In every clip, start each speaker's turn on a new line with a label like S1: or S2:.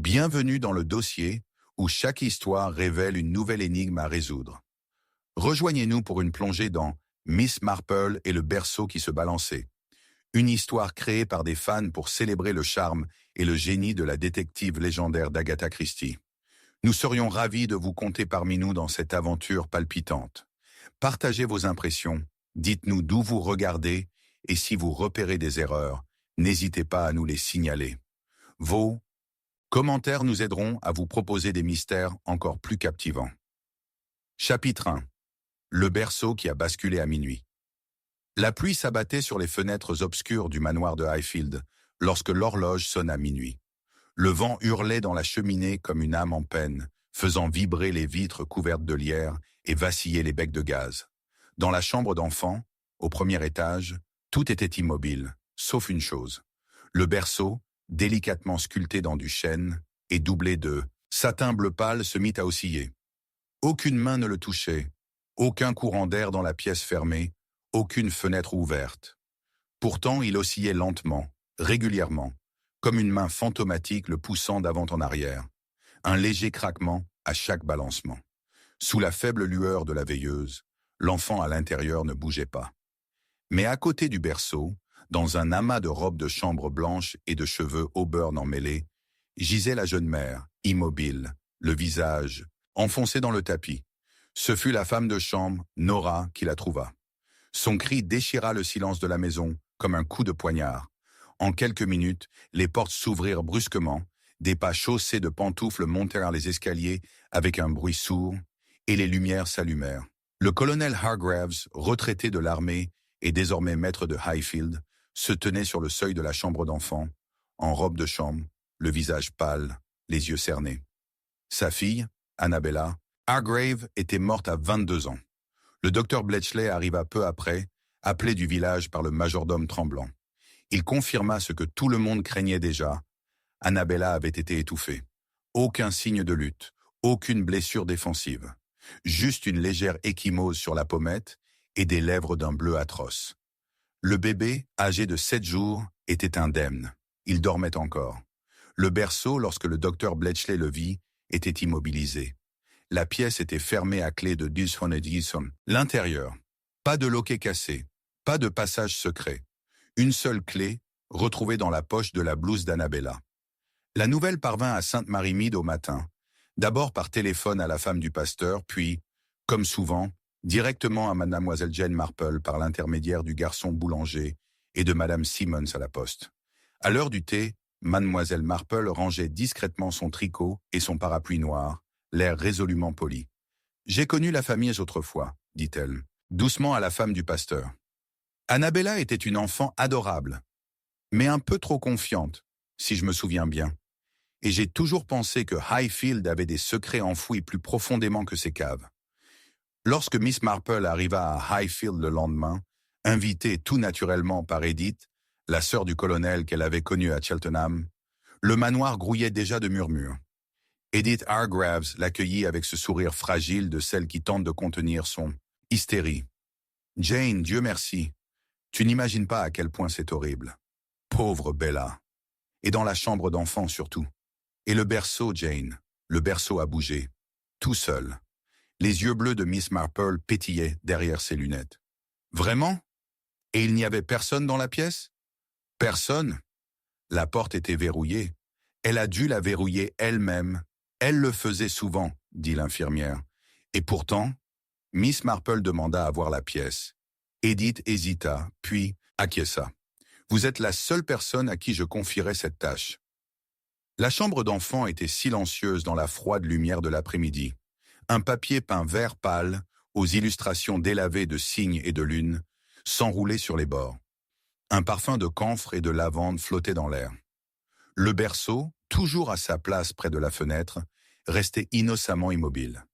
S1: Bienvenue dans le dossier où chaque histoire révèle une nouvelle énigme à résoudre. Rejoignez-nous pour une plongée dans Miss Marple et le berceau qui se balançait. Une histoire créée par des fans pour célébrer le charme et le génie de la détective légendaire d'Agatha Christie. Nous serions ravis de vous compter parmi nous dans cette aventure palpitante. Partagez vos impressions, dites-nous d'où vous regardez et si vous repérez des erreurs, n'hésitez pas à nous les signaler. Vos commentaires nous aideront à vous proposer des mystères encore plus captivants. Chapitre 1. Le berceau qui a basculé à minuit. La pluie s'abattait sur les fenêtres obscures du manoir de Highfield lorsque l'horloge sonna à minuit. Le vent hurlait dans la cheminée comme une âme en peine, faisant vibrer les vitres couvertes de lierre et vaciller les becs de gaz. Dans la chambre d'enfant, au premier étage, tout était immobile, sauf une chose. Le berceau, délicatement sculpté dans du chêne et doublé de satin bleu pâle, se mit à osciller. Aucune main ne le touchait, aucun courant d'air dans la pièce fermée, aucune fenêtre ouverte. Pourtant, il oscillait lentement, régulièrement, comme une main fantomatique le poussant d'avant en arrière. Un léger craquement à chaque balancement. Sous la faible lueur de la veilleuse, l'enfant à l'intérieur ne bougeait pas. Mais à côté du berceau, dans un amas de robes de chambre blanches et de cheveux auburn emmêlés, gisait la jeune mère, immobile, le visage enfoncé dans le tapis. Ce fut la femme de chambre, Nora, qui la trouva. Son cri déchira le silence de la maison comme un coup de poignard. En quelques minutes, les portes s'ouvrirent brusquement, des pas chaussés de pantoufles montèrent les escaliers avec un bruit sourd, et les lumières s'allumèrent. Le colonel Hargreaves, retraité de l'armée et désormais maître de Highfield, se tenait sur le seuil de la chambre d'enfant, en robe de chambre, le visage pâle, les yeux cernés. Sa fille, Annabella, Hargrave, était morte à 22 ans. Le docteur Bletchley arriva peu après, appelé du village par le majordome tremblant. Il confirma ce que tout le monde craignait déjà. Annabella avait été étouffée. Aucun signe de lutte, aucune blessure défensive. Juste une légère ecchymose sur la pommette et des lèvres d'un bleu atroce. Le bébé, âgé de 7 jours, était indemne. Il dormait encore. Le berceau, lorsque le docteur Bletchley le vit, était immobilisé. La pièce était fermée à clé de Dyson. L'intérieur. Pas de loquet cassé. Pas de passage secret. Une seule clé, retrouvée dans la poche de la blouse d'Annabella. La nouvelle parvint à Sainte-Marie-Mide au matin. D'abord par téléphone à la femme du pasteur, puis, comme souvent, directement à mademoiselle Jane Marple par l'intermédiaire du garçon boulanger et de madame Simmons à la poste. À l'heure du thé, mademoiselle Marple rangeait discrètement son tricot et son parapluie noir, l'air résolument poli. « J'ai connu la famille autrefois, dit-elle, doucement à la femme du pasteur. Annabella était une enfant adorable, mais un peu trop confiante, si je me souviens bien. Et j'ai toujours pensé que Highfield avait des secrets enfouis plus profondément que ses caves. Lorsque Miss Marple arriva à Highfield le lendemain, invitée tout naturellement par Edith, la sœur du colonel qu'elle avait connue à Cheltenham, le manoir grouillait déjà de murmures. Edith Hargreaves l'accueillit avec ce sourire fragile de celle qui tente de contenir son hystérie. « Jane, Dieu merci, tu n'imagines pas à quel point c'est horrible. Pauvre Bella. Et dans la chambre d'enfant surtout. Et le berceau, Jane, le berceau a bougé, tout seul. » Les yeux bleus de Miss Marple pétillaient derrière ses lunettes. « Vraiment? Et il n'y avait personne dans la pièce? » « Personne. La porte était verrouillée. Elle a dû la verrouiller elle-même. Elle le faisait souvent, dit l'infirmière. Et pourtant, Miss Marple demanda à voir la pièce. Edith hésita, puis acquiesça. « Vous êtes la seule personne à qui je confierai cette tâche. » La chambre d'enfant était silencieuse dans la froide lumière de l'après-midi. Un papier peint vert pâle, aux illustrations délavées de cygnes et de lune, s'enroulait sur les bords. Un parfum de camphre et de lavande flottait dans l'air. Le berceau, toujours à sa place près de la fenêtre, restait innocemment immobile.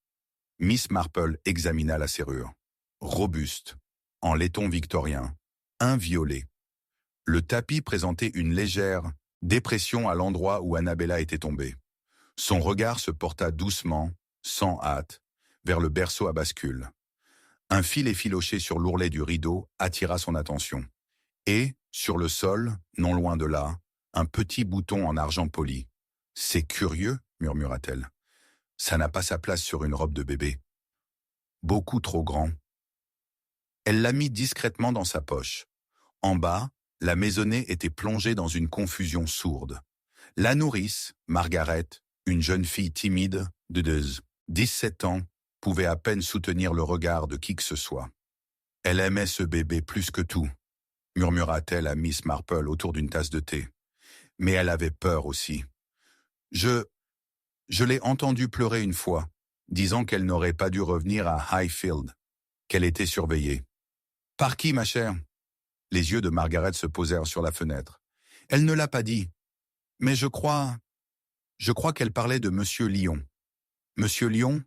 S1: Miss Marple examina la serrure. Robuste, en laiton victorien, inviolée. Le tapis présentait une légère dépression à l'endroit où Annabella était tombée. Son regard se porta doucement, sans hâte, vers le berceau à bascule. Un fil effiloché sur l'ourlet du rideau attira son attention. Et, sur le sol, non loin de là, un petit bouton en argent poli. C'est curieux, murmura-t-elle. Ça n'a pas sa place sur une robe de bébé. Beaucoup trop grand. Elle l'a mis discrètement dans sa poche. En bas, la maisonnée était plongée dans une confusion sourde. La nourrice, Margaret, une jeune fille timide de 17 ans, pouvait à peine soutenir le regard de qui que ce soit. Elle aimait ce bébé plus que tout, murmura-t-elle à Miss Marple autour d'une tasse de thé. Mais elle avait peur aussi. Je l'ai entendue pleurer une fois, disant qu'elle n'aurait pas dû revenir à Highfield, qu'elle était surveillée. Par qui, ma chère? Les yeux de Margaret se posèrent sur la fenêtre. Elle ne l'a pas dit, mais je crois qu'elle parlait de Monsieur Lyon. Monsieur Lyon?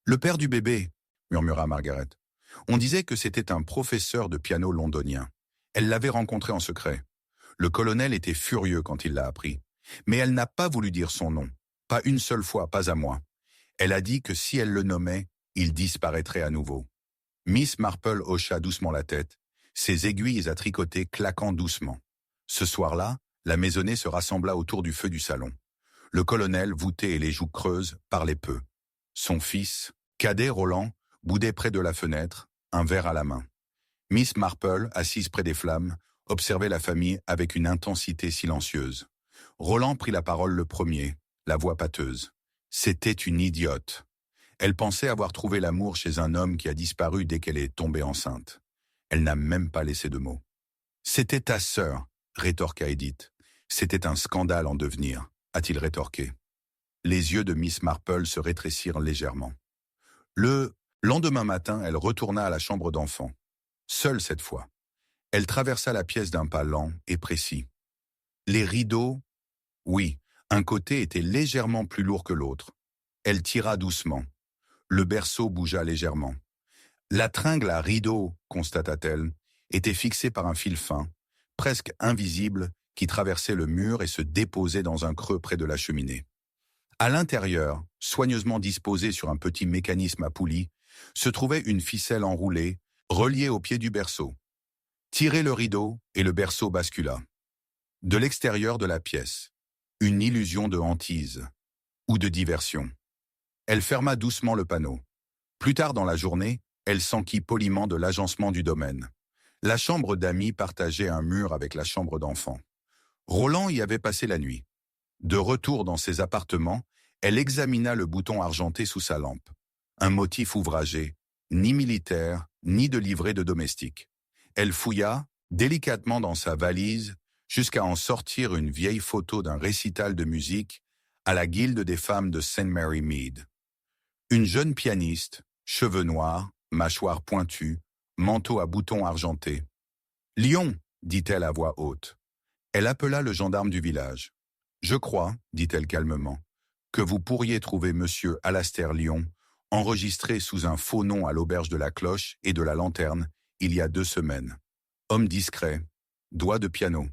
S1: Le père du bébé, murmura Margaret. On disait que c'était un professeur de piano londonien. Elle l'avait rencontré en secret. Le colonel était furieux quand il l'a appris. Mais elle n'a pas voulu dire son nom. Pas une seule fois, pas à moi. Elle a dit que si elle le nommait, il disparaîtrait à nouveau. Miss Marple hocha doucement la tête, ses aiguilles à tricoter claquant doucement. Ce soir-là, la maisonnée se rassembla autour du feu du salon. Le colonel, voûté et les joues creuses, parlait peu. Son fils, cadet Roland, boudait près de la fenêtre, un verre à la main. Miss Marple, assise près des flammes, observait la famille avec une intensité silencieuse. Roland prit la parole le premier, la voix pâteuse. C'était une idiote. Elle pensait avoir trouvé l'amour chez un homme qui a disparu dès qu'elle est tombée enceinte. Elle n'a même pas laissé de mots. C'était ta sœur, rétorqua Edith. C'était un scandale en devenir, a-t-il rétorqué. Les yeux de Miss Marple se rétrécirent légèrement. Le lendemain matin, elle retourna à la chambre d'enfant. Seule cette fois. Elle traversa la pièce d'un pas lent et précis. Les rideaux, oui, un côté était légèrement plus lourd que l'autre. Elle tira doucement. Le berceau bougea légèrement. La tringle à rideaux, constata-t-elle, était fixée par un fil fin, presque invisible, qui traversait le mur et se déposait dans un creux près de la cheminée. À l'intérieur, soigneusement disposée sur un petit mécanisme à poulie, se trouvait une ficelle enroulée, reliée au pied du berceau. Tirez le rideau et le berceau bascula. De l'extérieur de la pièce, une illusion de hantise ou de diversion. Elle ferma doucement le panneau. Plus tard dans la journée, elle s'enquit poliment de l'agencement du domaine. La chambre d'amis partageait un mur avec la chambre d'enfant. Roland y avait passé la nuit. De retour dans ses appartements, elle examina le bouton argenté sous sa lampe. Un motif ouvragé, ni militaire, ni de livret de domestique. Elle fouilla, délicatement dans sa valise, jusqu'à en sortir une vieille photo d'un récital de musique à la Guilde des femmes de St. Mary Mead. Une jeune pianiste, cheveux noirs, mâchoire pointue, manteau à boutons argentés. « Lyon !» dit-elle à voix haute. Elle appela le gendarme du village. « Je crois, dit-elle calmement, que vous pourriez trouver monsieur Alastair Lyon, enregistré sous un faux nom à l'auberge de la Cloche et de la Lanterne, il y a 2 semaines. Homme discret, doigt de piano. »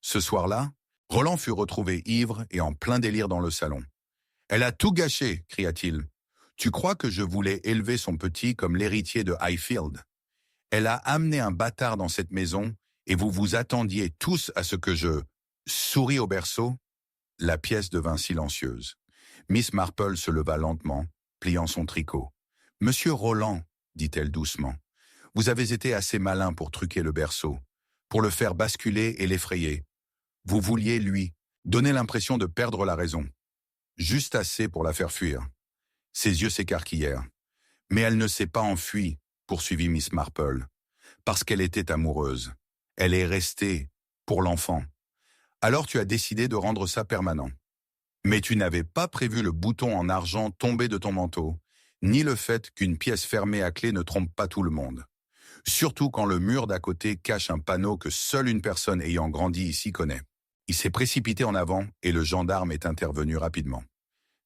S1: Ce soir-là, Roland fut retrouvé ivre et en plein délire dans le salon. « Elle a tout gâché !» cria-t-il. « Tu crois que je voulais élever son petit comme l'héritier de Highfield? Elle a amené un bâtard dans cette maison et vous vous attendiez tous à ce que je souris au berceau ?» La pièce devint silencieuse. Miss Marple se leva lentement, pliant son tricot. « Monsieur Roland, dit-elle doucement, vous avez été assez malin pour truquer le berceau, pour le faire basculer et l'effrayer. Vous vouliez, lui, donner l'impression de perdre la raison. Juste assez pour la faire fuir. » Ses yeux s'écarquillèrent. « Mais elle ne s'est pas enfuie, poursuivit Miss Marple, parce qu'elle était amoureuse. Elle est restée pour l'enfant. Alors tu as décidé de rendre ça permanent. Mais tu n'avais pas prévu le bouton en argent tombé de ton manteau, ni le fait qu'une pièce fermée à clé ne trompe pas tout le monde. Surtout quand le mur d'à côté cache un panneau que seule une personne ayant grandi ici connaît. » Il s'est précipité en avant et le gendarme est intervenu rapidement.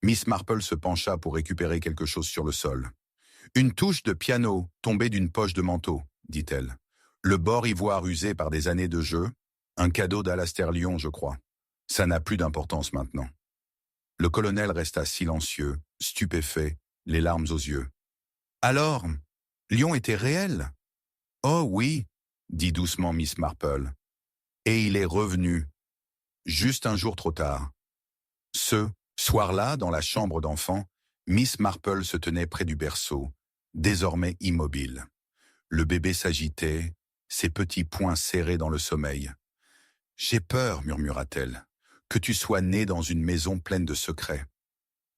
S1: Miss Marple se pencha pour récupérer quelque chose sur le sol. « Une touche de piano tombée d'une poche de manteau, dit-elle. Le bord ivoire usé par des années de jeu, un cadeau d'Alastair Lyon, je crois. Ça n'a plus d'importance maintenant. » Le colonel resta silencieux, stupéfait, les larmes aux yeux. « Alors, Lyon était réel ?»« Oh oui, dit doucement Miss Marple. Et il est revenu. Juste un jour trop tard. Ce soir-là, dans la chambre d'enfant, Miss Marple se tenait près du berceau, désormais immobile. Le bébé s'agitait, ses petits poings serrés dans le sommeil. « J'ai peur, murmura-t-elle, que tu sois né dans une maison pleine de secrets. »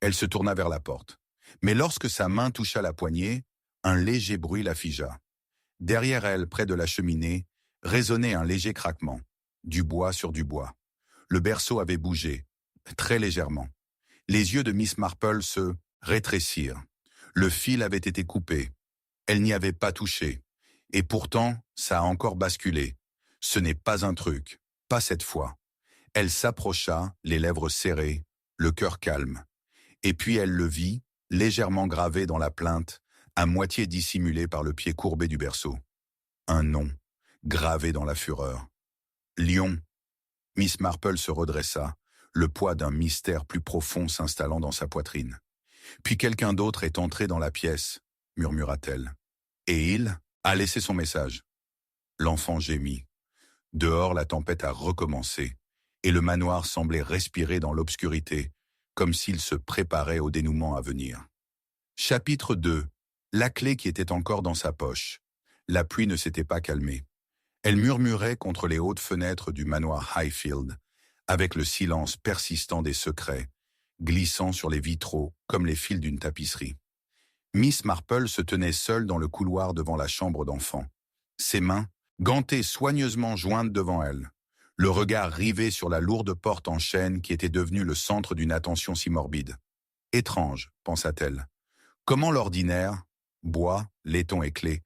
S1: Elle se tourna vers la porte. Mais lorsque sa main toucha la poignée, un léger bruit la figea. Derrière elle, près de la cheminée, résonnait un léger craquement. Du bois sur du bois. Le berceau avait bougé, très légèrement. Les yeux de Miss Marple se rétrécirent. Le fil avait été coupé. Elle n'y avait pas touché. Et pourtant, ça a encore basculé. Ce n'est pas un truc, pas cette fois. Elle s'approcha, les lèvres serrées, le cœur calme. Et puis elle le vit, légèrement gravé dans la plainte, à moitié dissimulé par le pied courbé du berceau. Un nom, gravé dans la fureur. Lion. Miss Marple se redressa, le poids d'un mystère plus profond s'installant dans sa poitrine. Puis quelqu'un d'autre est entré dans la pièce, murmura-t-elle. Et il a laissé son message. L'enfant gémit. Dehors, la tempête a recommencé, et le manoir semblait respirer dans l'obscurité, comme s'il se préparait au dénouement à venir. Chapitre 2. La clé qui était encore dans sa poche. La pluie ne s'était pas calmée. Elle murmurait contre les hautes fenêtres du manoir Highfield, avec le silence persistant des secrets, glissant sur les vitraux comme les fils d'une tapisserie. Miss Marple se tenait seule dans le couloir devant la chambre d'enfant. Ses mains, gantées soigneusement jointes devant elle, le regard rivé sur la lourde porte en chêne qui était devenue le centre d'une attention si morbide. Étrange, pensa-t-elle. Comment l'ordinaire, bois, laiton et clé,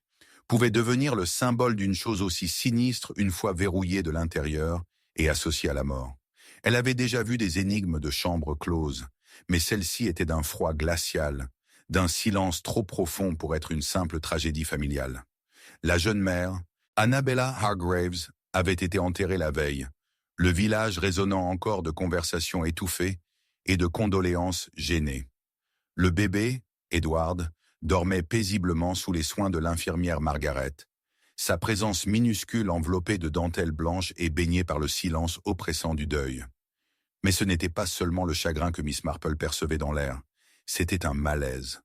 S1: pouvait devenir le symbole d'une chose aussi sinistre une fois verrouillée de l'intérieur et associée à la mort. Elle avait déjà vu des énigmes de chambres closes, mais celle-ci était d'un froid glacial, d'un silence trop profond pour être une simple tragédie familiale. La jeune mère, Annabella Hargraves, avait été enterrée la veille, le village résonnant encore de conversations étouffées et de condoléances gênées. Le bébé, Edward, dormait paisiblement sous les soins de l'infirmière Margaret, sa présence minuscule enveloppée de dentelles blanches et baignée par le silence oppressant du deuil. Mais ce n'était pas seulement le chagrin que Miss Marple percevait dans l'air, c'était un malaise,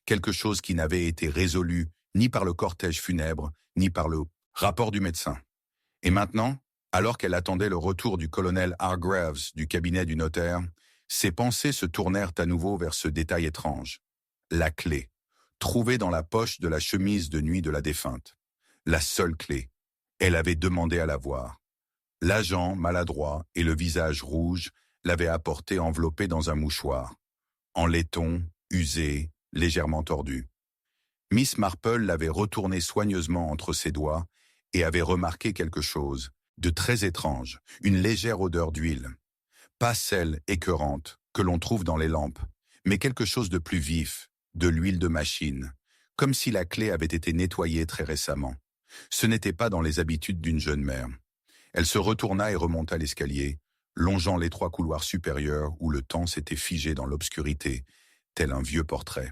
S1: quelque chose qui n'avait été résolu ni par le cortège funèbre, ni par le rapport du médecin. Et maintenant, alors qu'elle attendait le retour du colonel Hargraves du cabinet du notaire, ses pensées se tournèrent à nouveau vers ce détail étrange. La clé, trouvée dans la poche de la chemise de nuit de la défunte. La seule clé. Elle avait demandé à la voir. L'agent, maladroit et le visage rouge, l'avait apportée enveloppée dans un mouchoir, en laiton, usé, légèrement tordu. Miss Marple l'avait retournée soigneusement entre ses doigts et avait remarqué quelque chose de très étrange, une légère odeur d'huile. Pas celle écœurante que l'on trouve dans les lampes, mais quelque chose de plus vif, de l'huile de machine, comme si la clé avait été nettoyée très récemment. Ce n'était pas dans les habitudes d'une jeune mère. Elle se retourna et remonta l'escalier, longeant l'étroit couloir supérieur où le temps s'était figé dans l'obscurité, tel un vieux portrait.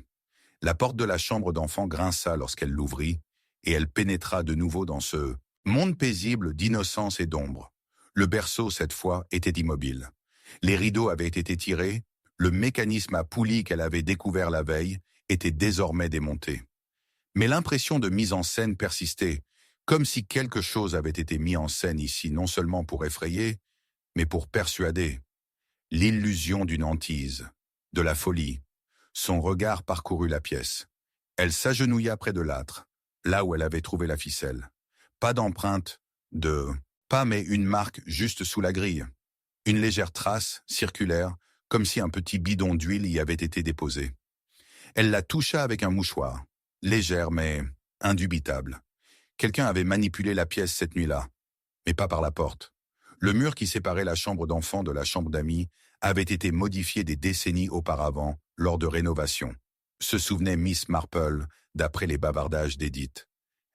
S1: La porte de la chambre d'enfant grinça lorsqu'elle l'ouvrit, et elle pénétra de nouveau dans ce monde paisible d'innocence et d'ombre. Le berceau, cette fois, était immobile. Les rideaux avaient été tirés, le mécanisme à poulie qu'elle avait découvert la veille était désormais démonté. Mais l'impression de mise en scène persistait, comme si quelque chose avait été mis en scène ici non seulement pour effrayer, mais pour persuader. L'illusion d'une hantise, de la folie. Son regard parcourut la pièce. Elle s'agenouilla près de l'âtre, là où elle avait trouvé la ficelle. Pas d'empreinte, pas mais une marque juste sous la grille. Une légère trace, circulaire, comme si un petit bidon d'huile y avait été déposé. Elle la toucha avec un mouchoir, légère mais indubitable. Quelqu'un avait manipulé la pièce cette nuit-là, mais pas par la porte. Le mur qui séparait la chambre d'enfant de la chambre d'amis avait été modifié des décennies auparavant, lors de rénovation. Se souvenait Miss Marple, d'après les bavardages d'Edith.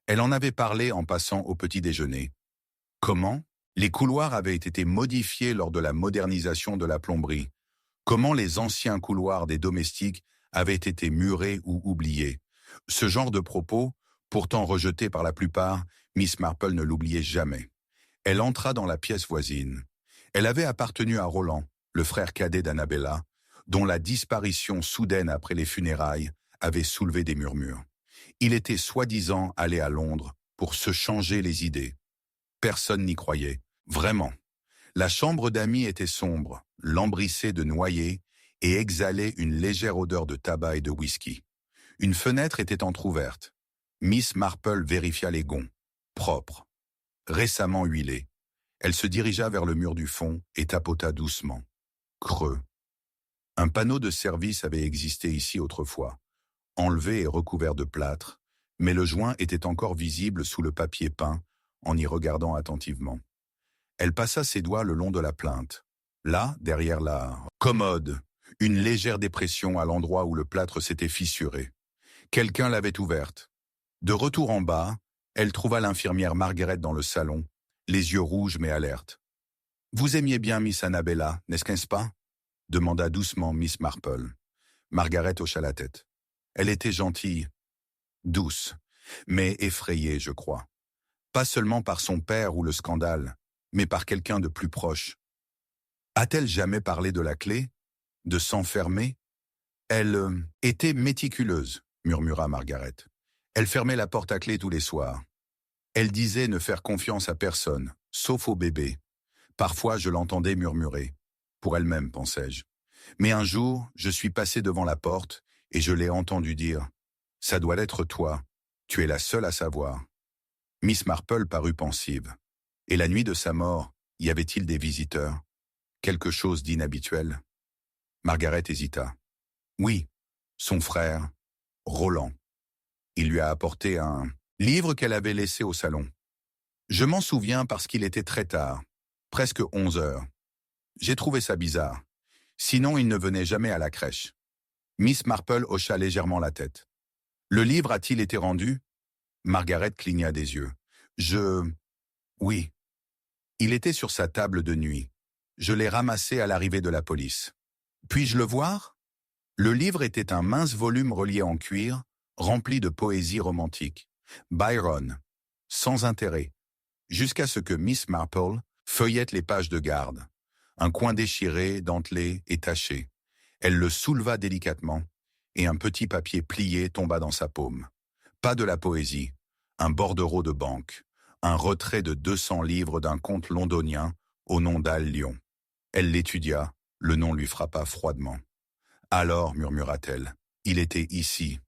S1: Elle en avait parlé en passant au petit déjeuner. Comment? Les couloirs avaient été modifiés lors de la modernisation de la plomberie. Comment les anciens couloirs des domestiques avaient été murés ou oubliés. Ce genre de propos, pourtant rejetés par la plupart, Miss Marple ne l'oubliait jamais. Elle entra dans la pièce voisine. Elle avait appartenu à Roland, le frère cadet d'Annabella, dont la disparition soudaine après les funérailles avait soulevé des murmures. Il était soi-disant allé à Londres pour se changer les idées. Personne n'y croyait, vraiment. La chambre d'amis était sombre, lambrissée de noyer et exhalait une légère odeur de tabac et de whisky. Une fenêtre était entr'ouverte. Miss Marple vérifia les gonds. Propres. Récemment huilés. Elle se dirigea vers le mur du fond et tapota doucement. Creux. Un panneau de service avait existé ici autrefois, enlevé et recouvert de plâtre, mais le joint était encore visible sous le papier peint en y regardant attentivement. Elle passa ses doigts le long de la plinthe. Là, derrière la commode, une légère dépression à l'endroit où le plâtre s'était fissuré. Quelqu'un l'avait ouverte. De retour en bas, elle trouva l'infirmière Margaret dans le salon, les yeux rouges mais alertes. « Vous aimiez bien Miss Annabella, n'est-ce pas ?» demanda doucement Miss Marple. Margaret hocha la tête. Elle était gentille, douce, mais effrayée, je crois. Pas seulement par son père ou le scandale, mais par quelqu'un de plus proche. A-t-elle jamais parlé de la clé? De s'enfermer? Elle était méticuleuse, murmura Margaret. Elle fermait la porte à clé tous les soirs. Elle disait ne faire confiance à personne, sauf au bébé. Parfois, je l'entendais murmurer. Pour elle-même, pensais-je. Mais un jour, je suis passé devant la porte et je l'ai entendu dire « Ça doit être toi, tu es la seule à savoir ». Miss Marple parut pensive. Et la nuit de sa mort, y avait-il des visiteurs? Quelque chose d'inhabituel? Margaret hésita. Oui, son frère, Roland. Il lui a apporté un livre qu'elle avait laissé au salon. Je m'en souviens parce qu'il était très tard, presque 11 heures. J'ai trouvé ça bizarre. Sinon, il ne venait jamais à la crèche. Miss Marple hocha légèrement la tête. Le livre a-t-il été rendu? Margaret cligna des yeux. Oui. Il était sur sa table de nuit. Je l'ai ramassé à l'arrivée de la police. Puis-je le voir? Le livre était un mince volume relié en cuir, rempli de poésie romantique. Byron. Sans intérêt. Jusqu'à ce que Miss Marple feuillette les pages de garde. Un coin déchiré, dentelé et taché. Elle le souleva délicatement, et un petit papier plié tomba dans sa paume. Pas de la poésie, un bordereau de banque, un retrait de 200 livres d'un comte londonien au nom d'Al Lyon. Elle l'étudia, le nom lui frappa froidement. Alors, murmura-t-elle, il était ici.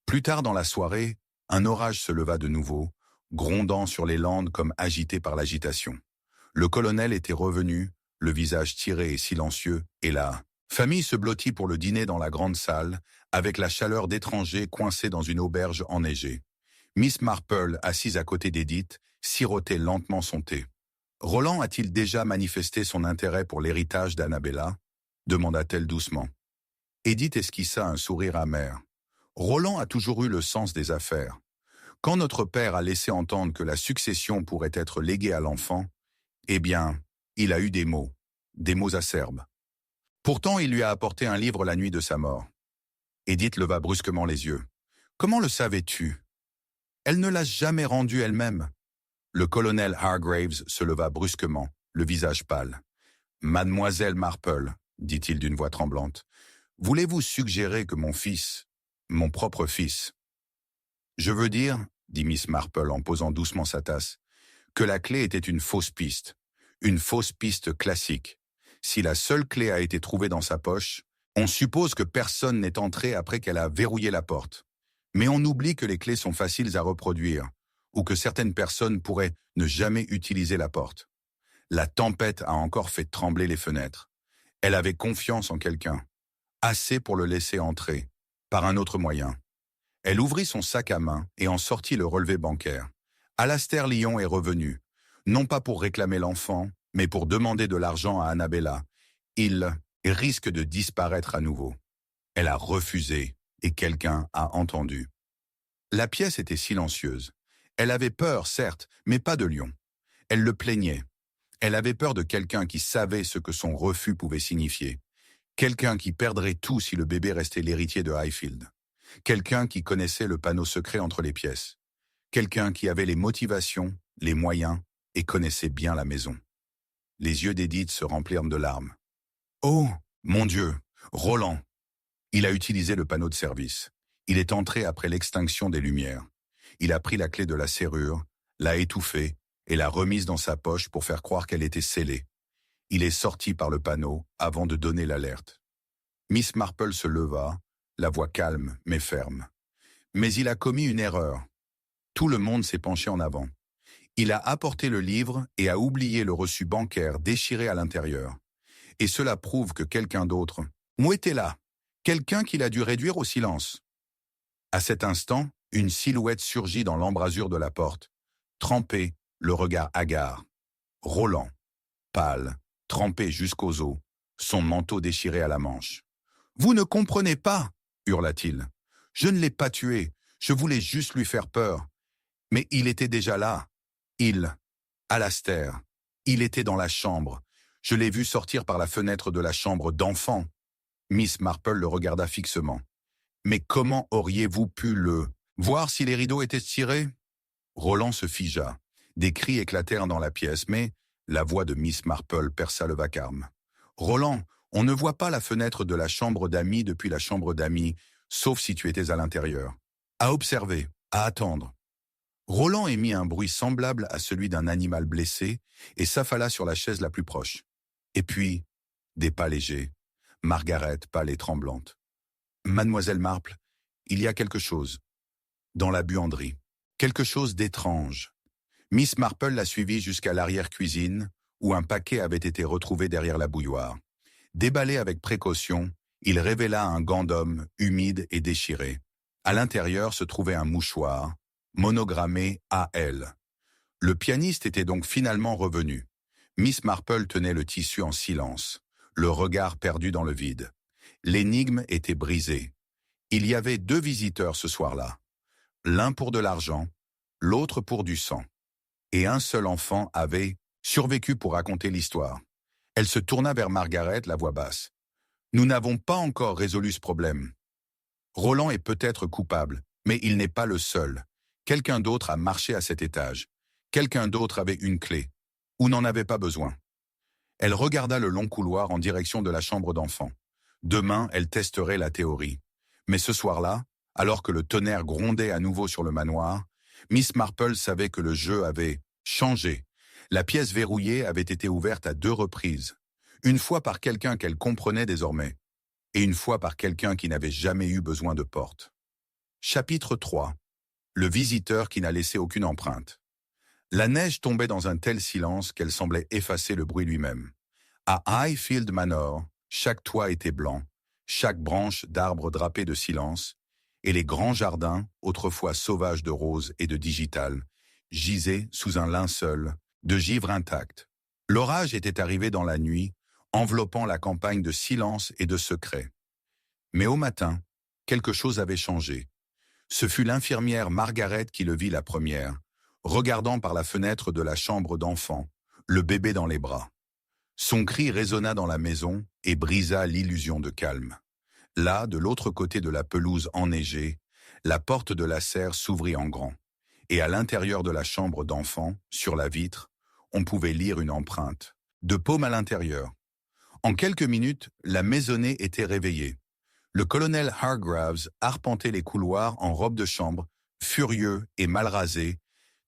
S1: Plus tard dans la soirée, un orage se leva de nouveau, grondant sur les landes comme agité par l'agitation. Le colonel était revenu, le visage tiré et silencieux, et la famille se blottit pour le dîner dans la grande salle, avec la chaleur d'étrangers coincés dans une auberge enneigée. Miss Marple, assise à côté d'Edith, sirotait lentement son thé. « Roland a-t-il déjà manifesté son intérêt pour l'héritage d'Annabella » demanda-t-elle doucement. Edith esquissa un sourire amer. « Roland a toujours eu le sens des affaires. Quand notre père a laissé entendre que la succession pourrait être léguée à l'enfant, eh bien, il a eu des mots acerbes. Pourtant, il lui a apporté un livre la nuit de sa mort. » Edith leva brusquement les yeux. « Comment le savais-tu » ? Elle ne l'a jamais rendu elle-même. Le colonel Hargraves se leva brusquement, le visage pâle. « Mademoiselle Marple, dit-il d'une voix tremblante, voulez-vous suggérer que mon propre fils... » Je veux dire, dit Miss Marple en posant doucement sa tasse, que la clé était une fausse piste classique. Si la seule clé a été trouvée dans sa poche, on suppose que personne n'est entré après qu'elle a verrouillé la porte. Mais on oublie que les clés sont faciles à reproduire, ou que certaines personnes pourraient ne jamais utiliser la porte. La tempête a encore fait trembler les fenêtres. Elle avait confiance en quelqu'un, assez pour le laisser entrer, par un autre moyen. Elle ouvrit son sac à main et en sortit le relevé bancaire. Alastair Lyon est revenu, non pas pour réclamer l'enfant, mais pour demander de l'argent à Annabella. Il risque de disparaître à nouveau. Elle a refusé et quelqu'un a entendu. La pièce était silencieuse. Elle avait peur, certes, mais pas de Lyon. Elle le plaignait. Elle avait peur de quelqu'un qui savait ce que son refus pouvait signifier. Quelqu'un qui perdrait tout si le bébé restait l'héritier de Highfield. Quelqu'un qui connaissait le panneau secret entre les pièces. Quelqu'un qui avait les motivations, les moyens et connaissait bien la maison. Les yeux d'Edith se remplirent de larmes. « Oh, mon Dieu, Roland! Il a utilisé le panneau de service. Il est entré après l'extinction des lumières. Il a pris la clé de la serrure, l'a étouffée et l'a remise dans sa poche pour faire croire qu'elle était scellée. Il est sorti par le panneau avant de donner l'alerte. Miss Marple se leva, la voix calme mais ferme. Mais il a commis une erreur. Tout le monde s'est penché en avant. Il a apporté le livre et a oublié le reçu bancaire déchiré à l'intérieur. Et cela prouve que quelqu'un d'autre était là, quelqu'un qu'il a dû réduire au silence. À cet instant, une silhouette surgit dans l'embrasure de la porte, trempé, le regard hagard. Roland, pâle, trempé jusqu'aux os, son manteau déchiré à la manche. « Vous ne comprenez pas !» hurla-t-il. « Je ne l'ai pas tué, je voulais juste lui faire peur. Mais il était déjà là. Alastair, il était dans la chambre. Je l'ai vu sortir par la fenêtre de la chambre d'enfant. » Miss Marple le regarda fixement. « Mais comment auriez-vous pu le voir si les rideaux étaient tirés ?» Roland se figea. Des cris éclatèrent dans la pièce, mais la voix de Miss Marple perça le vacarme. « Roland, on ne voit pas la fenêtre de la chambre d'amis depuis la chambre d'amis, sauf si tu étais à l'intérieur. À observer, à attendre. » Roland émit un bruit semblable à celui d'un animal blessé et s'affala sur la chaise la plus proche. Et puis, des pas légers, Margaret pâle et tremblante. « Mademoiselle Marple, il y a quelque chose. » Dans la buanderie. Quelque chose d'étrange. Miss Marple l'a suivi jusqu'à l'arrière-cuisine, où un paquet avait été retrouvé derrière la bouilloire. Déballé avec précaution, il révéla un gant d'homme humide et déchiré. À l'intérieur se trouvait un mouchoir, monogrammé A.L. Le pianiste était donc finalement revenu. Miss Marple tenait le tissu en silence, le regard perdu dans le vide. L'énigme était brisée. Il y avait 2 visiteurs ce soir-là. L'un pour de l'argent, l'autre pour du sang. Et un seul enfant avait survécu pour raconter l'histoire. Elle se tourna vers Margaret, la voix basse. « Nous n'avons pas encore résolu ce problème. Roland est peut-être coupable, mais il n'est pas le seul. Quelqu'un d'autre a marché à cet étage. Quelqu'un d'autre avait une clé, ou n'en avait pas besoin. » Elle regarda le long couloir en direction de la chambre d'enfant. Demain, elle testerait la théorie. Mais ce soir-là, alors que le tonnerre grondait à nouveau sur le manoir, Miss Marple savait que le jeu avait changé. La pièce verrouillée avait été ouverte à 2 reprises. Une fois par quelqu'un qu'elle comprenait désormais, et une fois par quelqu'un qui n'avait jamais eu besoin de porte. Chapitre 3. Le visiteur qui n'a laissé aucune empreinte. La neige tombait dans un tel silence qu'elle semblait effacer le bruit lui-même. À Highfield Manor, chaque toit était blanc, chaque branche d'arbre drapée de silence, et les grands jardins, autrefois sauvages de roses et de digital, gisaient sous un linceul de givre intact. L'orage était arrivé dans la nuit, enveloppant la campagne de silence et de secret. Mais au matin, quelque chose avait changé. Ce fut l'infirmière Margaret qui le vit la première, regardant par la fenêtre de la chambre d'enfant, le bébé dans les bras. Son cri résonna dans la maison et brisa l'illusion de calme. Là, de l'autre côté de la pelouse enneigée, la porte de la serre s'ouvrit en grand. Et à l'intérieur de la chambre d'enfant, sur la vitre, on pouvait lire une empreinte, de paume à l'intérieur. En quelques minutes, la maisonnée était réveillée. Le colonel Hargraves arpentait les couloirs en robe de chambre, furieux et mal rasé,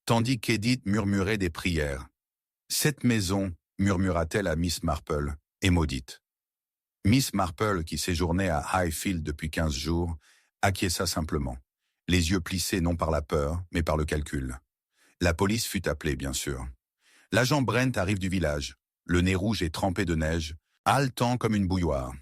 S1: tandis qu'Edith murmurait des prières. « Cette maison, murmura-t-elle à Miss Marple, est maudite. » Miss Marple, qui séjournait à Highfield depuis 15 jours, acquiesça simplement, les yeux plissés non par la peur, mais par le calcul. La police fut appelée, bien sûr. L'agent Brent arrive du village, le nez rouge et trempé de neige, haletant comme une bouilloire.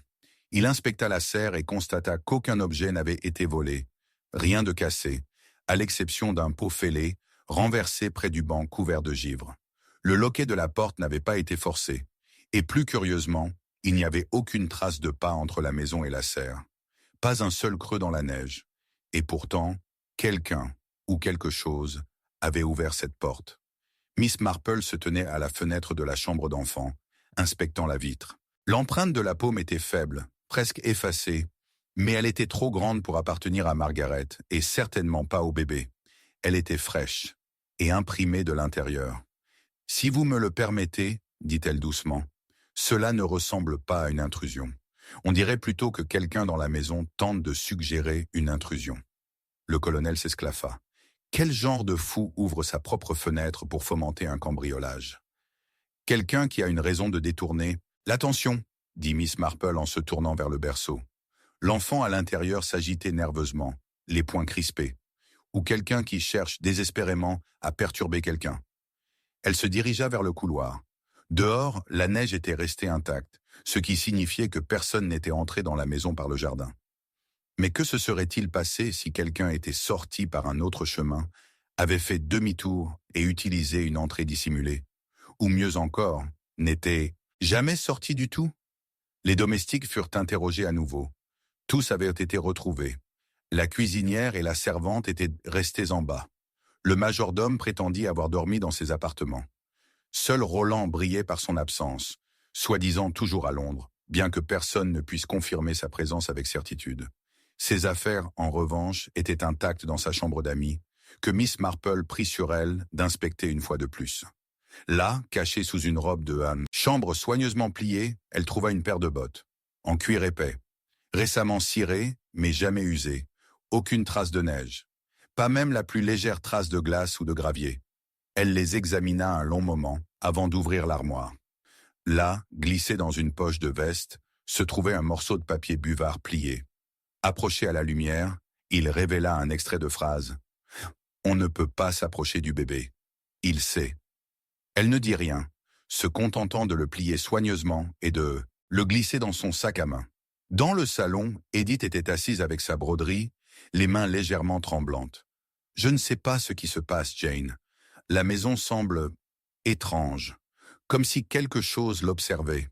S1: Il inspecta la serre et constata qu'aucun objet n'avait été volé, rien de cassé, à l'exception d'un pot fêlé, renversé près du banc couvert de givre. Le loquet de la porte n'avait pas été forcé, et plus curieusement, il n'y avait aucune trace de pas entre la maison et la serre. Pas un seul creux dans la neige. Et pourtant, quelqu'un ou quelque chose avait ouvert cette porte. Miss Marple se tenait à la fenêtre de la chambre d'enfant, inspectant la vitre. L'empreinte de la paume était faible, presque effacée, mais elle était trop grande pour appartenir à Margaret, et certainement pas au bébé. Elle était fraîche et imprimée de l'intérieur. « Si vous me le permettez, dit-elle doucement, Cela ne ressemble pas à une intrusion. On dirait plutôt que quelqu'un dans la maison tente de suggérer une intrusion. Le colonel s'esclaffa. Quel genre de fou ouvre sa propre fenêtre pour fomenter un cambriolage? Quelqu'un qui a une raison de détourner. L'attention, dit Miss Marple en se tournant vers le berceau. L'enfant à l'intérieur s'agitait nerveusement, les poings crispés. Ou quelqu'un qui cherche désespérément à perturber quelqu'un. Elle se dirigea vers le couloir. Dehors, la neige était restée intacte, ce qui signifiait que personne n'était entré dans la maison par le jardin. Mais que se serait-il passé si quelqu'un était sorti par un autre chemin, avait fait demi-tour et utilisé une entrée dissimulée? Ou mieux encore, n'était jamais sorti du tout? Les domestiques furent interrogés à nouveau. Tous avaient été retrouvés. La cuisinière et la servante étaient restées en bas. Le majordome prétendit avoir dormi dans ses appartements. Seul Roland brillait par son absence, soi-disant toujours à Londres, bien que personne ne puisse confirmer sa présence avec certitude. Ses affaires, en revanche, étaient intactes dans sa chambre d'amis, que Miss Marple prit sur elle d'inspecter une fois de plus. Là, cachée sous une robe de chambre soigneusement pliée, elle trouva une paire de bottes, en cuir épais, récemment cirées, mais jamais usées, aucune trace de neige, pas même la plus légère trace de glace ou de gravier. Elle les examina un long moment avant d'ouvrir l'armoire. Là, glissé dans une poche de veste, se trouvait un morceau de papier buvard plié. Approché à la lumière, il révéla un extrait de phrase. « On ne peut pas s'approcher du bébé. Il sait. » Elle ne dit rien, se contentant de le plier soigneusement et de le glisser dans son sac à main. Dans le salon, Edith était assise avec sa broderie, les mains légèrement tremblantes. « Je ne sais pas ce qui se passe, Jane. La maison semble étrange, comme si quelque chose l'observait. »«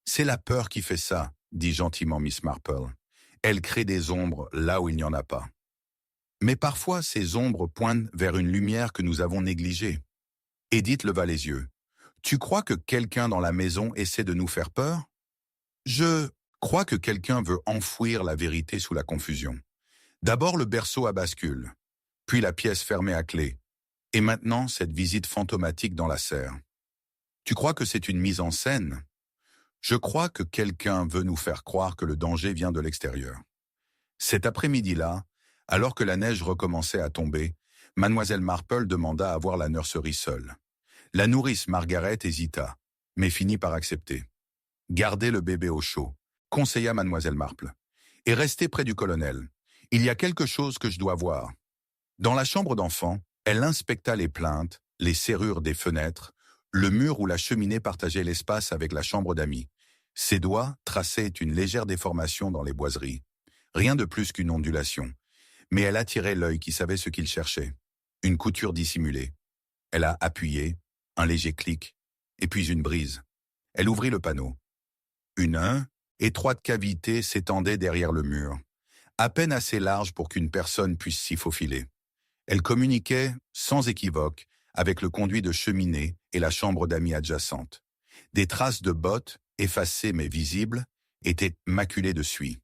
S1: C'est la peur qui fait ça, » dit gentiment Miss Marple. « Elle crée des ombres là où il n'y en a pas. » Mais parfois, ces ombres pointent vers une lumière que nous avons négligée. Edith leva les yeux. « Tu crois que quelqu'un dans la maison essaie de nous faire peur? »« Je crois que quelqu'un veut enfouir la vérité sous la confusion. D'abord le berceau à bascule, puis la pièce fermée à clé, et maintenant cette visite fantomatique dans la serre. Tu crois que c'est une mise en scène? Je crois que quelqu'un veut nous faire croire que le danger vient de l'extérieur. » Cet après-midi-là, alors que la neige recommençait à tomber, Mademoiselle Marple demanda à voir la nurserie seule. La nourrice Margaret hésita, mais finit par accepter. « Gardez le bébé au chaud, » conseilla Mademoiselle Marple, « et restez près du colonel. Il y a quelque chose que je dois voir. » Dans la chambre d'enfant, elle inspecta les plinthes, les serrures des fenêtres, le mur où la cheminée partageait l'espace avec la chambre d'amis. Ses doigts traçaient une légère déformation dans les boiseries. Rien de plus qu'une ondulation. Mais elle attirait l'œil qui savait ce qu'il cherchait. Une couture dissimulée. Elle a appuyé, un léger clic, et puis une brise. Elle ouvrit le panneau. Une étroite cavité s'étendait derrière le mur, à peine assez large pour qu'une personne puisse s'y faufiler. Elle communiquait, sans équivoque, avec le conduit de cheminée et la chambre d'amis adjacente. Des traces de bottes, effacées mais visibles, étaient maculées de suie.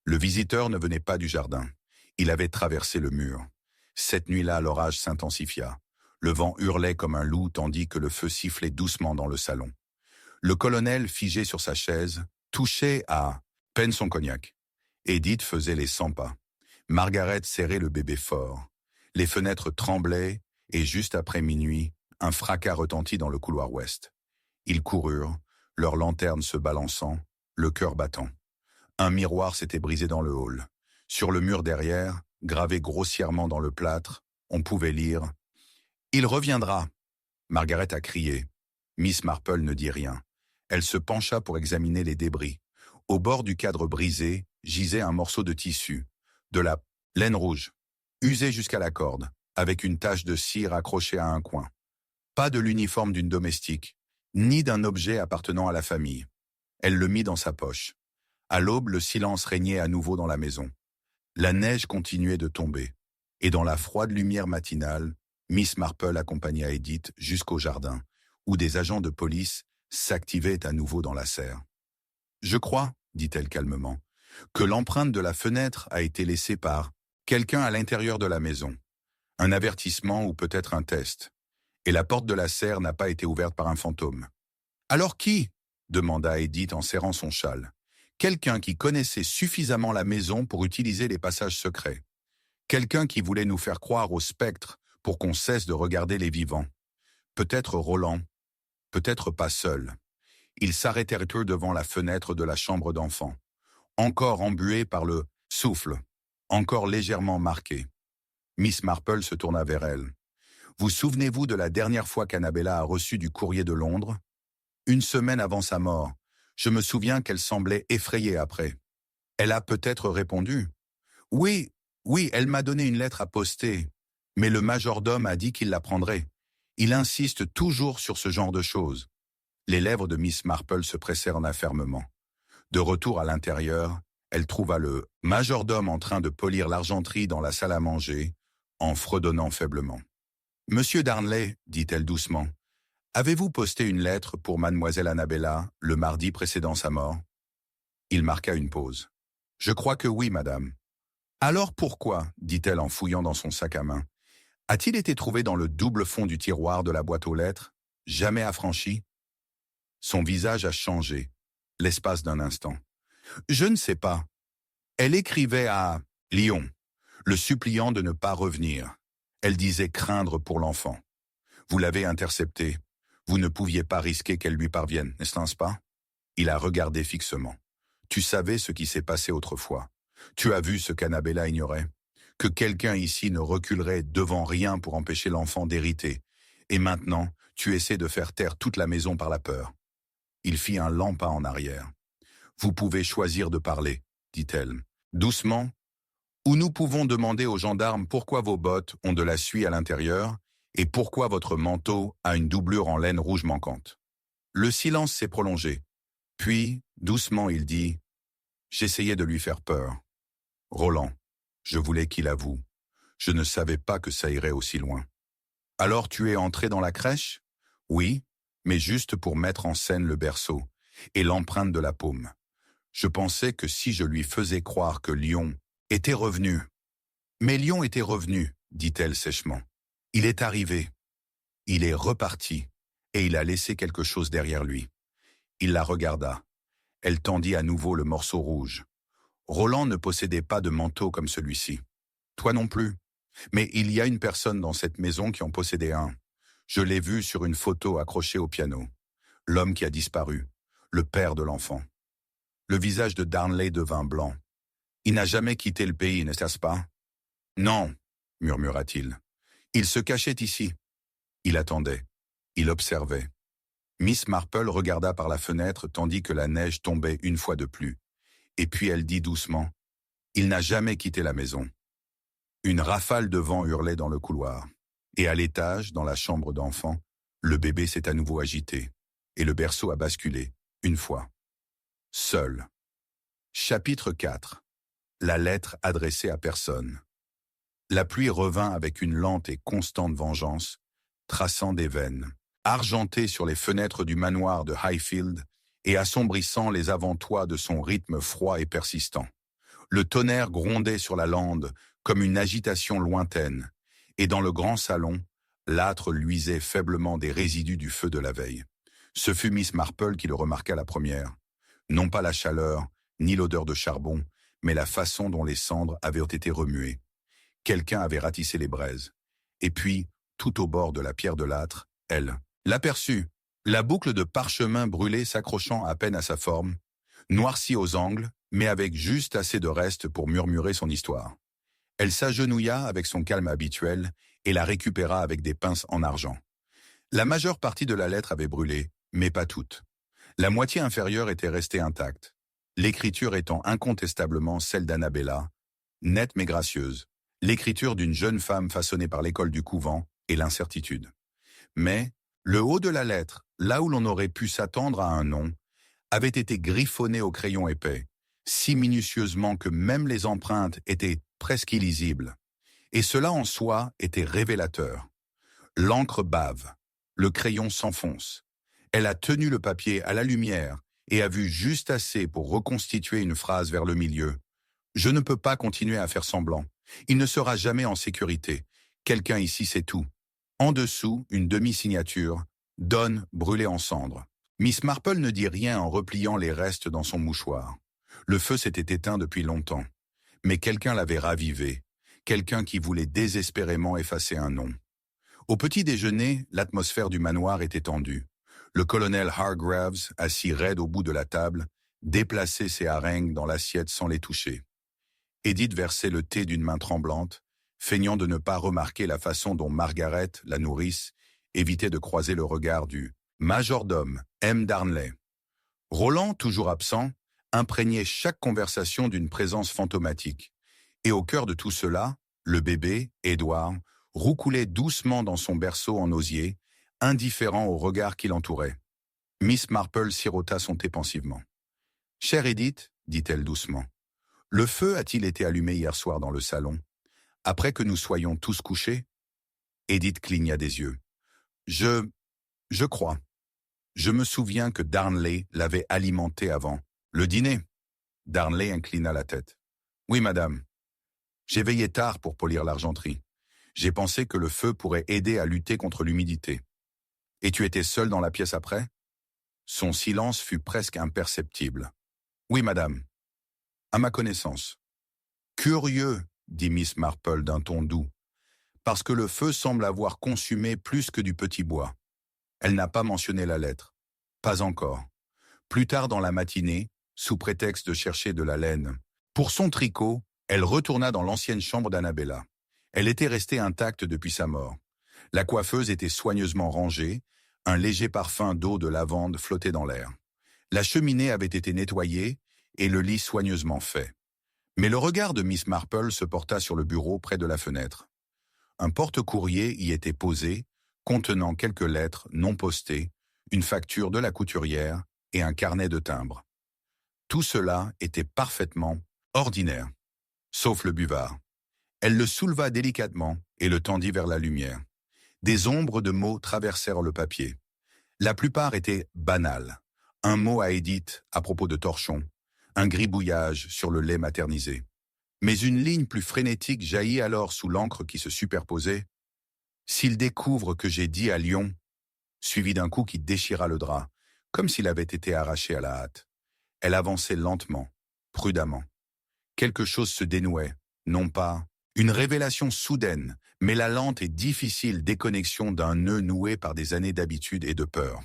S1: Le visiteur ne venait pas du jardin. Il avait traversé le mur. Cette nuit-là, l'orage s'intensifia. Le vent hurlait comme un loup tandis que le feu sifflait doucement dans le salon. Le colonel, figé sur sa chaise, touchait à peine son cognac. Edith faisait les 100 pas. Margaret serrait le bébé fort. Les fenêtres tremblaient et juste après minuit, un fracas retentit dans le couloir ouest. Ils coururent, leurs lanternes se balançant, le cœur battant. Un miroir s'était brisé dans le hall. Sur le mur derrière, gravé grossièrement dans le plâtre, on pouvait lire « Il reviendra !» Margaret a crié. Miss Marple ne dit rien. Elle se pencha pour examiner les débris. Au bord du cadre brisé, gisait un morceau de tissu, de la laine rouge, usée jusqu'à la corde, avec une tache de cire accrochée à un coin. Pas de l'uniforme d'une domestique, ni d'un objet appartenant à la famille. Elle le mit dans sa poche. À l'aube, le silence régnait à nouveau dans la maison. La neige continuait de tomber, et dans la froide lumière matinale, Miss Marple accompagna Edith jusqu'au jardin, où des agents de police s'activaient à nouveau dans la serre. « Je crois, » dit-elle calmement, « que l'empreinte de la fenêtre a été laissée par quelqu'un à l'intérieur de la maison. Un avertissement ou peut-être un test. Et la porte de la serre n'a pas été ouverte par un fantôme. »« Alors qui ?» demanda Edith en serrant son châle. Quelqu'un qui connaissait suffisamment la maison pour utiliser les passages secrets. Quelqu'un qui voulait nous faire croire au spectre pour qu'on cesse de regarder les vivants. Peut-être Roland, peut-être pas seul. Ils s'arrêtèrent eux devant la fenêtre de la chambre d'enfant, encore embuée par le souffle, encore légèrement marquée. Miss Marple se tourna vers elle. « Vous souvenez-vous de la dernière fois qu'Annabella a reçu du courrier de Londres? Une semaine avant sa mort, je me souviens qu'elle semblait effrayée après. Elle a peut-être répondu. Oui, elle m'a donné une lettre à poster, mais le majordome a dit qu'il la prendrait. Il insiste toujours sur ce genre de choses. » Les lèvres de Miss Marple se pressèrent fermement. De retour à l'intérieur, elle trouva le majordome en train de polir l'argenterie dans la salle à manger, en fredonnant faiblement. « Monsieur Darnley, dit-elle doucement, avez-vous posté une lettre pour mademoiselle Annabella le mardi précédant sa mort ?» Il marqua une pause. « Je crois que oui, madame. »« Alors pourquoi ?» dit-elle en fouillant dans son sac à main. « A-t-il été trouvé dans le double fond du tiroir de la boîte aux lettres, jamais affranchi ?» Son visage a changé, l'espace d'un instant. « Je ne sais pas. Elle écrivait à Lyon, le suppliant de ne pas revenir. Elle disait craindre pour l'enfant. Vous l'avez interceptée. Vous ne pouviez pas risquer qu'elle lui parvienne, n'est-ce pas ?» Il a regardé fixement. « Tu savais ce qui s'est passé autrefois. Tu as vu ce qu'Annabella ignorait. Que quelqu'un ici ne reculerait devant rien pour empêcher l'enfant d'hériter. Et maintenant, tu essaies de faire taire toute la maison par la peur. » Il fit un lent pas en arrière. « Vous pouvez choisir de parler, dit-elle, doucement, ou nous pouvons demander aux gendarmes pourquoi vos bottes ont de la suie à l'intérieur et pourquoi votre manteau a une doublure en laine rouge manquante. » Le silence s'est prolongé. Puis, doucement, il dit « J'essayais de lui faire peur. Roland, je voulais qu'il avoue. Je ne savais pas que ça irait aussi loin. » « Alors tu es entré dans la crèche ?»« Oui, mais juste pour mettre en scène le berceau et l'empreinte de la paume. Je pensais que si je lui faisais croire que Lyon était revenu. »« Mais Lyon était revenu, dit-elle sèchement. Il est arrivé. Il est reparti et il a laissé quelque chose derrière lui. » Il la regarda. Elle tendit à nouveau le morceau rouge. « Roland ne possédait pas de manteau comme celui-ci. Toi non plus. Mais il y a une personne dans cette maison qui en possédait un. Je l'ai vu sur une photo accrochée au piano. L'homme qui a disparu, le père de l'enfant. » Le visage de Darnley devint blanc. « Il n'a jamais quitté le pays, n'est-ce pas ?»« Non, » murmura-t-il. « Il se cachait ici. » Il attendait. Il observait. Miss Marple regarda par la fenêtre tandis que la neige tombait une fois de plus. Et puis elle dit doucement « Il n'a jamais quitté la maison. » Une rafale de vent hurlait dans le couloir. Et à l'étage, dans la chambre d'enfant, le bébé s'est à nouveau agité. Et le berceau a basculé, une fois. Seul. Chapitre 4. La lettre adressée à personne. La pluie revint avec une lente et constante vengeance, traçant des veines, argentée sur les fenêtres du manoir de Highfield et assombrissant les avant-toits de son rythme froid et persistant. Le tonnerre grondait sur la lande comme une agitation lointaine, et dans le grand salon, l'âtre luisait faiblement des résidus du feu de la veille. Ce fut Miss Marple qui le remarqua la première. Non pas la chaleur, ni l'odeur de charbon, mais la façon dont les cendres avaient été remuées. Quelqu'un avait ratissé les braises. Et puis, tout au bord de la pierre de l'âtre, elle l'aperçut, la boucle de parchemin brûlé s'accrochant à peine à sa forme, noircie aux angles, mais avec juste assez de reste pour murmurer son histoire. Elle s'agenouilla avec son calme habituel et la récupéra avec des pinces en argent. La majeure partie de la lettre avait brûlé, mais pas toute. La moitié inférieure était restée intacte, l'écriture étant incontestablement celle d'Annabella, nette mais gracieuse, l'écriture d'une jeune femme façonnée par l'école du couvent et l'incertitude. Mais le haut de la lettre, là où l'on aurait pu s'attendre à un nom, avait été griffonné au crayon épais, si minutieusement que même les empreintes étaient presque illisibles. Et cela en soi était révélateur. L'encre bave, le crayon s'enfonce. Elle a tenu le papier à la lumière et a vu juste assez pour reconstituer une phrase vers le milieu. « Je ne peux pas continuer à faire semblant. Il ne sera jamais en sécurité. Quelqu'un ici sait tout. » En dessous, une demi-signature. « Donne brûlée en cendres. » Miss Marple ne dit rien en repliant les restes dans son mouchoir. Le feu s'était éteint depuis longtemps. Mais quelqu'un l'avait ravivé. Quelqu'un qui voulait désespérément effacer un nom. Au petit déjeuner, l'atmosphère du manoir était tendue. Le colonel Hargraves, assis raide au bout de la table, déplaçait ses harengs dans l'assiette sans les toucher. Edith versait le thé d'une main tremblante, feignant de ne pas remarquer la façon dont Margaret, la nourrice, évitait de croiser le regard du majordome M. Darnley. Roland, toujours absent, imprégnait chaque conversation d'une présence fantomatique. Et au cœur de tout cela, le bébé, Édouard, roucoulait doucement dans son berceau en osier, indifférent au regard qui l'entourait. Miss Marple sirota son thé pensivement. « Chère Edith, dit-elle doucement, le feu a-t-il été allumé hier soir dans le salon, après que nous soyons tous couchés ?» Edith cligna des yeux. « Je crois. Je me souviens que Darnley l'avait alimenté avant. Le dîner ?» Darnley inclina la tête. « Oui, madame. J'ai veillé tard pour polir l'argenterie. J'ai pensé que le feu pourrait aider à lutter contre l'humidité. Et tu étais seule dans la pièce après ?» Son silence fut presque imperceptible. « Oui, madame. À ma connaissance. »« Curieux, » dit Miss Marple d'un ton doux, « parce que le feu semble avoir consumé plus que du petit bois. » Elle n'a pas mentionné la lettre. Pas encore. Plus tard dans la matinée, sous prétexte de chercher de la laine, pour son tricot, elle retourna dans l'ancienne chambre d'Annabella. Elle était restée intacte depuis sa mort. La coiffeuse était soigneusement rangée, un léger parfum d'eau de lavande flottait dans l'air. La cheminée avait été nettoyée et le lit soigneusement fait. Mais le regard de Miss Marple se porta sur le bureau près de la fenêtre. Un porte-courrier y était posé, contenant quelques lettres non postées, une facture de la couturière et un carnet de timbres. Tout cela était parfaitement ordinaire, sauf le buvard. Elle le souleva délicatement et le tendit vers la lumière. Des ombres de mots traversèrent le papier. La plupart étaient banals. Un mot à Edith à propos de torchons, un gribouillage sur le lait maternisé. Mais une ligne plus frénétique jaillit alors sous l'encre qui se superposait. « S'il découvre que j'ai dit à Lyon », suivi d'un coup qui déchira le drap, comme s'il avait été arraché à la hâte. Elle avançait lentement, prudemment. Quelque chose se dénouait, non pas une révélation soudaine, mais la lente et difficile déconnexion d'un nœud noué par des années d'habitude et de peur.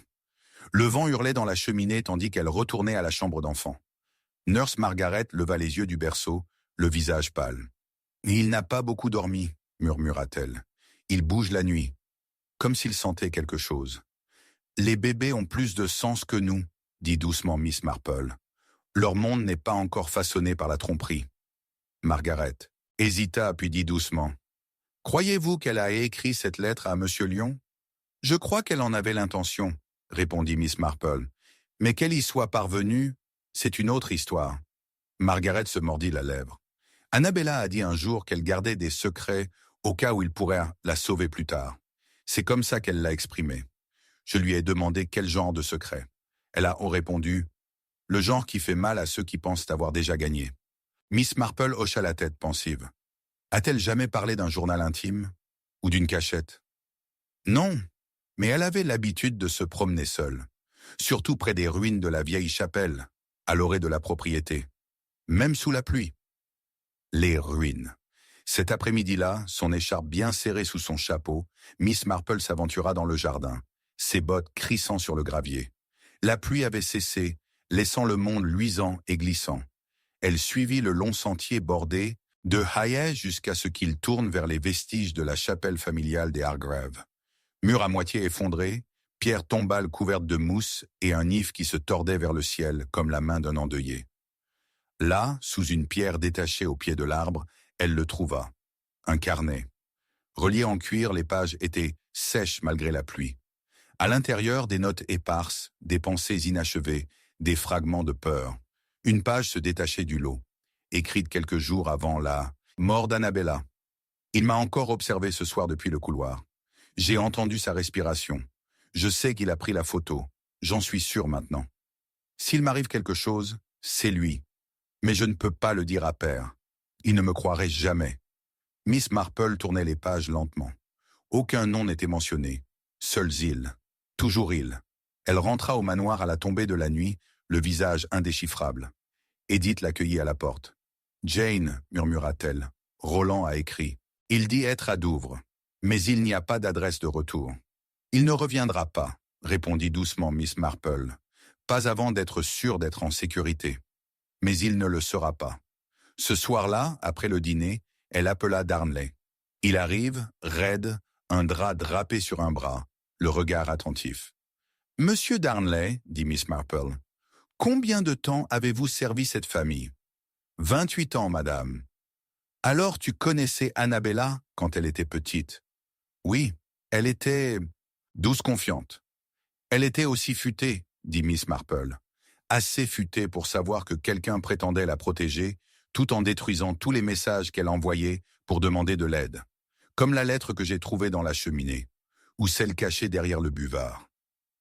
S1: Le vent hurlait dans la cheminée tandis qu'elle retournait à la chambre d'enfant. Nurse Margaret leva les yeux du berceau, le visage pâle. « Il n'a pas beaucoup dormi, » murmura-t-elle. « Il bouge la nuit, comme s'il sentait quelque chose. »« Les bébés ont plus de sens que nous, » dit doucement Miss Marple. « Leur monde n'est pas encore façonné par la tromperie. » Margaret hésita puis dit doucement. « Croyez-vous qu'elle a écrit cette lettre à Monsieur Lyon ?»« Je crois qu'elle en avait l'intention, » répondit Miss Marple. « Mais qu'elle y soit parvenue, c'est une autre histoire. » Margaret se mordit la lèvre. Annabella a dit un jour qu'elle gardait des secrets au cas où il pourrait la sauver plus tard. C'est comme ça qu'elle l'a exprimé. Je lui ai demandé quel genre de secret. Elle a répondu « Le genre qui fait mal à ceux qui pensent avoir déjà gagné. » Miss Marple hocha la tête pensive. A-t-elle jamais parlé d'un journal intime ou d'une cachette? Non, mais elle avait l'habitude de se promener seule, surtout près des ruines de la vieille chapelle, à l'orée de la propriété, même sous la pluie. Les ruines. Cet après-midi-là, son écharpe bien serrée sous son chapeau, Miss Marple s'aventura dans le jardin, ses bottes crissant sur le gravier. La pluie avait cessé, laissant le monde luisant et glissant. Elle suivit le long sentier bordé de hayets jusqu'à ce qu'il tourne vers les vestiges de la chapelle familiale des Hargraves. Mur à moitié effondré, pierres tombales couvertes de mousse et un if qui se tordait vers le ciel comme la main d'un endeuillé. Là, sous une pierre détachée au pied de l'arbre, elle le trouva. Un carnet. Relié en cuir, les pages étaient sèches malgré la pluie. À l'intérieur, des notes éparses, des pensées inachevées, des fragments de peur. Une page se détachait du lot, écrite quelques jours avant la mort d'Annabella. Il m'a encore observé ce soir depuis le couloir. J'ai entendu sa respiration. Je sais qu'il a pris la photo. J'en suis sûr maintenant. S'il m'arrive quelque chose, c'est lui. Mais je ne peux pas le dire à père. Il ne me croirait jamais. Miss Marple tournait les pages lentement. Aucun nom n'était mentionné. Seuls ils. Toujours ils. Elle rentra au manoir à la tombée de la nuit, le visage indéchiffrable. Edith l'accueillit à la porte. « Jane, murmura-t-elle, Roland a écrit. Il dit être à Douvres, mais il n'y a pas d'adresse de retour. » « Il ne reviendra pas, » répondit doucement Miss Marple, « pas avant d'être sûr d'être en sécurité. Mais il ne le sera pas. » Ce soir-là, après le dîner, elle appela Darnley. Il arrive, raide, un drap drapé sur un bras, le regard attentif. « Monsieur Darnley, » dit Miss Marple, « combien de temps avez-vous servi cette famille ?»« 28 ans, madame. »« Alors tu connaissais Annabella quand elle était petite ?»« Oui, elle était douce confiante. »« Elle était aussi futée, » dit Miss Marple. « Assez futée pour savoir que quelqu'un prétendait la protéger, tout en détruisant tous les messages qu'elle envoyait pour demander de l'aide. Comme la lettre que j'ai trouvée dans la cheminée, ou celle cachée derrière le buvard. »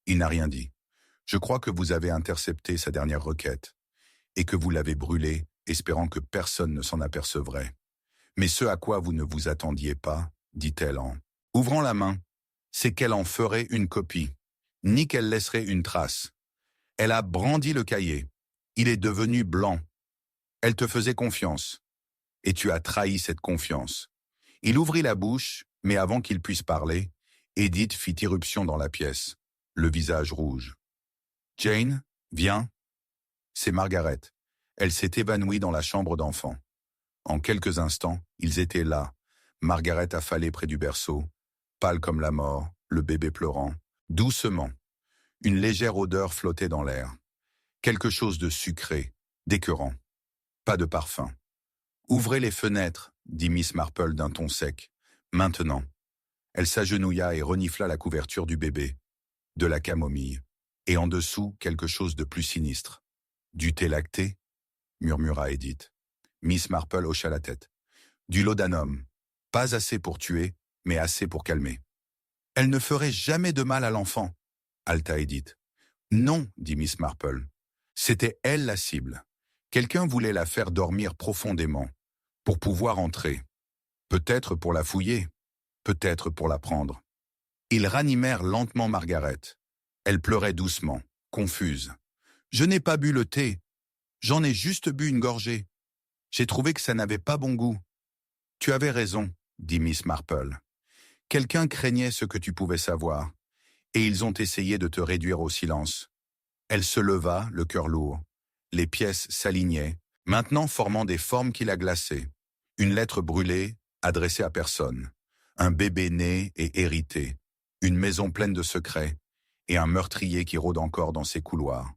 S1: Il n'a rien dit. « Je crois que vous avez intercepté sa dernière requête, et que vous l'avez brûlée, espérant que personne ne s'en apercevrait. Mais ce à quoi vous ne vous attendiez pas, dit-elle en ouvrant la main, c'est qu'elle en ferait une copie, ni qu'elle laisserait une trace. Elle a brandi le cahier. Il est devenu blanc. Elle te faisait confiance. Et tu as trahi cette confiance. » Il ouvrit la bouche, mais avant qu'il puisse parler, Edith fit irruption dans la pièce, le visage rouge. « Jane, viens. » C'est Margaret. Elle s'est évanouie dans la chambre d'enfant. En quelques instants, ils étaient là, Margaret affalée près du berceau, pâle comme la mort, le bébé pleurant, doucement. Une légère odeur flottait dans l'air. Quelque chose de sucré, d'écœurant. Pas de parfum. « Ouvrez les fenêtres, » dit Miss Marple d'un ton sec. « Maintenant. » Elle s'agenouilla et renifla la couverture du bébé. De la camomille. Et en dessous, quelque chose de plus sinistre. « Du thé lacté ?» murmura Edith. Miss Marple hocha la tête. « Du laudanum. Pas assez pour tuer, mais assez pour calmer. »« Elle ne ferait jamais de mal à l'enfant, » haleta Edith. « Non, » dit Miss Marple. « C'était elle la cible. Quelqu'un voulait la faire dormir profondément, pour pouvoir entrer. Peut-être pour la fouiller, peut-être pour la prendre. » Ils ranimèrent lentement Margaret. Elle pleurait doucement, confuse. « Je n'ai pas bu le thé. J'en ai juste bu une gorgée. J'ai trouvé que ça n'avait pas bon goût. »« Tu avais raison, » dit Miss Marple. « Quelqu'un craignait ce que tu pouvais savoir, et ils ont essayé de te réduire au silence. » Elle se leva, le cœur lourd. Les pièces s'alignaient, maintenant formant des formes qui la glaçaient. Une lettre brûlée, adressée à personne. Un bébé né et hérité. Une maison pleine de secrets. Et un meurtrier qui rôde encore dans ses couloirs.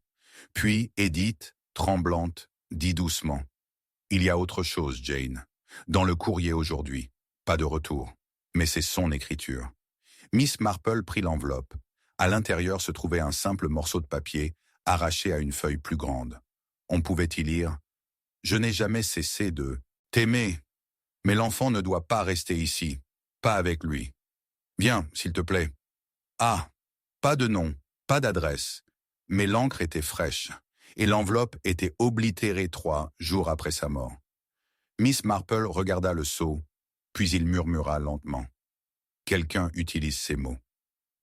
S1: Puis Edith, tremblante, dit doucement. « Il y a autre chose, Jane. Dans le courrier aujourd'hui. Pas de retour. Mais c'est son écriture. » Miss Marple prit l'enveloppe. À l'intérieur se trouvait un simple morceau de papier, arraché à une feuille plus grande. On pouvait y lire « Je n'ai jamais cessé de t'aimer, mais l'enfant ne doit pas rester ici, pas avec lui. Viens, s'il te plaît. » Ah, pas de nom, pas d'adresse, mais l'encre était fraîche, et l'enveloppe était oblitérée 3 jours après sa mort. Miss Marple regarda le sceau, puis il murmura lentement. Quelqu'un utilise ces mots,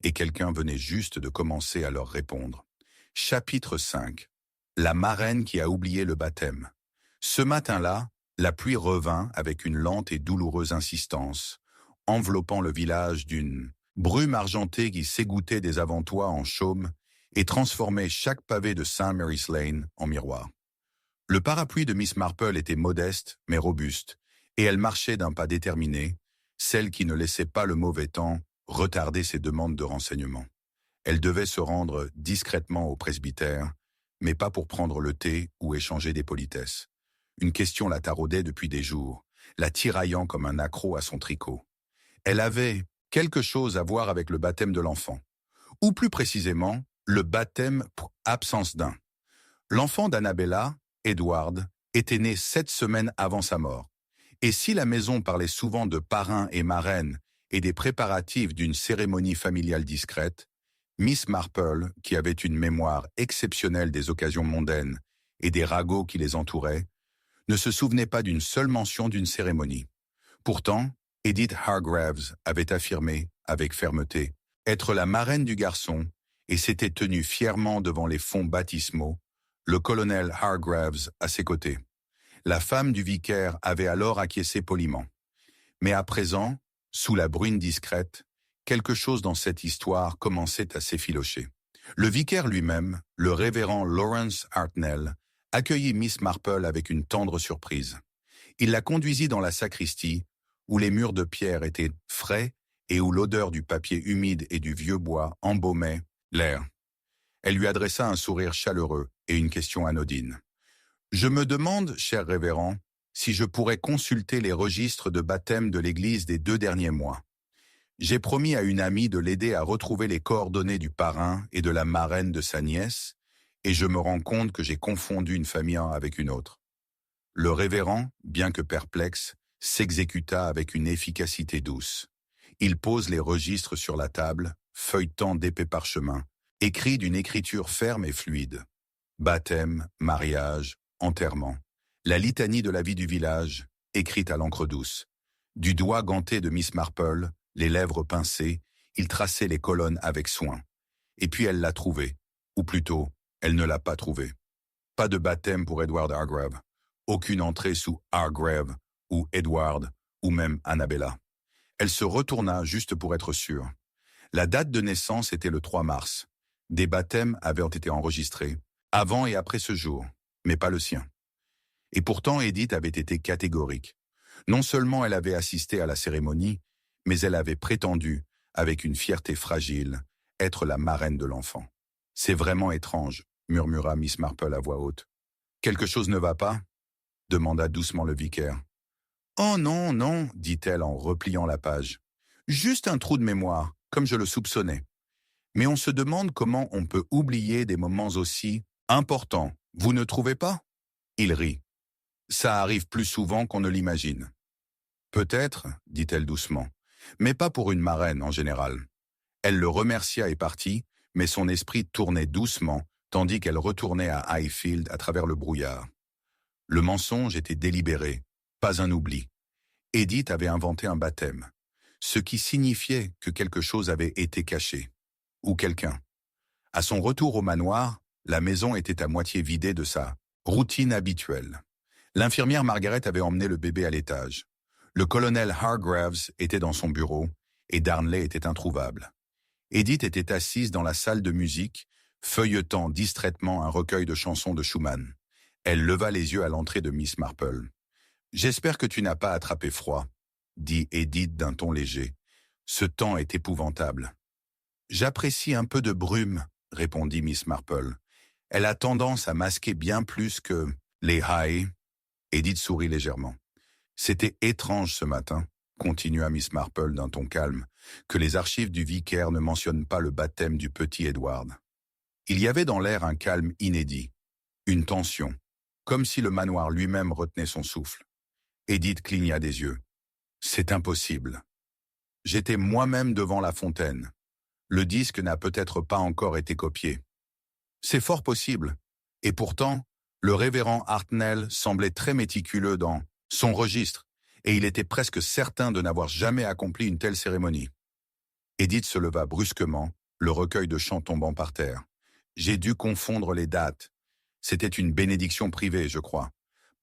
S1: et quelqu'un venait juste de commencer à leur répondre. Chapitre 5. La marraine qui a oublié le baptême. Ce matin-là, la pluie revint avec une lente et douloureuse insistance, enveloppant le village d'une brume argentée qui s'égouttait des avant-toits en chaume et transformait chaque pavé de St. Mary's Lane en miroir. Le parapluie de Miss Marple était modeste, mais robuste, et elle marchait d'un pas déterminé, celle qui ne laissait pas le mauvais temps retarder ses demandes de renseignements. Elle devait se rendre discrètement au presbytère, mais pas pour prendre le thé ou échanger des politesses. Une question la taraudait depuis des jours, la tiraillant comme un accroc à son tricot. Elle avait quelque chose à voir avec le baptême de l'enfant, ou plus précisément, le baptême pour absence d'un. L'enfant d'Annabella, Edward, était né 7 semaines avant sa mort. Et si la maison parlait souvent de parrain et marraine et des préparatifs d'une cérémonie familiale discrète, Miss Marple, qui avait une mémoire exceptionnelle des occasions mondaines et des ragots qui les entouraient, ne se souvenait pas d'une seule mention d'une cérémonie. Pourtant, Edith Hargraves avait affirmé, avec fermeté, être la marraine du garçon et s'était tenu fièrement devant les fonts baptismaux, le colonel Hargreaves à ses côtés. La femme du vicaire avait alors acquiescé poliment. Mais à présent, sous la bruine discrète, quelque chose dans cette histoire commençait à s'effilocher. Le vicaire lui-même, le révérend Lawrence Hartnell, accueillit Miss Marple avec une tendre surprise. Il la conduisit dans la sacristie, où les murs de pierre étaient frais et où l'odeur du papier humide et du vieux bois embaumait l'air. Elle lui adressa un sourire chaleureux et une question anodine. « Je me demande, cher révérend, si je pourrais consulter les registres de baptême de l'Église des 2 derniers mois. J'ai promis à une amie de l'aider à retrouver les coordonnées du parrain et de la marraine de sa nièce, et je me rends compte que j'ai confondu une famille avec une autre. » Le révérend, bien que perplexe, s'exécuta avec une efficacité douce. Il pose les registres sur la table, feuilletant d'épais parchemins, écrit d'une écriture ferme et fluide. Baptême, mariage, enterrement. La litanie de la vie du village, écrite à l'encre douce. Du doigt ganté de Miss Marple, les lèvres pincées, il traçait les colonnes avec soin. Et puis elle l'a trouvé, ou plutôt, elle ne l'a pas trouvé. Pas de baptême pour Edward Hargrave. Aucune entrée sous Hargrave, ou Edward, ou même Annabella. Elle se retourna juste pour être sûre. La date de naissance était le 3 mars. Des baptêmes avaient été enregistrés, avant et après ce jour, mais pas le sien. Et pourtant Edith avait été catégorique. Non seulement elle avait assisté à la cérémonie, mais elle avait prétendu, avec une fierté fragile, être la marraine de l'enfant. « C'est vraiment étrange », murmura Miss Marple à voix haute. « Quelque chose ne va pas ?» demanda doucement le vicaire. « Oh non, non, dit-elle en repliant la page. Juste un trou de mémoire, comme je le soupçonnais. Mais on se demande comment on peut oublier des moments aussi importants, vous ne trouvez pas ?» Il rit. « Ça arrive plus souvent qu'on ne l'imagine. »« Peut-être, dit-elle doucement, mais pas pour une marraine en général. » Elle le remercia et partit, mais son esprit tournait doucement, tandis qu'elle retournait à Highfield à travers le brouillard. Le mensonge était délibéré, pas un oubli. Edith avait inventé un baptême, ce qui signifiait que quelque chose avait été caché, ou quelqu'un. À son retour au manoir, la maison était à moitié vidée de sa routine habituelle. L'infirmière Margaret avait emmené le bébé à l'étage. Le colonel Hargreaves était dans son bureau, et Darnley était introuvable. Edith était assise dans la salle de musique, feuilletant distraitement un recueil de chansons de Schumann. Elle leva les yeux à l'entrée de Miss Marple. « J'espère que tu n'as pas attrapé froid, » dit Edith d'un ton léger. « Ce temps est épouvantable. »« J'apprécie un peu de brume, » répondit Miss Marple. « Elle a tendance à masquer bien plus que les high. » Edith sourit légèrement. « C'était étrange ce matin, » continua Miss Marple d'un ton calme, « que les archives du vicaire ne mentionnent pas le baptême du petit Edward. Il y avait dans l'air un calme inédit, une tension, comme si le manoir lui-même retenait son souffle. Edith cligna des yeux. « C'est impossible. J'étais moi-même devant la fontaine. Le disque n'a peut-être pas encore été copié. C'est fort possible. Et pourtant, le révérend Hartnell semblait très méticuleux dans son registre, et il était presque certain de n'avoir jamais accompli une telle cérémonie. » Edith se leva brusquement, le recueil de chants tombant par terre. « J'ai dû confondre les dates. C'était une bénédiction privée, je crois,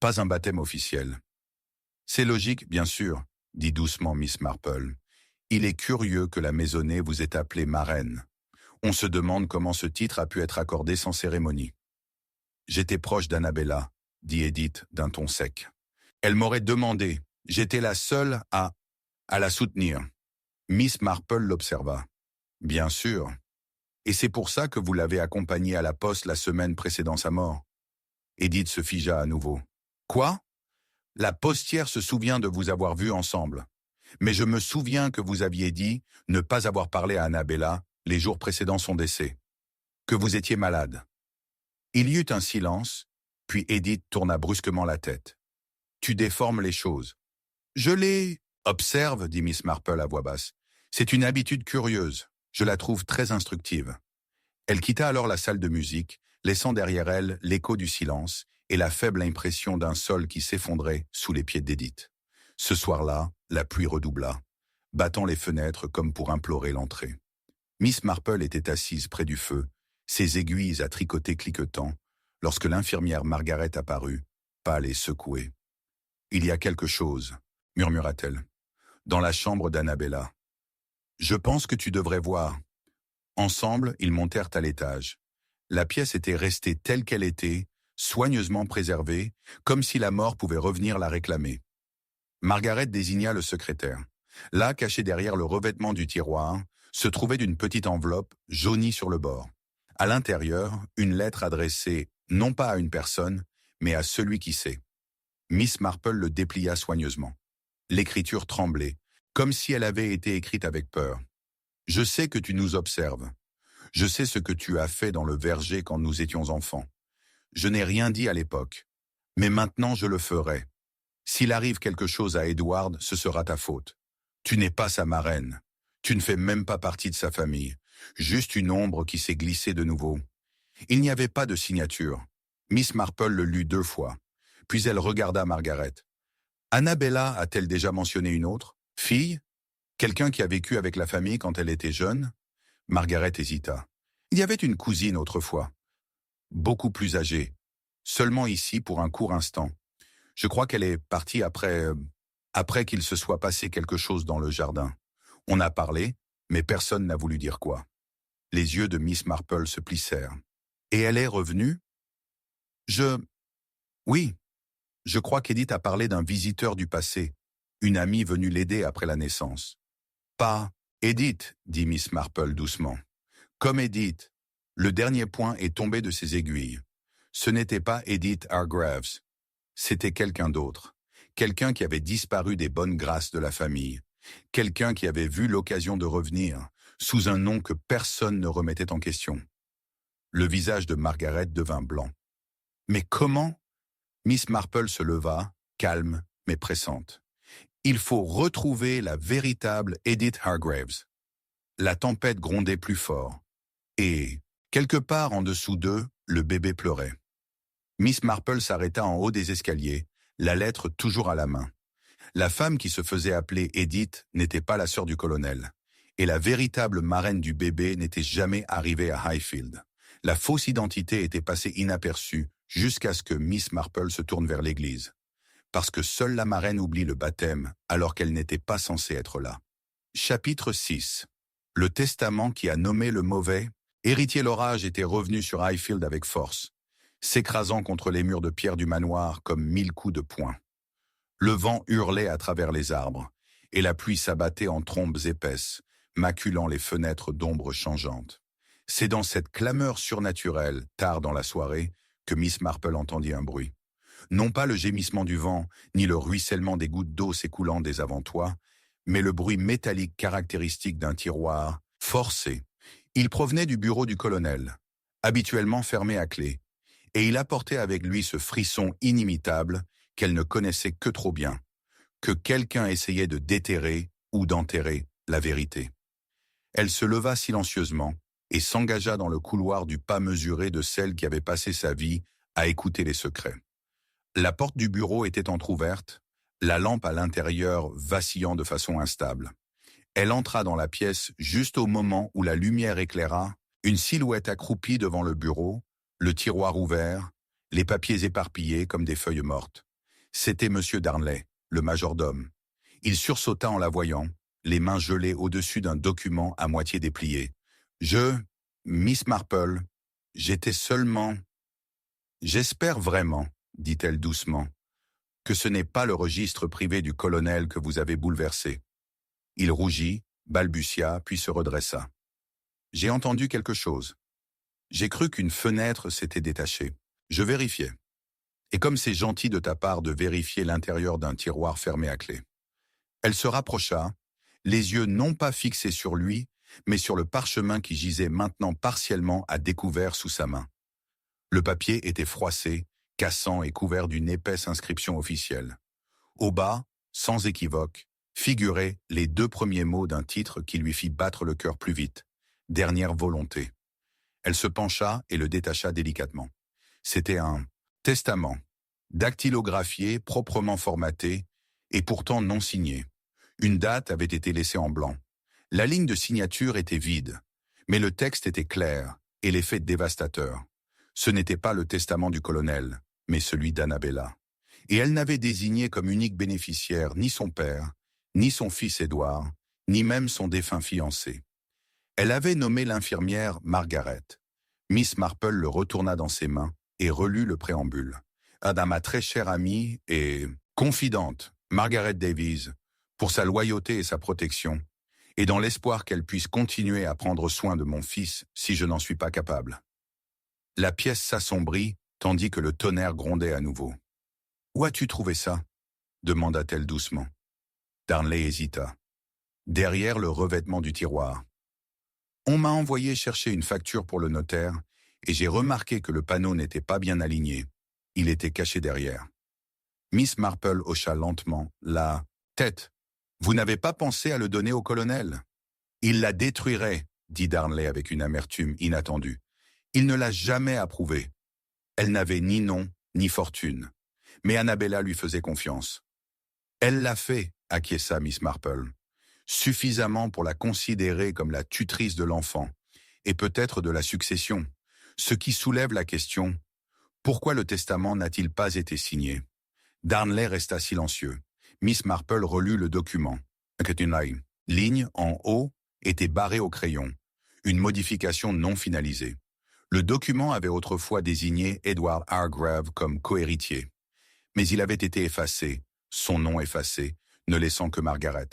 S1: pas un baptême officiel. »« C'est logique, bien sûr, » dit doucement Miss Marple. « Il est curieux que la maisonnée vous ait appelée marraine. On se demande comment ce titre a pu être accordé sans cérémonie. »« J'étais proche d'Annabella, » dit Edith d'un ton sec. « Elle m'aurait demandé. J'étais la seule à la soutenir. » Miss Marple l'observa. « Bien sûr. Et c'est pour ça que vous l'avez accompagnée à la poste la semaine précédant sa mort. » Edith se figea à nouveau. « Quoi ? La postière se souvient de vous avoir vus ensemble. Mais je me souviens que vous aviez dit ne pas avoir parlé à Annabella les jours précédant son décès. Que vous étiez malade. » Il y eut un silence, puis Edith tourna brusquement la tête. « Tu déformes les choses. »« Je les observe, » dit Miss Marple à voix basse. « C'est une habitude curieuse. Je la trouve très instructive. » Elle quitta alors la salle de musique, laissant derrière elle l'écho du silence et la faible impression d'un sol qui s'effondrait sous les pieds d'Edith. Ce soir-là, la pluie redoubla, battant les fenêtres comme pour implorer l'entrée. Miss Marple était assise près du feu, ses aiguilles à tricoter cliquetant, lorsque l'infirmière Margaret apparut, pâle et secouée. « Il y a quelque chose, » murmura-t-elle, dans la chambre d'Annabella. « Je pense que tu devrais voir. » Ensemble, ils montèrent à l'étage. La pièce était restée telle qu'elle était, soigneusement préservée, comme si la mort pouvait revenir la réclamer. Margaret désigna le secrétaire. Là, caché derrière le revêtement du tiroir, se trouvait une petite enveloppe jaunie sur le bord. À l'intérieur, une lettre adressée non pas à une personne, mais à celui qui sait. Miss Marple le déplia soigneusement. L'écriture tremblait, comme si elle avait été écrite avec peur. « Je sais que tu nous observes. Je sais ce que tu as fait dans le verger quand nous étions enfants. Je n'ai rien dit à l'époque, mais maintenant je le ferai. S'il arrive quelque chose à Edward, ce sera ta faute. Tu n'es pas sa marraine. Tu ne fais même pas partie de sa famille. Juste une ombre qui s'est glissée de nouveau. » Il n'y avait pas de signature. Miss Marple le lut 2 fois. Puis elle regarda Margaret. « Annabella a-t-elle déjà mentionné une autre? Fille? Quelqu'un qui a vécu avec la famille quand elle était jeune ?» Margaret hésita. « Il y avait une cousine autrefois. Beaucoup plus âgée. Seulement ici pour un court instant. Je crois qu'elle est partie après qu'il se soit passé quelque chose dans le jardin. On a parlé, mais personne n'a voulu dire quoi. » Les yeux de Miss Marple se plissèrent. « Et elle est revenue? » Oui, je crois qu'Edith a parlé d'un visiteur du passé, une amie venue l'aider après la naissance. « Pas Edith, » dit Miss Marple doucement. « Comme Edith. » Le dernier point est tombé de ses aiguilles. Ce n'était pas Edith Hargreaves. C'était quelqu'un d'autre. Quelqu'un qui avait disparu des bonnes grâces de la famille. Quelqu'un qui avait vu l'occasion de revenir, sous un nom que personne ne remettait en question. Le visage de Margaret devint blanc. « Mais comment ?» Miss Marple se leva, calme mais pressante. « Il faut retrouver la véritable Edith Hargreaves. » La tempête grondait plus fort. Et, quelque part en dessous d'eux, le bébé pleurait. Miss Marple s'arrêta en haut des escaliers, la lettre toujours à la main. La femme qui se faisait appeler Edith n'était pas la sœur du colonel. Et la véritable marraine du bébé n'était jamais arrivée à Highfield. La fausse identité était passée inaperçue jusqu'à ce que Miss Marple se tourne vers l'église. Parce que seule la marraine oublie le baptême alors qu'elle n'était pas censée être là. Chapitre 6. Le testament qui a nommé le mauvais. Héritier l'orage était revenu sur Highfield avec force, s'écrasant contre les murs de pierre du manoir comme 1000 coups de poing. Le vent hurlait à travers les arbres, et la pluie s'abattait en trombes épaisses, maculant les fenêtres d'ombres changeantes. C'est dans cette clameur surnaturelle, tard dans la soirée, que Miss Marple entendit un bruit. Non pas le gémissement du vent, ni le ruissellement des gouttes d'eau s'écoulant des avant-toits, mais le bruit métallique caractéristique d'un tiroir, forcé. Il provenait du bureau du colonel, habituellement fermé à clé, et il apportait avec lui ce frisson inimitable qu'elle ne connaissait que trop bien, que quelqu'un essayait de déterrer ou d'enterrer la vérité. Elle se leva silencieusement et s'engagea dans le couloir du pas mesuré de celle qui avait passé sa vie à écouter les secrets. La porte du bureau était entr'ouverte, la lampe à l'intérieur vacillant de façon instable. Elle entra dans la pièce juste au moment où la lumière éclaira, une silhouette accroupie devant le bureau, le tiroir ouvert, les papiers éparpillés comme des feuilles mortes. C'était M. Darnley, le majordome. Il sursauta en la voyant, les mains gelées au-dessus d'un document à moitié déplié. « Miss Marple, j'étais seulement... » « J'espère vraiment, » dit-elle doucement, « que ce n'est pas le registre privé du colonel que vous avez bouleversé. » Il rougit, balbutia, puis se redressa. « J'ai entendu quelque chose. J'ai cru qu'une fenêtre s'était détachée. Je vérifiais. Et comme c'est gentil de ta part de vérifier l'intérieur d'un tiroir fermé à clé. » Elle se rapprocha, les yeux non pas fixés sur lui, mais sur le parchemin qui gisait maintenant partiellement à découvert sous sa main. Le papier était froissé, cassant et couvert d'une épaisse inscription officielle. Au bas, sans équivoque, figuraient les 2 premiers mots d'un titre qui lui fit battre le cœur plus vite. « Dernière volonté ». Elle se pencha et le détacha délicatement. C'était un testament, dactylographié, proprement formaté, et pourtant non signé. Une date avait été laissée en blanc. La ligne de signature était vide. Mais le texte était clair et les faits dévastateurs. Ce n'était pas le testament du colonel, mais celui d'Annabella. Et elle n'avait désigné comme unique bénéficiaire ni son père, ni son fils Édouard, ni même son défunt fiancé. Elle avait nommé l'infirmière Margaret. Miss Marple le retourna dans ses mains et relut le préambule. À ma très chère amie et confidente, Margaret Davies, pour sa loyauté et sa protection, et dans l'espoir qu'elle puisse continuer à prendre soin de mon fils si je n'en suis pas capable. La pièce s'assombrit, tandis que le tonnerre grondait à nouveau. « Où as-tu trouvé ça » demanda-t-elle doucement. Darnley hésita. Derrière le revêtement du tiroir. On m'a envoyé chercher une facture pour le notaire, et j'ai remarqué que le panneau n'était pas bien aligné. Il était caché derrière. Miss Marple hocha lentement la tête. « Vous n'avez pas pensé à le donner au colonel ?»« Il la détruirait, » dit Darnley avec une amertume inattendue. « Il ne l'a jamais approuvée. Elle n'avait ni nom, ni fortune. Mais Annabella lui faisait confiance. Elle l'a fait, acquiesça Miss Marple, suffisamment pour la considérer comme la tutrice de l'enfant, et peut-être de la succession, ce qui soulève la question, pourquoi le testament n'a-t-il pas été signé? Darnley resta silencieux. Miss Marple relut le document. Une ligne en haut était barrée au crayon, une modification non finalisée. Le document avait autrefois désigné Edward Hargrave comme cohéritier. Mais il avait été effacé, son nom effacé, ne laissant que Margaret.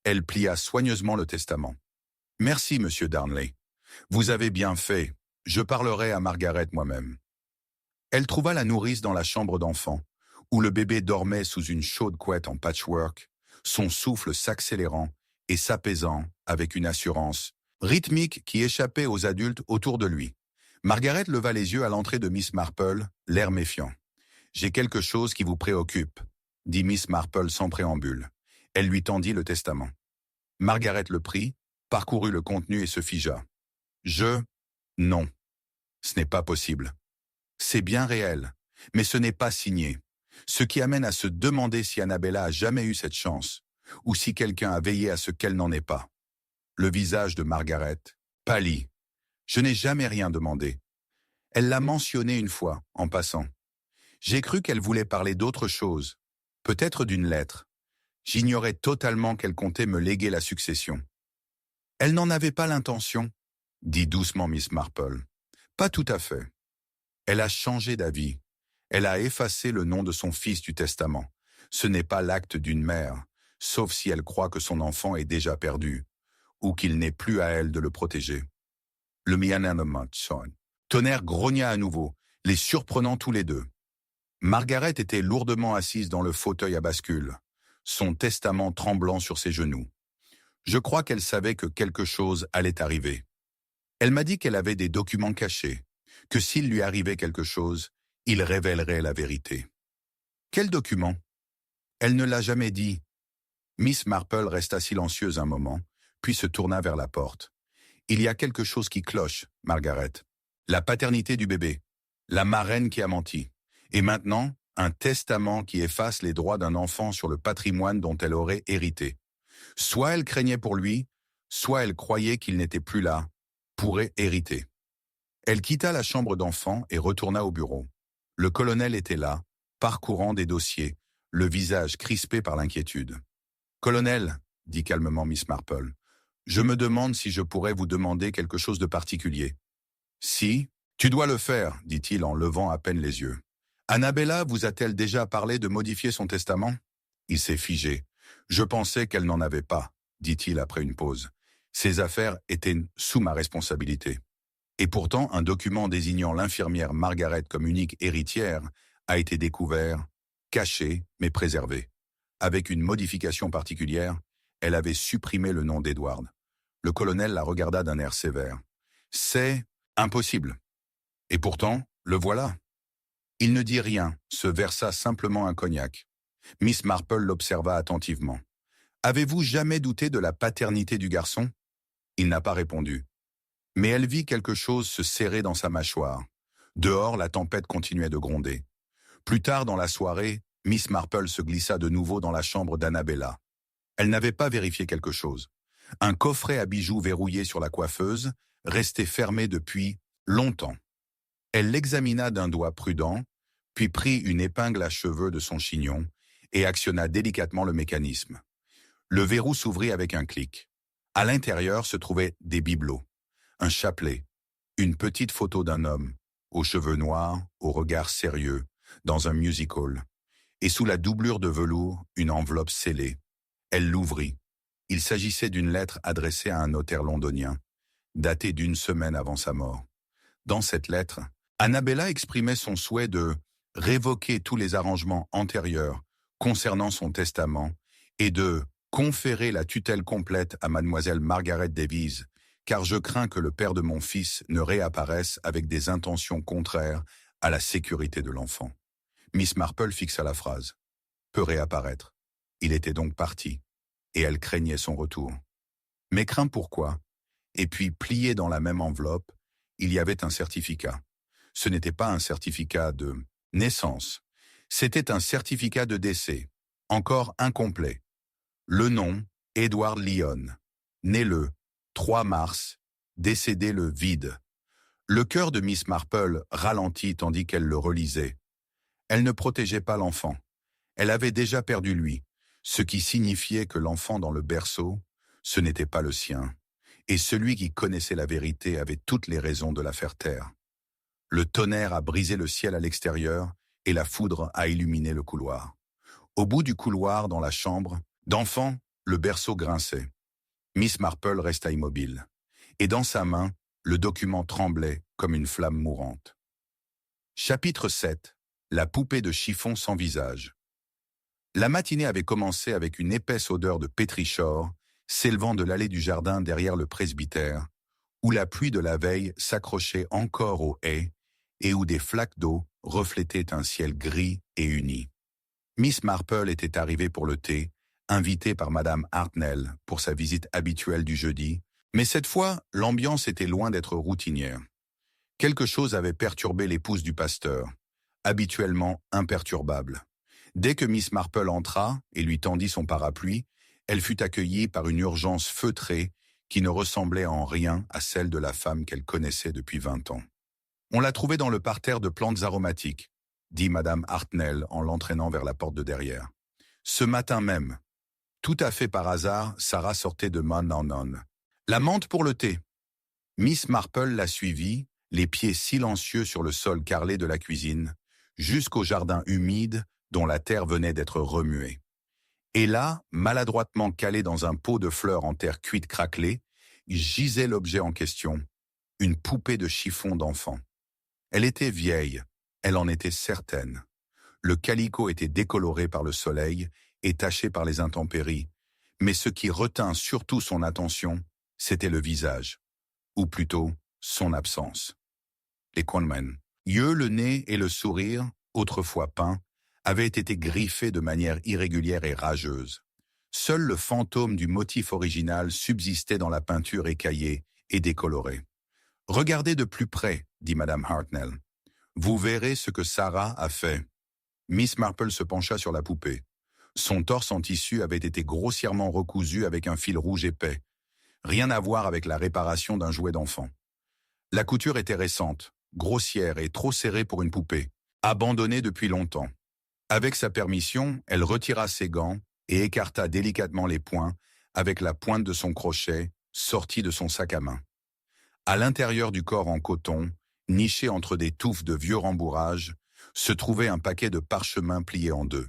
S1: Elle plia soigneusement le testament. « Merci, monsieur Darnley. Vous avez bien fait. Je parlerai à Margaret moi-même. » Elle trouva la nourrice dans la chambre d'enfant, où le bébé dormait sous une chaude couette en patchwork, son souffle s'accélérant et s'apaisant avec une assurance rythmique qui échappait aux adultes autour de lui. Margaret leva les yeux à l'entrée de Miss Marple, l'air méfiant. « J'ai quelque chose qui vous préoccupe, » dit Miss Marple sans préambule. Elle lui tendit le testament. Margaret le prit, parcourut le contenu et se figea. « Non, ce n'est pas possible. C'est bien réel, mais ce n'est pas signé. Ce qui amène à se demander si Annabella a jamais eu cette chance, ou si quelqu'un a veillé à ce qu'elle n'en ait pas. » Le visage de Margaret pâlit. « Je n'ai jamais rien demandé. Elle l'a mentionné une fois, en passant. J'ai cru qu'elle voulait parler d'autre chose, peut-être d'une lettre. J'ignorais totalement qu'elle comptait me léguer la succession. » « Elle n'en avait pas l'intention, » dit doucement Miss Marple. « Pas tout à fait. Elle a changé d'avis. Elle a effacé le nom de son fils du testament. Ce n'est pas l'acte d'une mère, sauf si elle croit que son enfant est déjà perdu, ou qu'il n'est plus à elle de le protéger. » Le tonnerre grogna à nouveau, les surprenant tous les deux. Margaret était lourdement assise dans le fauteuil à bascule, son testament tremblant sur ses genoux. Je crois qu'elle savait que quelque chose allait arriver. Elle m'a dit qu'elle avait des documents cachés, que s'il lui arrivait quelque chose, il révélerait la vérité. Quel document? Elle ne l'a jamais dit. Miss Marple resta silencieuse un moment, puis se tourna vers la porte. Il y a quelque chose qui cloche, Margaret. La paternité du bébé, la marraine qui a menti, et maintenant, un testament qui efface les droits d'un enfant sur le patrimoine dont elle aurait hérité. Soit elle craignait pour lui, soit elle croyait qu'il n'était plus là, pourrait hériter. Elle quitta la chambre d'enfant et retourna au bureau. Le colonel était là, parcourant des dossiers, le visage crispé par l'inquiétude. « Colonel, » dit calmement Miss Marple, « je me demande si je pourrais vous demander quelque chose de particulier. »« Si, tu dois le faire, » dit-il en levant à peine les yeux. « Annabella vous a-t-elle déjà parlé de modifier son testament ?» Il s'est figé. « Je pensais qu'elle n'en avait pas, » dit-il après une pause. « Ces affaires étaient sous ma responsabilité. » Et pourtant, un document désignant l'infirmière Margaret comme unique héritière a été découvert, caché, mais préservé. Avec une modification particulière, elle avait supprimé le nom d'Edward. Le colonel la regarda d'un air sévère. « C'est impossible. » Et pourtant, le voilà. Il ne dit rien, se versa simplement un cognac. Miss Marple l'observa attentivement. « Avez-vous jamais douté de la paternité du garçon ?» Il n'a pas répondu. Mais elle vit quelque chose se serrer dans sa mâchoire. Dehors, la tempête continuait de gronder. Plus tard dans la soirée, Miss Marple se glissa de nouveau dans la chambre d'Annabella. Elle n'avait pas vérifié quelque chose. Un coffret à bijoux verrouillé sur la coiffeuse resté fermé depuis longtemps. Elle l'examina d'un doigt prudent, puis prit une épingle à cheveux de son chignon et actionna délicatement le mécanisme. Le verrou s'ouvrit avec un clic. À l'intérieur se trouvaient des bibelots, un chapelet, une petite photo d'un homme, aux cheveux noirs, au regard sérieux, dans un music-hall, et sous la doublure de velours, une enveloppe scellée. Elle l'ouvrit. Il s'agissait d'une lettre adressée à un notaire londonien, datée d'1 semaine avant sa mort. Dans cette lettre, Annabella exprimait son souhait de révoquer tous les arrangements antérieurs concernant son testament et de conférer la tutelle complète à mademoiselle Margaret Davies, car je crains que le père de mon fils ne réapparaisse avec des intentions contraires à la sécurité de l'enfant. Miss Marple fixa la phrase. Peut réapparaître. Il était donc parti, et elle craignait son retour. Mais craint pourquoi? Et puis, plié dans la même enveloppe, il y avait un certificat. Ce n'était pas un certificat de naissance, c'était un certificat de décès, encore incomplet. Le nom, Edward Lyon, né le 3 mars, décédé le vide. Le cœur de Miss Marple ralentit tandis qu'elle le relisait. Elle ne protégeait pas l'enfant. Elle avait déjà perdu lui, ce qui signifiait que l'enfant dans le berceau, ce n'était pas le sien. Et celui qui connaissait la vérité avait toutes les raisons de la faire taire. Le tonnerre a brisé le ciel à l'extérieur et la foudre a illuminé le couloir. Au bout du couloir, dans la chambre, d'enfant, le berceau grinçait. Miss Marple resta immobile. Et dans sa main, le document tremblait comme une flamme mourante. Chapitre 7. La poupée de chiffon sans visage. La matinée avait commencé avec une épaisse odeur de pétrichor s'élevant de l'allée du jardin derrière le presbytère, où la pluie de la veille s'accrochait encore aux haies et où des flaques d'eau reflétaient un ciel gris et uni. Miss Marple était arrivée pour le thé, invitée par Madame Hartnell pour sa visite habituelle du jeudi, mais cette fois, l'ambiance était loin d'être routinière. Quelque chose avait perturbé l'épouse du pasteur, habituellement imperturbable. Dès que Miss Marple entra et lui tendit son parapluie, elle fut accueillie par une urgence feutrée qui ne ressemblait en rien à celle de la femme qu'elle connaissait depuis 20 ans. « On l'a trouvée dans le parterre de plantes aromatiques », dit Madame Hartnell en l'entraînant vers la porte de derrière. « Ce matin même. Tout à fait par hasard, Sarah sortait de Mannanon. La menthe pour le thé. » Miss Marple la suivit, les pieds silencieux sur le sol carrelé de la cuisine, jusqu'au jardin humide dont la terre venait d'être remuée. Et là, maladroitement calé dans un pot de fleurs en terre cuite craquelée, gisait l'objet en question, une poupée de chiffon d'enfant. Elle était vieille, elle en était certaine. Le calicot était décoloré par le soleil et taché par les intempéries, mais ce qui retint surtout son attention, c'était le visage, ou plutôt son absence. Les Quanmen, yeux, le nez et le sourire, autrefois peints, avaient été griffés de manière irrégulière et rageuse. Seul le fantôme du motif original subsistait dans la peinture écaillée et décolorée. « Regardez de plus près, » dit Madame Hartnell. « Vous verrez ce que Sarah a fait. » Miss Marple se pencha sur la poupée. Son torse en tissu avait été grossièrement recousu avec un fil rouge épais. Rien à voir avec la réparation d'un jouet d'enfant. La couture était récente, grossière et trop serrée pour une poupée, abandonnée depuis longtemps. Avec sa permission, elle retira ses gants et écarta délicatement les poings avec la pointe de son crochet sortie de son sac à main. À l'intérieur du corps en coton, niché entre des touffes de vieux rembourrages, se trouvait un paquet de parchemins pliés en deux.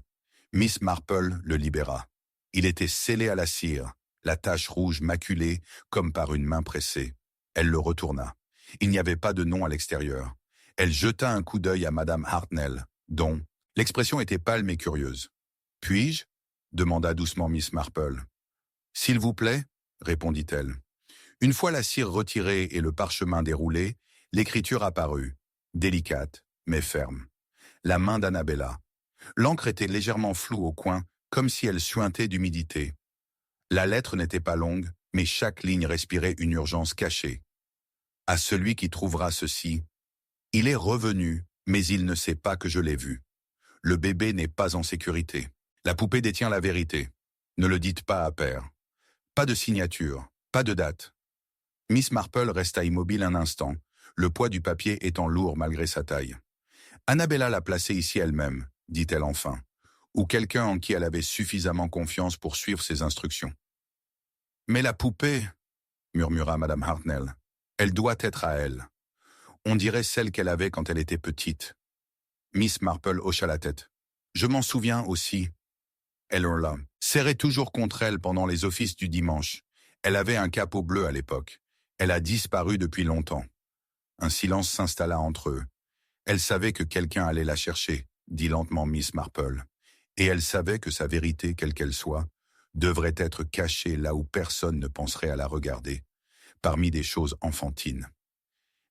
S1: Miss Marple le libéra. Il était scellé à la cire, la tache rouge maculée comme par une main pressée. Elle le retourna. Il n'y avait pas de nom à l'extérieur. Elle jeta un coup d'œil à Madame Hartnell, dont l'expression était pâle mais curieuse. « Puis-je » demanda doucement Miss Marple. « S'il vous plaît » répondit-elle. Une fois la cire retirée et le parchemin déroulé, l'écriture apparut, délicate mais ferme. La main d'Annabella. L'encre était légèrement floue au coin, comme si elle suintait d'humidité. La lettre n'était pas longue, mais chaque ligne respirait une urgence cachée. À celui qui trouvera ceci, « Il est revenu, mais il ne sait pas que je l'ai vu. Le bébé n'est pas en sécurité. La poupée détient la vérité. Ne le dites pas à père. Pas de signature, pas de date. Miss Marple resta immobile un instant, le poids du papier étant lourd malgré sa taille. Annabella l'a placé ici elle-même, dit-elle enfin, ou quelqu'un en qui elle avait suffisamment confiance pour suivre ses instructions. Mais la poupée, murmura Madame Hartnell, elle doit être à elle. On dirait celle qu'elle avait quand elle était petite. Miss Marple hocha la tête. Je m'en souviens aussi. Elle hurla, serrée toujours contre elle pendant les offices du dimanche. Elle avait un capot bleu à l'époque. Elle a disparu depuis longtemps. Un silence s'installa entre eux. Elle savait que quelqu'un allait la chercher, dit lentement Miss Marple. Et elle savait que sa vérité, quelle qu'elle soit, devrait être cachée là où personne ne penserait à la regarder, parmi des choses enfantines.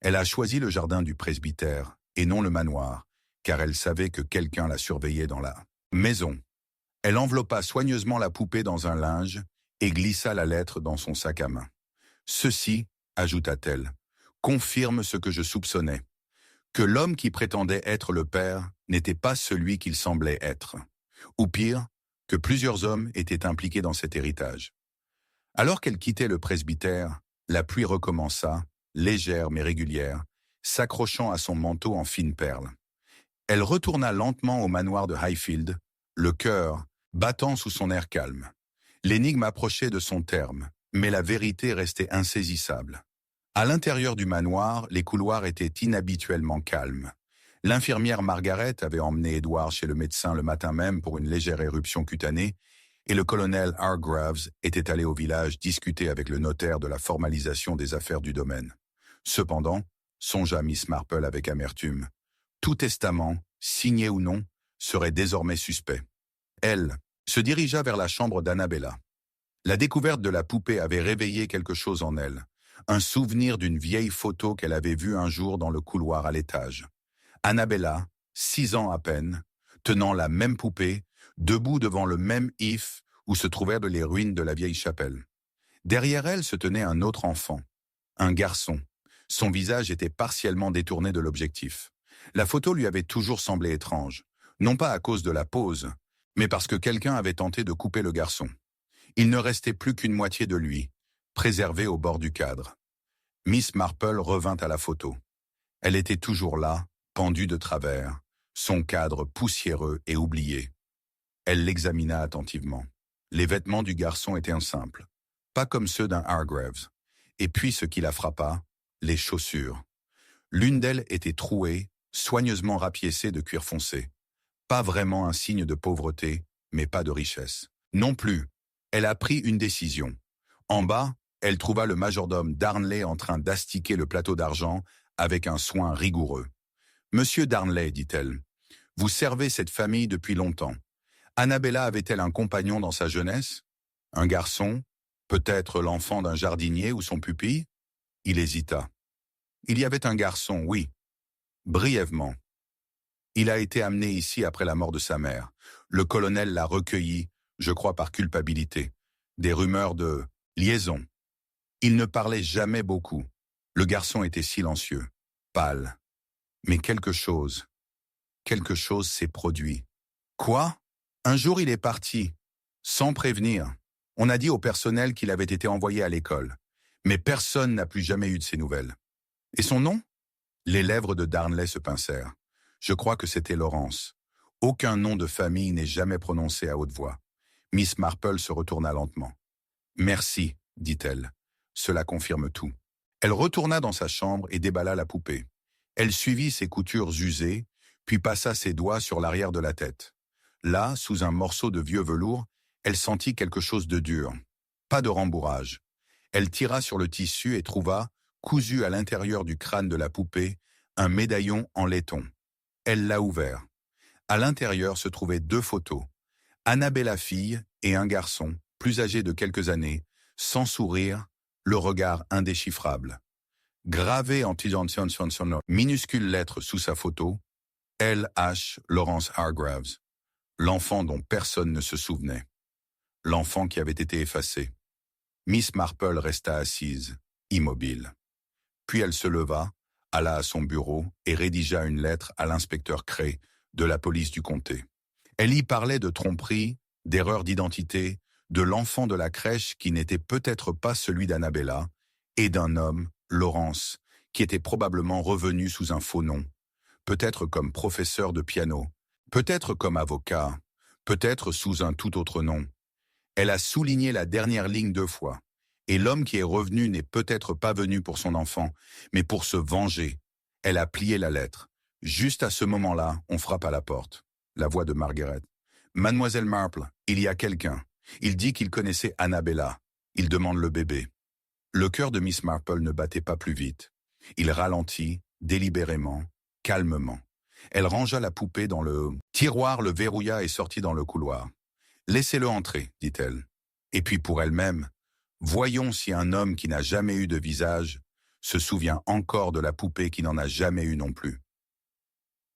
S1: Elle a choisi le jardin du presbytère, et non le manoir, car elle savait que quelqu'un la surveillait dans la maison. Elle enveloppa soigneusement la poupée dans un linge et glissa la lettre dans son sac à main. Ceci, ajouta-t-elle, confirme ce que je soupçonnais, que l'homme qui prétendait être le père n'était pas celui qu'il semblait être, ou pire, que plusieurs hommes étaient impliqués dans cet héritage. Alors qu'elle quittait le presbytère, la pluie recommença, légère mais régulière, s'accrochant à son manteau en fines perles. Elle retourna lentement au manoir de Highfield, le cœur battant sous son air calme. L'énigme approchait de son terme, mais la vérité restait insaisissable. À l'intérieur du manoir, les couloirs étaient inhabituellement calmes. L'infirmière Margaret avait emmené Edward chez le médecin le matin même pour une légère éruption cutanée, et le colonel Hargreaves était allé au village discuter avec le notaire de la formalisation des affaires du domaine. Cependant, songea Miss Marple avec amertume, tout testament, signé ou non, serait désormais suspect. Elle se dirigea vers la chambre d'Annabella. La découverte de la poupée avait réveillé quelque chose en elle, un souvenir d'une vieille photo qu'elle avait vue un jour dans le couloir à l'étage. Annabella, 6 ans à peine, tenant la même poupée, debout devant le même if où se trouvaient les ruines de la vieille chapelle. Derrière elle se tenait un autre enfant, un garçon. Son visage était partiellement détourné de l'objectif. La photo lui avait toujours semblé étrange, non pas à cause de la pose, mais parce que quelqu'un avait tenté de couper le garçon. Il ne restait plus qu'une moitié de lui, préservée au bord du cadre. Miss Marple revint à la photo. Elle était toujours là, pendue de travers, son cadre poussiéreux et oublié. Elle l'examina attentivement. Les vêtements du garçon étaient simples, pas comme ceux d'un Hargreaves. Et puis ce qui la frappa, les chaussures. L'une d'elles était trouée, soigneusement rapiécée de cuir foncé. Pas vraiment un signe de pauvreté, mais pas de richesse. Non plus, elle a pris une décision. En bas, elle trouva le majordome Darnley en train d'astiquer le plateau d'argent avec un soin rigoureux. « Monsieur Darnley, dit-elle, vous servez cette famille depuis longtemps. Annabella avait-elle un compagnon dans sa jeunesse? Un garçon? Peut-être l'enfant d'un jardinier ou son pupille ?» Il hésita. « Il y avait un garçon, oui. Brièvement. Il a été amené ici après la mort de sa mère. Le colonel l'a recueilli, je crois par culpabilité. Des rumeurs de liaison. Il ne parlait jamais beaucoup. Le garçon était silencieux, pâle. Mais quelque chose s'est produit. Quoi? Un jour il est parti, sans prévenir. On a dit au personnel qu'il avait été envoyé à l'école. Mais personne n'a plus jamais eu de ses nouvelles. Et son nom? Les lèvres de Darnley se pincèrent. Je crois que c'était Laurence. Aucun nom de famille n'est jamais prononcé à haute voix. Miss Marple se retourna lentement. « Merci, dit-elle. Cela confirme tout. » Elle retourna dans sa chambre et déballa la poupée. Elle suivit ses coutures usées, puis passa ses doigts sur l'arrière de la tête. Là, sous un morceau de vieux velours, elle sentit quelque chose de dur. Pas de rembourrage. Elle tira sur le tissu et trouva, cousu à l'intérieur du crâne de la poupée, un médaillon en laiton. Elle l'a ouvert. À l'intérieur se trouvaient 2 photos. Annabella fille et un garçon, plus âgé de quelques années, sans sourire, le regard indéchiffrable. Gravé en minuscules lettres sous sa photo, L.H. Lawrence Hargreaves, l'enfant dont personne ne se souvenait. L'enfant qui avait été effacé. Miss Marple resta assise, immobile. Puis elle se leva, alla à son bureau et rédigea une lettre à l'inspecteur Cray de la police du comté. Elle y parlait de tromperie, d'erreur d'identité, de l'enfant de la crèche qui n'était peut-être pas celui d'Annabella, et d'un homme, Laurence, qui était probablement revenu sous un faux nom, peut-être comme professeur de piano, peut-être comme avocat, peut-être sous un tout autre nom. Elle a souligné la dernière ligne 2 fois. Et l'homme qui est revenu n'est peut-être pas venu pour son enfant, mais pour se venger. Elle a plié la lettre. Juste à ce moment-là, on frappe à la porte. La voix de Margaret. « Mademoiselle Marple, il y a quelqu'un. Il dit qu'il connaissait Annabella. Il demande le bébé. » Le cœur de Miss Marple ne battait pas plus vite. Il ralentit, délibérément, calmement. Elle rangea la poupée dans le tiroir, le verrouilla et sortit dans le couloir. « Laissez-le entrer, dit-elle. Et puis pour elle-même, voyons si un homme qui n'a jamais eu de visage se souvient encore de la poupée qui n'en a jamais eu non plus. »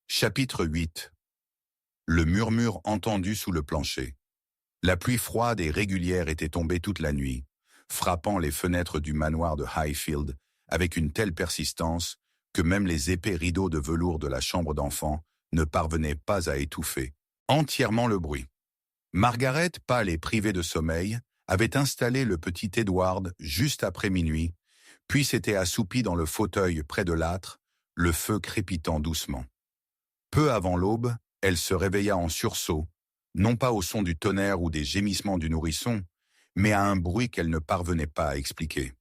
S1: Chapitre 8. Le murmure entendu sous le plancher. La pluie froide et régulière était tombée toute la nuit, frappant les fenêtres du manoir de Highfield avec une telle persistance que même les épais rideaux de velours de la chambre d'enfant ne parvenaient pas à étouffer entièrement le bruit. Margaret, pâle et privée de sommeil, avait installé le petit Edward juste après minuit, puis s'était assoupie dans le fauteuil près de l'âtre, le feu crépitant doucement. Peu avant l'aube, elle se réveilla en sursaut, non pas au son du tonnerre ou des gémissements du nourrisson, mais à un bruit qu'elle ne parvenait pas à expliquer.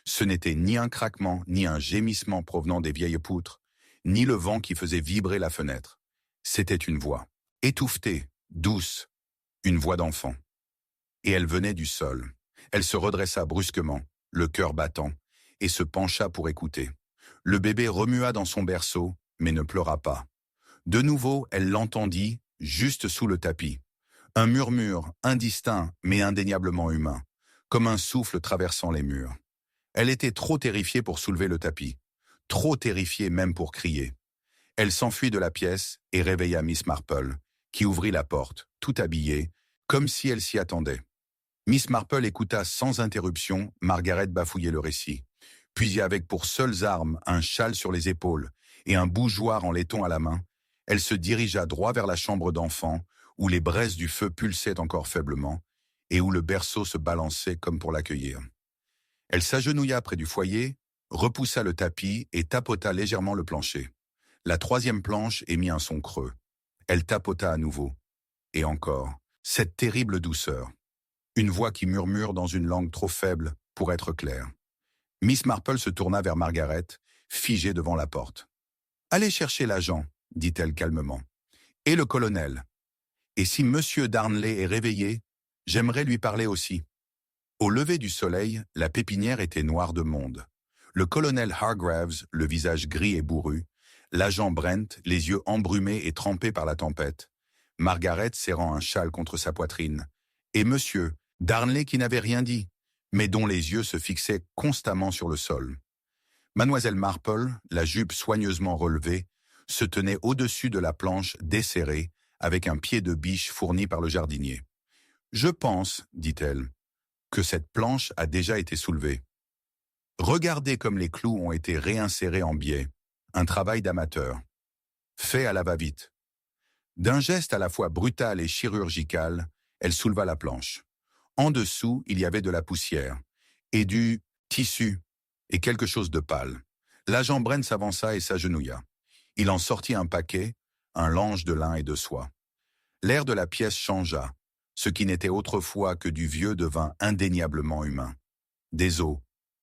S1: Ce n'était ni un craquement, ni un gémissement provenant des vieilles poutres, ni le vent qui faisait vibrer la fenêtre. C'était une voix, étouffée, douce, une voix d'enfant. Et elle venait du sol. Elle se redressa brusquement, le cœur battant, et se pencha pour écouter. Le bébé remua dans son berceau, mais ne pleura pas. De nouveau, elle l'entendit, juste sous le tapis. Un murmure, indistinct, mais indéniablement humain, comme un souffle traversant les murs. Elle était trop terrifiée pour soulever le tapis, trop terrifiée même pour crier. Elle s'enfuit de la pièce et réveilla Miss Marple, qui ouvrit la porte, tout habillée, comme si elle s'y attendait. Miss Marple écouta sans interruption Margaret bafouiller le récit, puis avec pour seules armes un châle sur les épaules et un bougeoir en laiton à la main, elle se dirigea droit vers la chambre d'enfant, où les braises du feu pulsaient encore faiblement, et où le berceau se balançait comme pour l'accueillir. Elle s'agenouilla près du foyer, repoussa le tapis et tapota légèrement le plancher. La troisième planche émit un son creux. Elle tapota à nouveau. Et encore, cette terrible douceur. Une voix qui murmure dans une langue trop faible pour être claire. Miss Marple se tourna vers Margaret, figée devant la porte. « Allez chercher l'agent, » dit-elle calmement. « Et le colonel. Et si Monsieur Darnley est réveillé, j'aimerais lui parler aussi. » Au lever du soleil, la pépinière était noire de monde. Le colonel Hargraves, le visage gris et bourru, l'agent Brent, les yeux embrumés et trempés par la tempête, Margaret serrant un châle contre sa poitrine, et Monsieur Darnley qui n'avait rien dit, mais dont les yeux se fixaient constamment sur le sol. Mademoiselle Marple, la jupe soigneusement relevée, se tenait au-dessus de la planche desserrée, avec un pied de biche fourni par le jardinier. « Je pense, dit-elle, que cette planche a déjà été soulevée. Regardez comme les clous ont été réinsérés en biais, un travail d'amateur, fait à la va-vite. » D'un geste à la fois brutal et chirurgical, elle souleva la planche. En dessous, il y avait de la poussière, et du tissu, et quelque chose de pâle. L'agent Brent s'avança et s'agenouilla. Il en sortit un paquet, un lange de lin et de soie. L'air de la pièce changea. Ce qui n'était autrefois que du vieux devint indéniablement humain. Des os,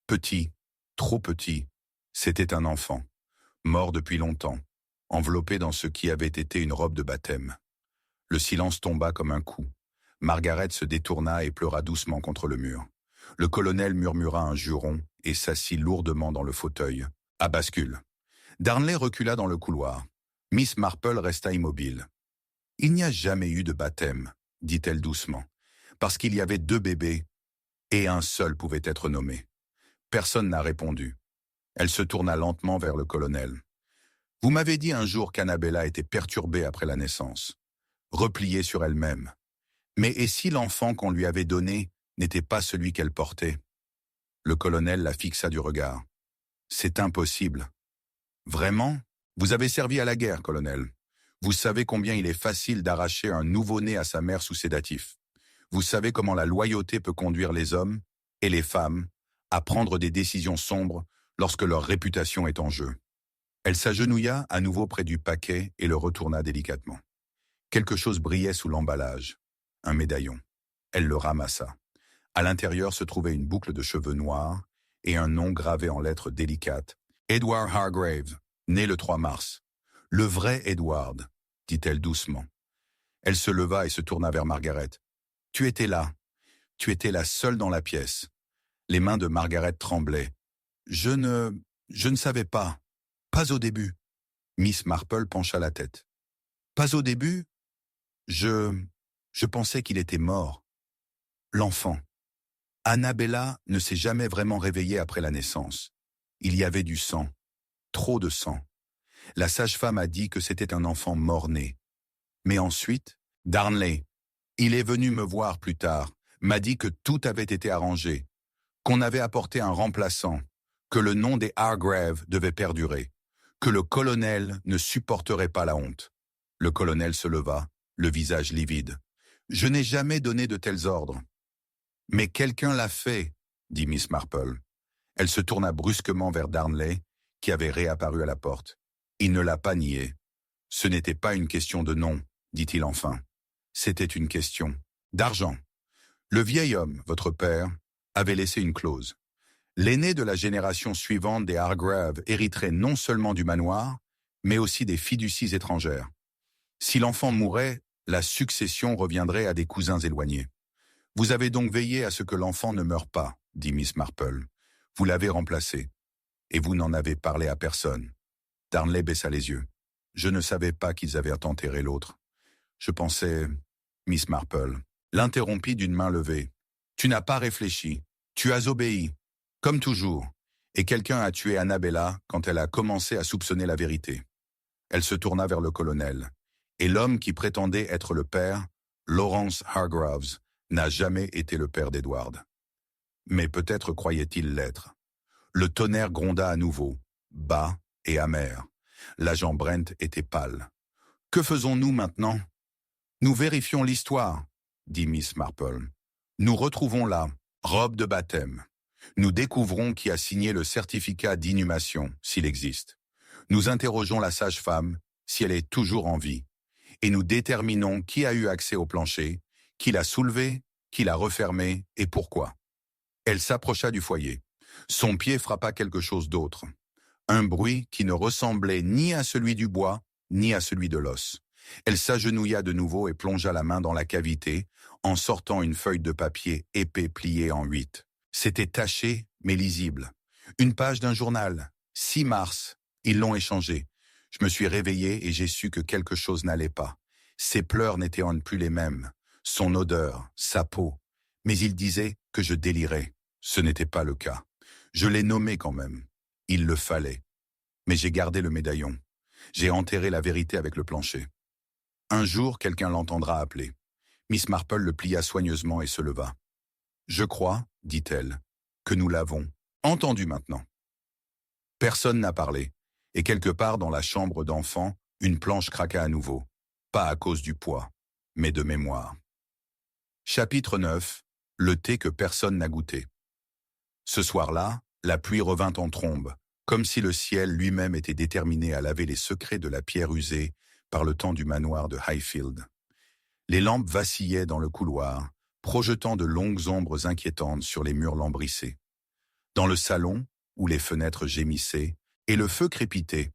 S1: petits, trop petits, c'était un enfant, mort depuis longtemps, enveloppé dans ce qui avait été une robe de baptême. Le silence tomba comme un coup. Margaret se détourna et pleura doucement contre le mur. Le colonel murmura un juron et s'assit lourdement dans le fauteuil, à bascule. Darnley recula dans le couloir. Miss Marple resta immobile. « Il n'y a jamais eu de baptême, » dit-elle doucement, « parce qu'il y avait 2 bébés, et un seul pouvait être nommé. » Personne n'a répondu. Elle se tourna lentement vers le colonel. « Vous m'avez dit un jour qu'Annabella était perturbée après la naissance, repliée sur elle-même. Mais et si l'enfant qu'on lui avait donné n'était pas celui qu'elle portait ?» Le colonel la fixa du regard. « C'est impossible. »« Vraiment ? Vous avez servi à la guerre, colonel. Vous savez combien il est facile d'arracher un nouveau-né à sa mère sous sédatif. Vous savez comment la loyauté peut conduire les hommes et les femmes à prendre des décisions sombres lorsque leur réputation est en jeu. Elle s'agenouilla à nouveau près du paquet et le retourna délicatement. Quelque chose brillait sous l'emballage. Un médaillon. Elle le ramassa. À l'intérieur se trouvait une boucle de cheveux noirs et un nom gravé en lettres délicates. Edward Hargrave, né le 3 mars. Le vrai Edward, dit-elle doucement. Elle se leva et se tourna vers Margaret. Tu étais là. Tu étais la seule dans la pièce. Les mains de Margaret tremblaient. Je ne savais pas. Pas au début. Miss Marple pencha la tête. Pas au début? Je pensais qu'il était mort. L'enfant. Annabella ne s'est jamais vraiment réveillée après la naissance. Il y avait du sang. Trop de sang. La sage-femme a dit que c'était un enfant mort-né. Mais ensuite, Darnley, il est venu me voir plus tard, m'a dit que tout avait été arrangé, qu'on avait apporté un remplaçant, que le nom des Hargrave devait perdurer, que le colonel ne supporterait pas la honte. Le colonel se leva, le visage livide. Je n'ai jamais donné de tels ordres. Mais quelqu'un l'a fait, dit Miss Marple. Elle se tourna brusquement vers Darnley, qui avait réapparu à la porte. Il ne l'a pas nié. Ce n'était pas une question de nom, dit-il enfin. C'était une question d'argent. Le vieil homme, votre père, avait laissé une clause. L'aîné de la génération suivante des Hargrave hériterait non seulement du manoir, mais aussi des fiducies étrangères. Si l'enfant mourait, la succession reviendrait à des cousins éloignés. Vous avez donc veillé à ce que l'enfant ne meure pas, dit Miss Marple. Vous l'avez remplacé. Et vous n'en avez parlé à personne. Darnley baissa les yeux. Je ne savais pas qu'ils avaient enterré l'autre. Je pensais... Miss Marple l'interrompit d'une main levée. Tu n'as pas réfléchi. Tu as obéi. Comme toujours. Et quelqu'un a tué Annabella quand elle a commencé à soupçonner la vérité. Elle se tourna vers le colonel. Et l'homme qui prétendait être le père, Lawrence Hargraves, n'a jamais été le père d'Edward. Mais peut-être croyait-il l'être. Le tonnerre gronda à nouveau, bas et amer. L'agent Brent était pâle. « Que faisons-nous maintenant ?»« Nous vérifions l'histoire, » dit Miss Marple. « Nous retrouvons la robe de baptême. Nous découvrons qui a signé le certificat d'inhumation, s'il existe. Nous interrogeons la sage-femme, si elle est toujours en vie. Et nous déterminons qui a eu accès au plancher, qui l'a soulevé, qui l'a refermé et pourquoi. » Elle s'approcha du foyer. Son pied frappa quelque chose d'autre. Un bruit qui ne ressemblait ni à celui du bois, ni à celui de l'os. Elle s'agenouilla de nouveau et plongea la main dans la cavité, en sortant une feuille de papier épais pliée en 8. C'était taché, mais lisible. Une page d'un journal. 6 mars. Ils l'ont échangé. Je me suis réveillé et j'ai su que quelque chose n'allait pas. Ses pleurs n'étaient plus les mêmes. Son odeur, sa peau. Mais il disait que je délirais. Ce n'était pas le cas. Je l'ai nommé quand même. Il le fallait. Mais j'ai gardé le médaillon. J'ai enterré la vérité avec le plancher. Un jour, quelqu'un l'entendra appeler. Miss Marple le plia soigneusement et se leva. « Je crois, dit-elle, que nous l'avons entendu maintenant. » Personne n'a parlé, et quelque part dans la chambre d'enfant, une planche craqua à nouveau. Pas à cause du poids, mais de mémoire. Chapitre 9. Le thé que personne n'a goûté. Ce soir-là, la pluie revint en trombe, comme si le ciel lui-même était déterminé à laver les secrets de la pierre usée par le temps du manoir de Highfield. Les lampes vacillaient dans le couloir, projetant de longues ombres inquiétantes sur les murs lambrissés. Dans le salon, où les fenêtres gémissaient, et le feu crépitait,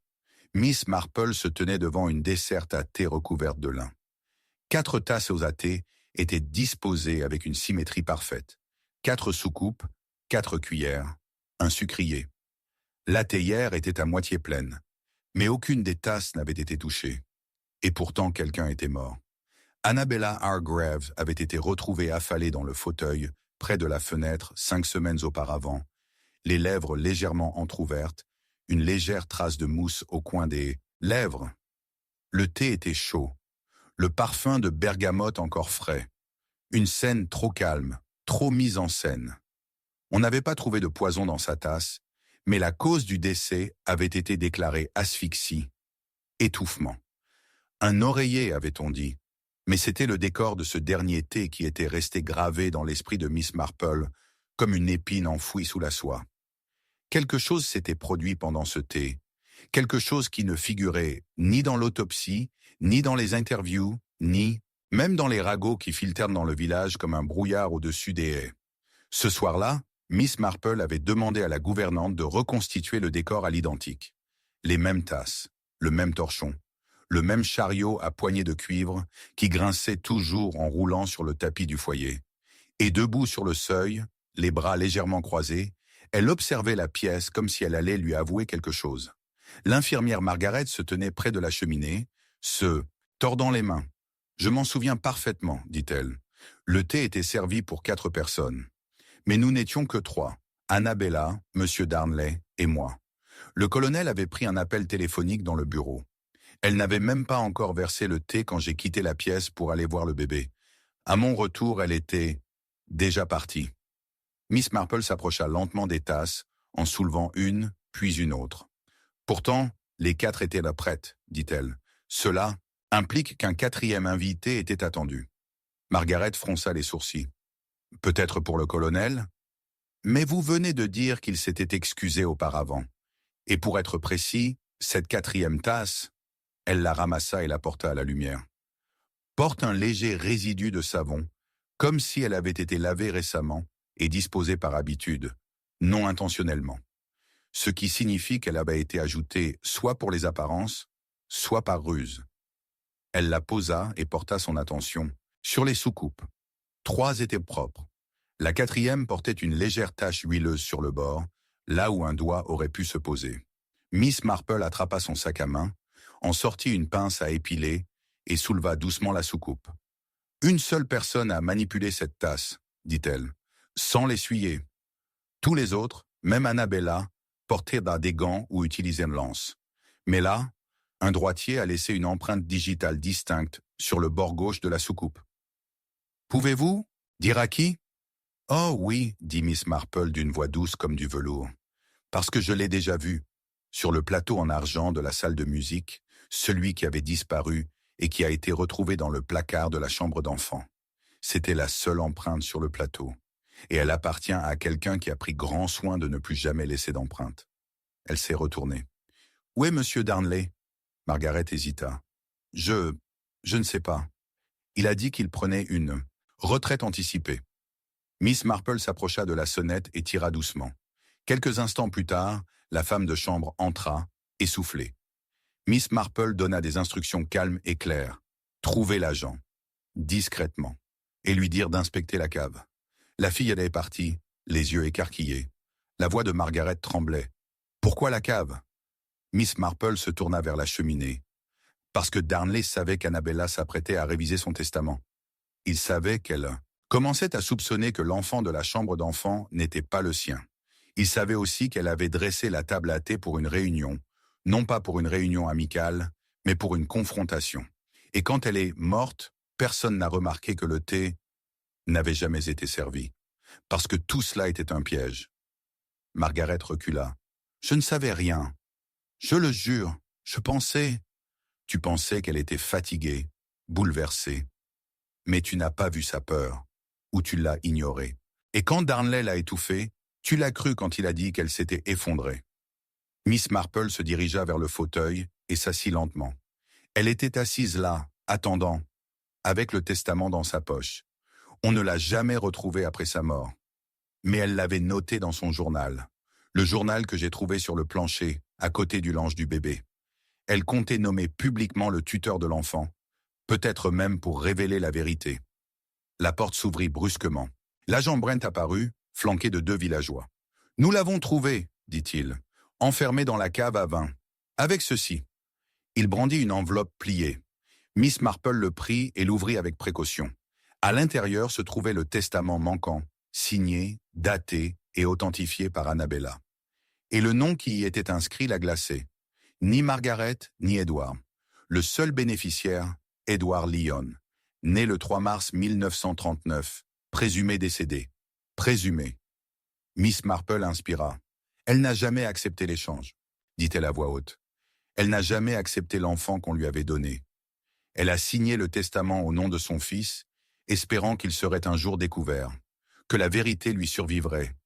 S1: Miss Marple se tenait devant une desserte à thé recouverte de lin. 4 tasses à thé étaient disposées avec une symétrie parfaite. 4 soucoupes, 4 cuillères, un sucrier. La théière était à moitié pleine, mais aucune des tasses n'avait été touchée. Et pourtant quelqu'un était mort. Annabella Hargrave avait été retrouvée affalée dans le fauteuil, près de la fenêtre, 5 semaines auparavant, les lèvres légèrement entr'ouvertes, une légère trace de mousse au coin des lèvres. Le thé était chaud, le parfum de bergamote encore frais. Une scène trop calme, trop mise en scène. On n'avait pas trouvé de poison dans sa tasse, mais la cause du décès avait été déclarée asphyxie, étouffement. Un oreiller, avait-on dit, mais c'était le décor de ce dernier thé qui était resté gravé dans l'esprit de Miss Marple, comme une épine enfouie sous la soie. Quelque chose s'était produit pendant ce thé, quelque chose qui ne figurait ni dans l'autopsie, ni dans les interviews, ni, même dans les ragots qui filtrèrent dans le village comme un brouillard au-dessus des haies. Ce soir-là, Miss Marple avait demandé à la gouvernante de reconstituer le décor à l'identique. Les mêmes tasses, le même torchon, le même chariot à poignée de cuivre qui grinçait toujours en roulant sur le tapis du foyer. Et debout sur le seuil, les bras légèrement croisés, elle observait la pièce comme si elle allait lui avouer quelque chose. L'infirmière Margaret se tenait près de la cheminée, se tordant les mains. « Je m'en souviens parfaitement, dit-elle. Le thé était servi pour 4 personnes. Mais nous n'étions que 3, Annabella, M. Darnley et moi. Le colonel avait pris un appel téléphonique dans le bureau. Elle n'avait même pas encore versé le thé quand j'ai quitté la pièce pour aller voir le bébé. À mon retour, elle était déjà partie. » Miss Marple s'approcha lentement des tasses, en soulevant une, puis une autre. « Pourtant, les 4 étaient là prêtes, dit-elle. Cela implique qu'un 4e invité était attendu. » Margaret fronça les sourcils. « Peut-être pour le colonel ? Mais vous venez de dire qu'il s'était excusé auparavant. Et pour être précis, cette 4e tasse, elle la ramassa et la porta à la lumière, porte un léger résidu de savon, comme si elle avait été lavée récemment et disposée par habitude, non intentionnellement. Ce qui signifie qu'elle avait été ajoutée soit pour les apparences, soit par ruse. Elle la posa et porta son attention sur les soucoupes. 3 étaient propres. La 4e portait une légère tache huileuse sur le bord, là où un doigt aurait pu se poser. Miss Marple attrapa son sac à main, en sortit une pince à épiler et souleva doucement la soucoupe. « Une seule personne a manipulé cette tasse, dit-elle, sans l'essuyer. Tous les autres, même Annabella, portaient des gants ou utilisaient une lance. Mais là, un droitier a laissé une empreinte digitale distincte sur le bord gauche de la soucoupe. « Pouvez-vous dire à qui ?»« Oh oui, dit Miss Marple d'une voix douce comme du velours, parce que je l'ai déjà vu, sur le plateau en argent de la salle de musique, celui qui avait disparu et qui a été retrouvé dans le placard de la chambre d'enfant. C'était la seule empreinte sur le plateau, et elle appartient à quelqu'un qui a pris grand soin de ne plus jamais laisser d'empreinte. » Elle s'est retournée. « Où est Monsieur Darnley ?» Margaret hésita. « Je ne sais pas. Il a dit qu'il prenait une retraite anticipée. » Miss Marple s'approcha de la sonnette et tira doucement. Quelques instants plus tard, la femme de chambre entra, essoufflée. Miss Marple donna des instructions calmes et claires. Trouver l'agent, discrètement, et lui dire d'inspecter la cave. La fille était partie, les yeux écarquillés. La voix de Margaret tremblait. « Pourquoi la cave ?» Miss Marple se tourna vers la cheminée. Parce que Darnley savait qu'Annabella s'apprêtait à réviser son testament. Il savait qu'elle commençait à soupçonner que l'enfant de la chambre d'enfant n'était pas le sien. Il savait aussi qu'elle avait dressé la table à thé pour une réunion, non pas pour une réunion amicale, mais pour une confrontation. Et quand elle est morte, personne n'a remarqué que le thé n'avait jamais été servi, parce que tout cela était un piège. Margaret recula. « Je ne savais rien. Je le jure, je pensais... » « Tu pensais qu'elle était fatiguée, bouleversée. Mais tu n'as pas vu sa peur, ou tu l'as ignorée. Et quand Darnley l'a étouffée, tu l'as cru quand il a dit qu'elle s'était effondrée. » Miss Marple se dirigea vers le fauteuil et s'assit lentement. Elle était assise là, attendant, avec le testament dans sa poche. On ne l'a jamais retrouvé après sa mort. Mais elle l'avait noté dans son journal. Le journal que j'ai trouvé sur le plancher, à côté du linge du bébé. Elle comptait nommer publiquement le tuteur de l'enfant, peut-être même pour révéler la vérité. La porte s'ouvrit brusquement. L'agent Brent apparut, flanqué de 2 villageois. « Nous l'avons trouvé, dit-il, enfermé dans la cave à vin. Avec ceci. » Il brandit une enveloppe pliée. Miss Marple le prit et l'ouvrit avec précaution. À l'intérieur se trouvait le testament manquant, signé, daté et authentifié par Annabella. Et le nom qui y était inscrit la glaçait. Ni Margaret, ni Edward. Le seul bénéficiaire, Edward Lyon, né le 3 mars 1939, présumé décédé. Présumé. Miss Marple inspira. Elle n'a jamais accepté l'échange, dit-elle à voix haute. Elle n'a jamais accepté l'enfant qu'on lui avait donné. Elle a signé le testament au nom de son fils, espérant qu'il serait un jour découvert, que la vérité lui survivrait,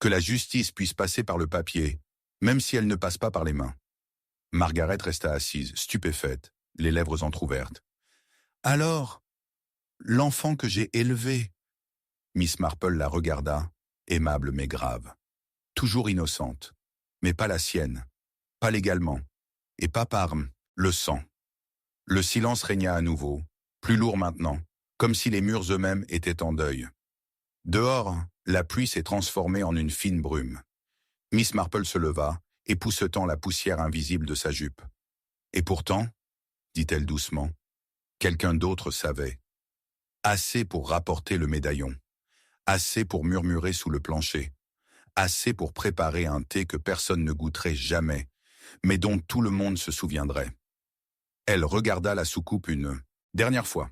S1: que la justice puisse passer par le papier, même si elle ne passe pas par les mains. Margaret resta assise, stupéfaite, les lèvres entr'ouvertes. « Alors, l'enfant que j'ai élevé ?» Miss Marple la regarda, aimable mais grave. Toujours innocente, mais pas la sienne, pas légalement, et pas par le sang. Le silence régna à nouveau, plus lourd maintenant, comme si les murs eux-mêmes étaient en deuil. Dehors, la pluie s'est transformée en une fine brume. Miss Marple se leva, époussetant la poussière invisible de sa jupe. « Et pourtant, » dit-elle doucement, « quelqu'un d'autre savait. Assez pour rapporter le médaillon, assez pour murmurer sous le plancher, assez pour préparer un thé que personne ne goûterait jamais, mais dont tout le monde se souviendrait. » Elle regarda la soucoupe une dernière fois,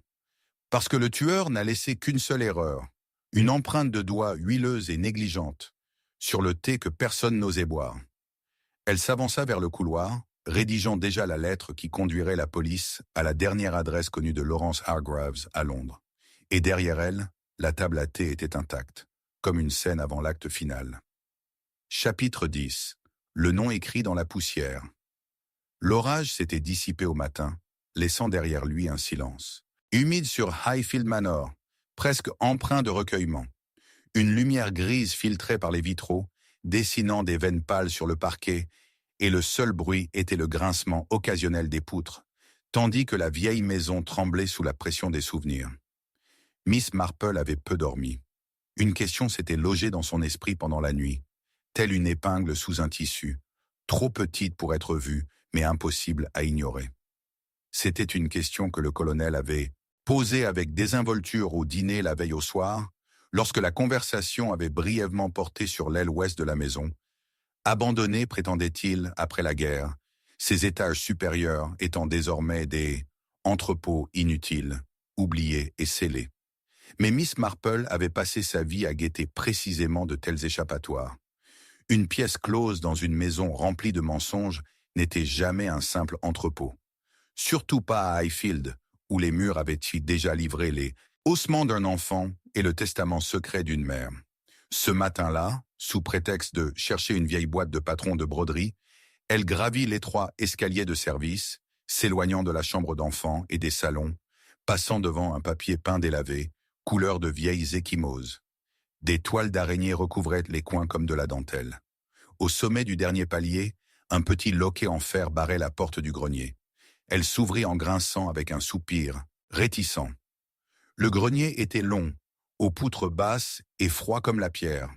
S1: parce que le tueur n'a laissé qu'une seule erreur, une empreinte de doigt huileuse et négligente, sur le thé que personne n'osait boire. Elle s'avança vers le couloir, rédigeant déjà la lettre qui conduirait la police à la dernière adresse connue de Lawrence Hargreaves à Londres. Et derrière elle, la table à thé était intacte, comme une scène avant l'acte final. Chapitre 10. Le nom écrit dans la poussière. L'orage s'était dissipé au matin, laissant derrière lui un silence. Humide sur Highfield Manor, presque empreint de recueillement. Une lumière grise filtrait par les vitraux, dessinant des veines pâles sur le parquet, et le seul bruit était le grincement occasionnel des poutres, tandis que la vieille maison tremblait sous la pression des souvenirs. Miss Marple avait peu dormi. Une question s'était logée dans son esprit pendant la nuit, telle une épingle sous un tissu, trop petite pour être vue, mais impossible à ignorer. C'était une question que le colonel avait posée avec désinvolture au dîner la veille au soir, lorsque la conversation avait brièvement porté sur l'aile ouest de la maison. Abandonnée, prétendait-il, après la guerre, ses étages supérieurs étant désormais des entrepôts inutiles, oubliés et scellés. Mais Miss Marple avait passé sa vie à guetter précisément de tels échappatoires. Une pièce close dans une maison remplie de mensonges n'était jamais un simple entrepôt. Surtout pas à Highfield, où les murs avaient déjà livré les ossements d'un enfant et le testament secret d'une mère. Ce matin-là, sous prétexte de chercher une vieille boîte de patron de broderie, elle gravit l'étroit escalier de service, s'éloignant de la chambre d'enfant et des salons, passant devant un papier peint délavé, couleur de vieilles échymoses. Des toiles d'araignée recouvraient les coins comme de la dentelle. Au sommet du dernier palier, un petit loquet en fer barrait la porte du grenier. Elle s'ouvrit en grinçant avec un soupir, réticent. Le grenier était long, aux poutres basses et froid comme la pierre.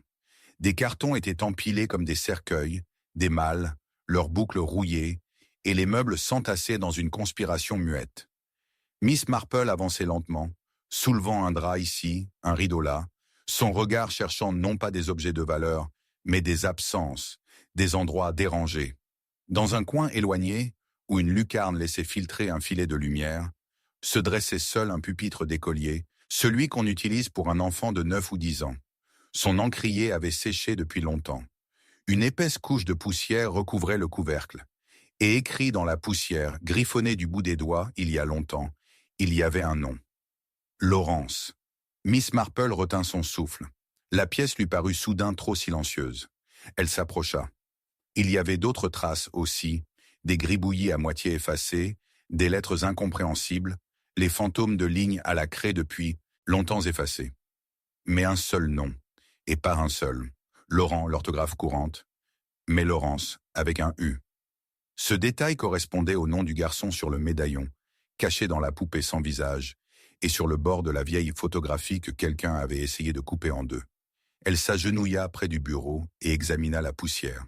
S1: Des cartons étaient empilés comme des cercueils, des malles, leurs boucles rouillées, et les meubles s'entassaient dans une conspiration muette. Miss Marple avançait lentement, soulevant un drap ici, un rideau là, son regard cherchant non pas des objets de valeur, mais des absences, des endroits dérangés. Dans un coin éloigné, où une lucarne laissait filtrer un filet de lumière, se dressait seul un pupitre d'écolier, celui qu'on utilise pour un enfant de 9 ou 10 ans. Son encrier avait séché depuis longtemps. Une épaisse couche de poussière recouvrait le couvercle. Et écrit dans la poussière, griffonné du bout des doigts, il y a longtemps, il y avait un nom. Laurence. Miss Marple retint son souffle. La pièce lui parut soudain trop silencieuse. Elle s'approcha. Il y avait d'autres traces aussi, des gribouillis à moitié effacés, des lettres incompréhensibles, les fantômes de lignes à la craie depuis longtemps effacés. Mais un seul nom, et pas un seul. Laurent, l'orthographe courante, mais Laurence, avec un U. Ce détail correspondait au nom du garçon sur le médaillon, caché dans la poupée sans visage, et sur le bord de la vieille photographie que quelqu'un avait essayé de couper en deux. Elle s'agenouilla près du bureau et examina la poussière.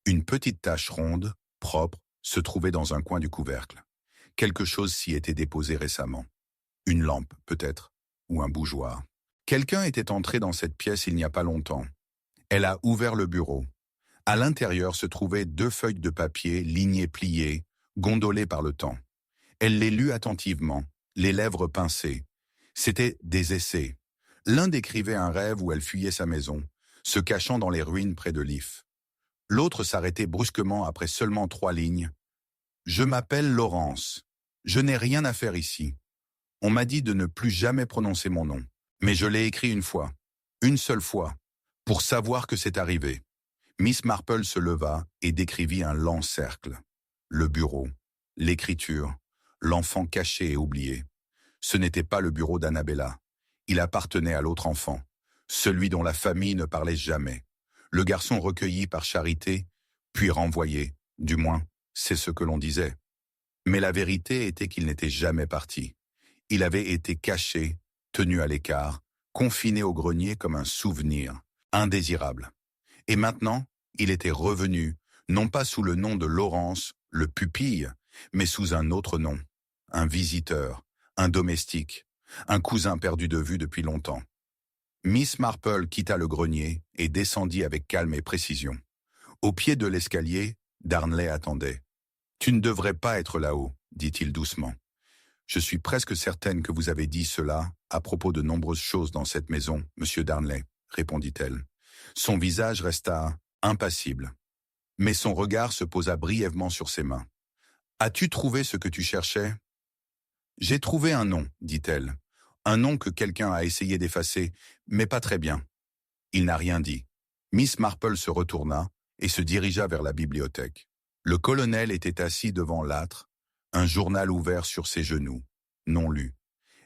S1: Une petite tache ronde, propre, se trouvait dans un coin du couvercle. Quelque chose s'y était déposé récemment. Une lampe, peut-être, ou un bougeoir. Quelqu'un était entré dans cette pièce il n'y a pas longtemps. Elle a ouvert le bureau. À l'intérieur se trouvaient 2 feuilles de papier lignées pliées, gondolées par le temps. Elle les lut attentivement, les lèvres pincées. C'étaient des essais. L'un décrivait un rêve où elle fuyait sa maison, se cachant dans les ruines près de Leaf. L'autre s'arrêtait brusquement après seulement 3 lignes. « Je m'appelle Laurence. Je n'ai rien à faire ici. On m'a dit de ne plus jamais prononcer mon nom, mais je l'ai écrit une fois. Une seule fois, pour savoir que c'est arrivé. Miss Marple se leva et décrivit un lent cercle. Le bureau, l'écriture, l'enfant caché et oublié. Ce n'était pas le bureau d'Annabella. Il appartenait à l'autre enfant, celui dont la famille ne parlait jamais. Le garçon recueilli par charité, puis renvoyé, du moins, c'est ce que l'on disait. Mais la vérité était qu'il n'était jamais parti. Il avait été caché, tenu à l'écart, confiné au grenier comme un souvenir, indésirable. Et maintenant, il était revenu, non pas sous le nom de Laurence, le pupille, mais sous un autre nom, un visiteur, un domestique, un cousin perdu de vue depuis longtemps. Miss Marple quitta le grenier et descendit avec calme et précision. Au pied de l'escalier, Darnley attendait. « Tu ne devrais pas être là-haut, dit-il doucement. Je suis presque certaine que vous avez dit cela à propos de nombreuses choses dans cette maison, monsieur Darnley, répondit-elle. Son visage resta impassible, mais son regard se posa brièvement sur ses mains. As-tu trouvé ce que tu cherchais? J'ai trouvé un nom, dit-elle. Un nom que quelqu'un a essayé d'effacer, mais pas très bien. Il n'a rien dit. Miss Marple se retourna et se dirigea vers la bibliothèque. Le colonel était assis devant l'âtre, un journal ouvert sur ses genoux, non lu.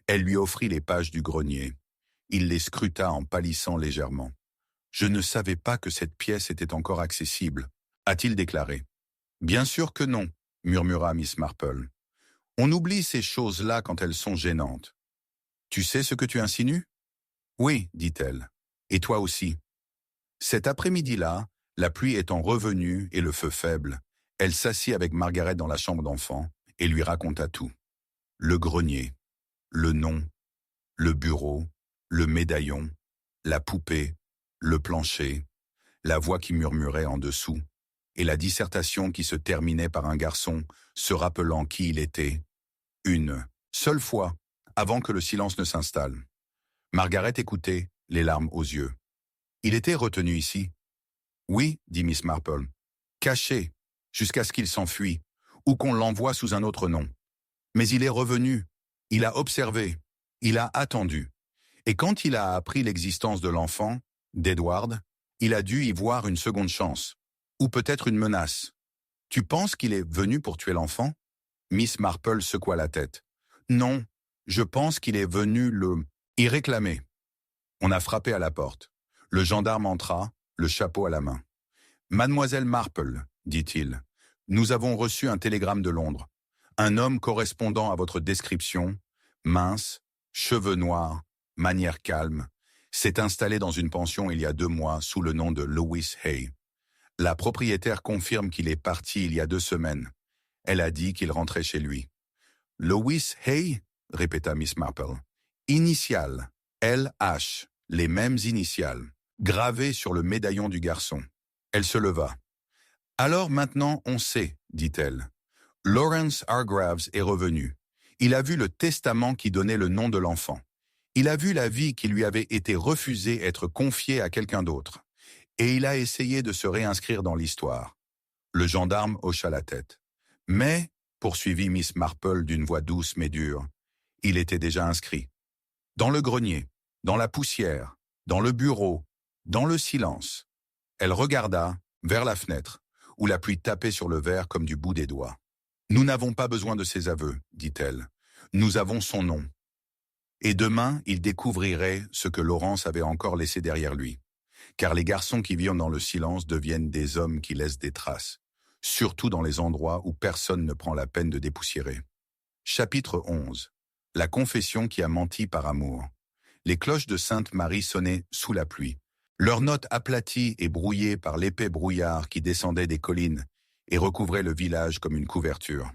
S1: Elle lui offrit les pages du grenier. Il les scruta en pâlissant légèrement. « Je ne savais pas que cette pièce était encore accessible », a-t-il déclaré. « Bien sûr que non », murmura Miss Marple. « On oublie ces choses-là quand elles sont gênantes. Tu sais ce que tu insinues ? » « Oui, dit-elle. Et toi aussi. » Cet après-midi-là, la pluie étant revenue et le feu faible, elle s'assit avec Margaret dans la chambre d'enfant et lui raconta tout. Le grenier, le nom, le bureau, le médaillon, la poupée, le plancher, la voix qui murmurait en dessous, et la dissertation qui se terminait par un garçon se rappelant qui il était, une seule fois, avant que le silence ne s'installe. Margaret écoutait, les larmes aux yeux. Il était retenu ici. Oui, dit Miss Marple, caché, jusqu'à ce qu'il s'enfuit, ou qu'on l'envoie sous un autre nom. Mais il est revenu, il a observé, il a attendu. Et quand il a appris l'existence de l'enfant, d'Edward, il a dû y voir une seconde chance, ou peut-être une menace. Tu penses qu'il est venu pour tuer l'enfant? Miss Marple secoua la tête. Non, je pense qu'il est venu y réclamer. On a frappé à la porte. Le gendarme entra, le chapeau à la main. Mademoiselle Marple, dit-il, nous avons reçu un télégramme de Londres. Un homme correspondant à votre description, mince, cheveux noirs, manière calme, s'est installé dans une pension il y a 2 mois sous le nom de Louis Hay. La propriétaire confirme qu'il est parti il y a 2 semaines. Elle a dit qu'il rentrait chez lui. Louis Hay, répéta Miss Marple. Initiales, L.H., les mêmes initiales, gravées sur le médaillon du garçon. Elle se leva. Alors maintenant on sait, dit-elle. Lawrence Hargraves est revenu. Il a vu le testament qui donnait le nom de l'enfant. Il a vu la vie qui lui avait été refusée être confiée à quelqu'un d'autre. Et il a essayé de se réinscrire dans l'histoire. Le gendarme hocha la tête. Mais, poursuivit Miss Marple d'une voix douce mais dure, il était déjà inscrit. Dans le grenier, dans la poussière, dans le bureau, dans le silence. Elle regarda vers la fenêtre, où la pluie tapait sur le verre comme du bout des doigts. Nous n'avons pas besoin de ses aveux, dit-elle. Nous avons son nom. Et demain, il découvrirait ce que Laurence avait encore laissé derrière lui. Car les garçons qui vivent dans le silence deviennent des hommes qui laissent des traces, surtout dans les endroits où personne ne prend la peine de dépoussiérer. Chapitre 11. La confession qui a menti par amour. Les cloches de Sainte-Marie sonnaient sous la pluie. Leurs notes aplaties et brouillées par l'épais brouillard qui descendait des collines et recouvrait le village comme une couverture.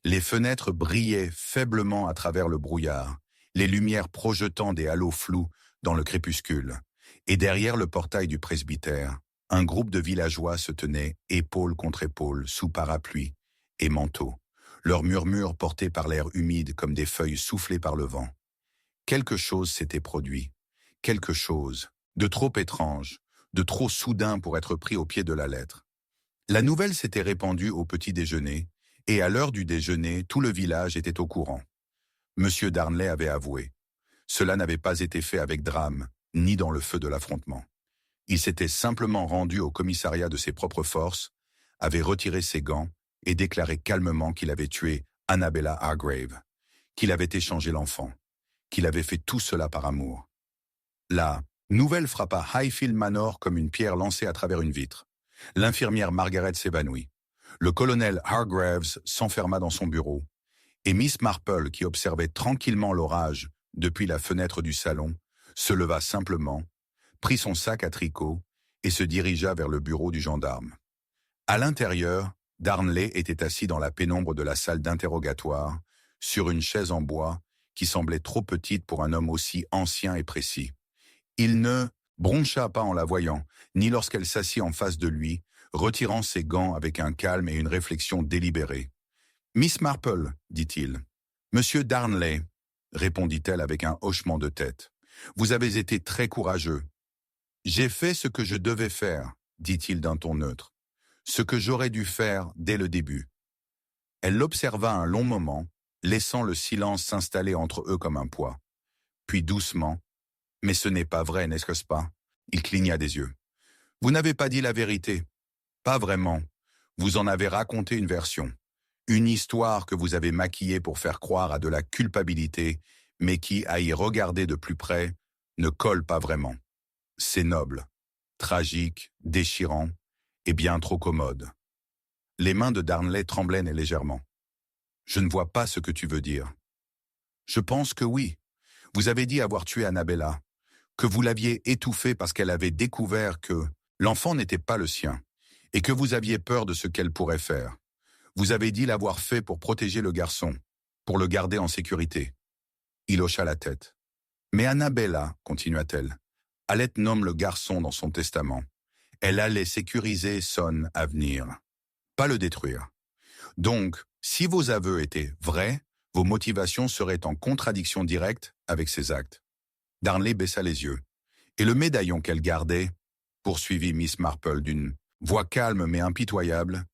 S1: Les fenêtres brillaient faiblement à travers le brouillard, les lumières projetant des halos flous dans le crépuscule. Et derrière le portail du presbytère, un groupe de villageois se tenait épaule contre épaule sous parapluie et manteau, leurs murmures portés par l'air humide comme des feuilles soufflées par le vent. Quelque chose s'était produit, quelque chose de trop étrange, de trop soudain pour être pris au pied de la lettre. La nouvelle s'était répandue au petit déjeuner, et à l'heure du déjeuner, tout le village était au courant. Monsieur Darnley avait avoué. Cela n'avait pas été fait avec drame, ni dans le feu de l'affrontement. Il s'était simplement rendu au commissariat de ses propres forces, avait retiré ses gants et déclaré calmement qu'il avait tué Annabella Hargrave, qu'il avait échangé l'enfant, qu'il avait fait tout cela par amour. La nouvelle frappa Highfield Manor comme une pierre lancée à travers une vitre. L'infirmière Margaret s'évanouit. Le colonel Hargraves s'enferma dans son bureau, et Miss Marple, qui observait tranquillement l'orage depuis la fenêtre du salon, se leva simplement, prit son sac à tricot et se dirigea vers le bureau du gendarme. À l'intérieur, Darnley était assis dans la pénombre de la salle d'interrogatoire, sur une chaise en bois qui semblait trop petite pour un homme aussi ancien et précis. Il ne broncha pas en la voyant, ni lorsqu'elle s'assit en face de lui, retirant ses gants avec un calme et une réflexion délibérée. « Miss Marple, dit-il. « Monsieur Darnley, répondit-elle avec un hochement de tête. « Vous avez été très courageux. »« J'ai fait ce que je devais faire, dit-il d'un ton neutre. « Ce que j'aurais dû faire dès le début. » Elle l'observa un long moment, laissant le silence s'installer entre eux comme un poids. Puis doucement, « Mais ce n'est pas vrai, n'est-ce pas ?» Il cligna des yeux. « Vous n'avez pas dit la vérité. »« Pas vraiment. Vous en avez raconté une version. Une histoire que vous avez maquillée pour faire croire à de la culpabilité, mais qui, à y regarder de plus près, ne colle pas vraiment. C'est noble, tragique, déchirant, et bien trop commode. » Les mains de Darnley tremblaient légèrement. « Je ne vois pas ce que tu veux dire. »« Je pense que oui. Vous avez dit avoir tué Annabella, que vous l'aviez étouffée parce qu'elle avait découvert que l'enfant n'était pas le sien, et que vous aviez peur de ce qu'elle pourrait faire. Vous avez dit l'avoir fait pour protéger le garçon, pour le garder en sécurité. » Il hocha la tête. « Mais Annabella, continua-t-elle, allait nommer le garçon dans son testament. Elle allait sécuriser son avenir, pas le détruire. Donc, si vos aveux étaient vrais, vos motivations seraient en contradiction directe avec ses actes. » Darnley baissa les yeux. « Et le médaillon qu'elle gardait, poursuivit Miss Marple d'une voix calme mais impitoyable,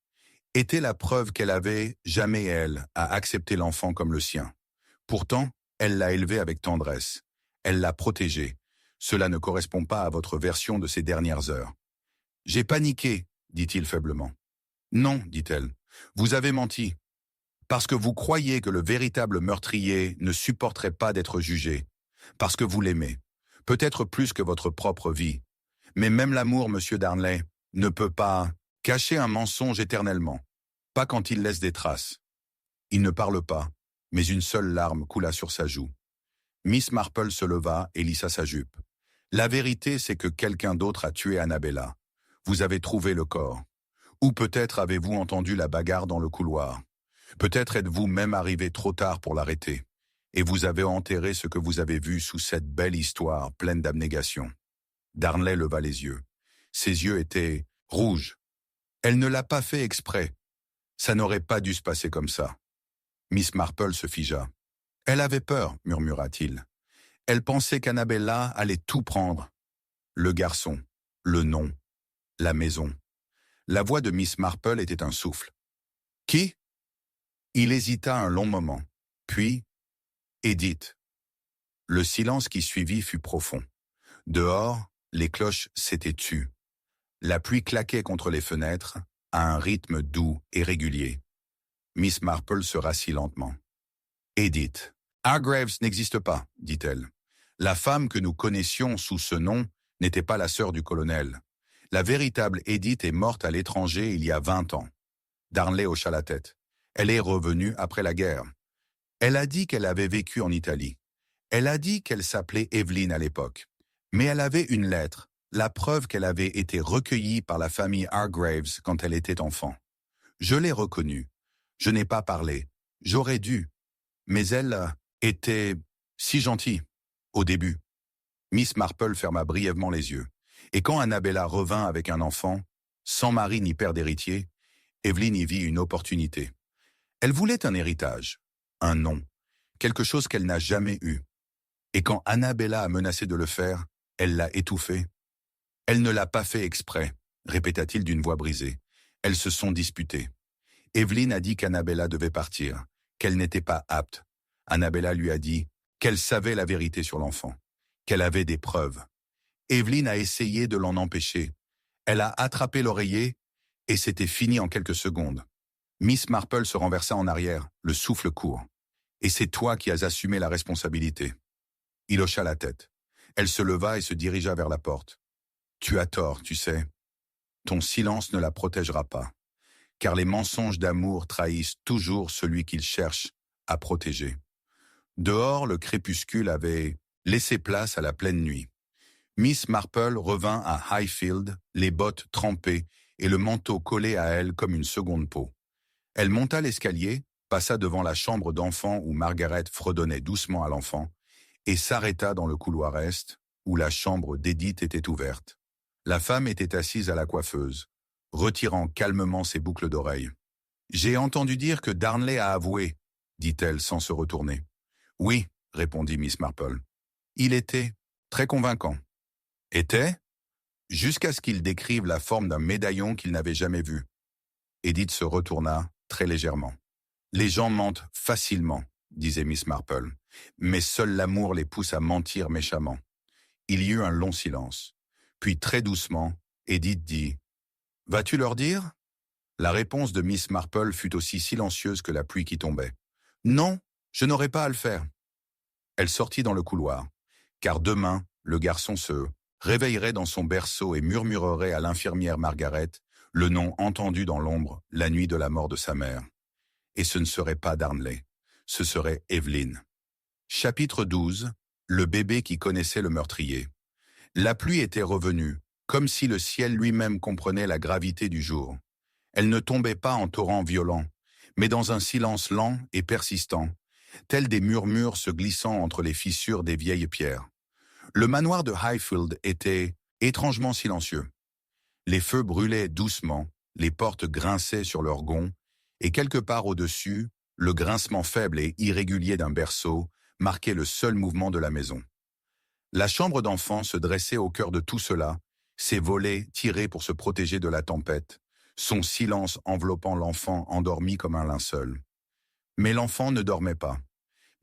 S1: était la preuve qu'elle avait, jamais elle, à accepter l'enfant comme le sien. Pourtant, elle l'a élevé avec tendresse. Elle l'a protégé. Cela ne correspond pas à votre version de ces dernières heures. »« J'ai paniqué, dit-il faiblement. »« Non, dit-elle, vous avez menti. Parce que vous croyez que le véritable meurtrier ne supporterait pas d'être jugé. Parce que vous l'aimez. Peut-être plus que votre propre vie. Mais même l'amour, monsieur Darnley, ne peut pas cacher un mensonge éternellement. Pas quand il laisse des traces. » Il ne parle pas, mais une seule larme coula sur sa joue. Miss Marple se leva et lissa sa jupe. « La vérité, c'est que quelqu'un d'autre a tué Annabella. Vous avez trouvé le corps. Ou peut-être avez-vous entendu la bagarre dans le couloir. Peut-être êtes-vous même arrivé trop tard pour l'arrêter. Et vous avez enterré ce que vous avez vu sous cette belle histoire pleine d'abnégation. » Darnley leva les yeux. Ses yeux étaient rouges. « Elle ne l'a pas fait exprès. Ça n'aurait pas dû se passer comme ça. » Miss Marple se figea. « Elle avait peur, murmura-t-il. Elle pensait qu'Annabella allait tout prendre. Le garçon, le nom, la maison. » La voix de Miss Marple était un souffle. « Qui ?» Il hésita un long moment. Puis, « Edith. » Le silence qui suivit fut profond. Dehors, les cloches s'étaient tues. La pluie claquait contre les fenêtres, à un rythme doux et régulier. Miss Marple se rassit lentement. « Edith. Hargraves n'existe pas, dit-elle. La femme que nous connaissions sous ce nom n'était pas la sœur du colonel. La véritable Edith est morte à l'étranger il y a 20 ans. » Darnley hocha la tête. « Elle est revenue après la guerre. Elle a dit qu'elle avait vécu en Italie. Elle a dit qu'elle s'appelait Evelyn à l'époque. Mais elle avait une lettre, la preuve qu'elle avait été recueillie par la famille Hargraves quand elle était enfant. Je l'ai reconnue. Je n'ai pas parlé. J'aurais dû. Mais elle était si gentille, au début. » Miss Marple ferma brièvement les yeux. Et quand Annabella revint avec un enfant, sans mari ni père d'héritier, Evelyn y vit une opportunité. Elle voulait un héritage, un nom, quelque chose qu'elle n'a jamais eu. Et quand Annabella a menacé de le faire, elle l'a étouffé. « Elle ne l'a pas fait exprès, » répéta-t-il d'une voix brisée. Elles se sont disputées. Evelyn a dit qu'Annabella devait partir, qu'elle n'était pas apte. Annabella lui a dit qu'elle savait la vérité sur l'enfant, qu'elle avait des preuves. Evelyn a essayé de l'en empêcher. Elle a attrapé l'oreiller et c'était fini en quelques secondes. Miss Marple se renversa en arrière, le souffle court. Et c'est toi qui as assumé la responsabilité. Il hocha la tête. Elle se leva et se dirigea vers la porte. Tu as tort, tu sais. Ton silence ne la protégera pas, car les mensonges d'amour trahissent toujours celui qu'ils cherchent à protéger. Dehors, le crépuscule avait laissé place à la pleine nuit. Miss Marple revint à Highfield, les bottes trempées et le manteau collé à elle comme une seconde peau. Elle monta l'escalier, passa devant la chambre d'enfant où Margaret fredonnait doucement à l'enfant, et s'arrêta dans le couloir est, où la chambre d'Edith était ouverte. La femme était assise à la coiffeuse, retirant calmement ses boucles d'oreilles. « J'ai entendu dire que Darnley a avoué, » dit-elle sans se retourner. « Oui, » répondit Miss Marple. « Il était très convaincant. » « Était » jusqu'à ce qu'il décrive la forme d'un médaillon qu'il n'avait jamais vu. Edith se retourna très légèrement. « Les gens mentent facilement, » disait Miss Marple, « mais seul l'amour les pousse à mentir méchamment. » Il y eut un long silence. Puis très doucement, Edith dit « Vas-tu leur dire ?» La réponse de Miss Marple fut aussi silencieuse que la pluie qui tombait. « Non, je n'aurai pas à le faire. » Elle sortit dans le couloir, car demain, le garçon se réveillerait dans son berceau et murmurerait à l'infirmière Margaret le nom entendu dans l'ombre la nuit de la mort de sa mère. Et ce ne serait pas Darnley, ce serait Evelyn. Chapitre 12. Le bébé qui connaissait le meurtrier. La pluie était revenue, comme si le ciel lui-même comprenait la gravité du jour. Elle ne tombait pas en torrents violents, mais dans un silence lent et persistant, tels des murmures se glissant entre les fissures des vieilles pierres. Le manoir de Highfield était étrangement silencieux. Les feux brûlaient doucement, les portes grinçaient sur leurs gonds, et quelque part au-dessus, le grincement faible et irrégulier d'un berceau marquait le seul mouvement de la maison. La chambre d'enfant se dressait au cœur de tout cela, ses volets tirés pour se protéger de la tempête, son silence enveloppant l'enfant endormi comme un linceul. Mais l'enfant ne dormait pas.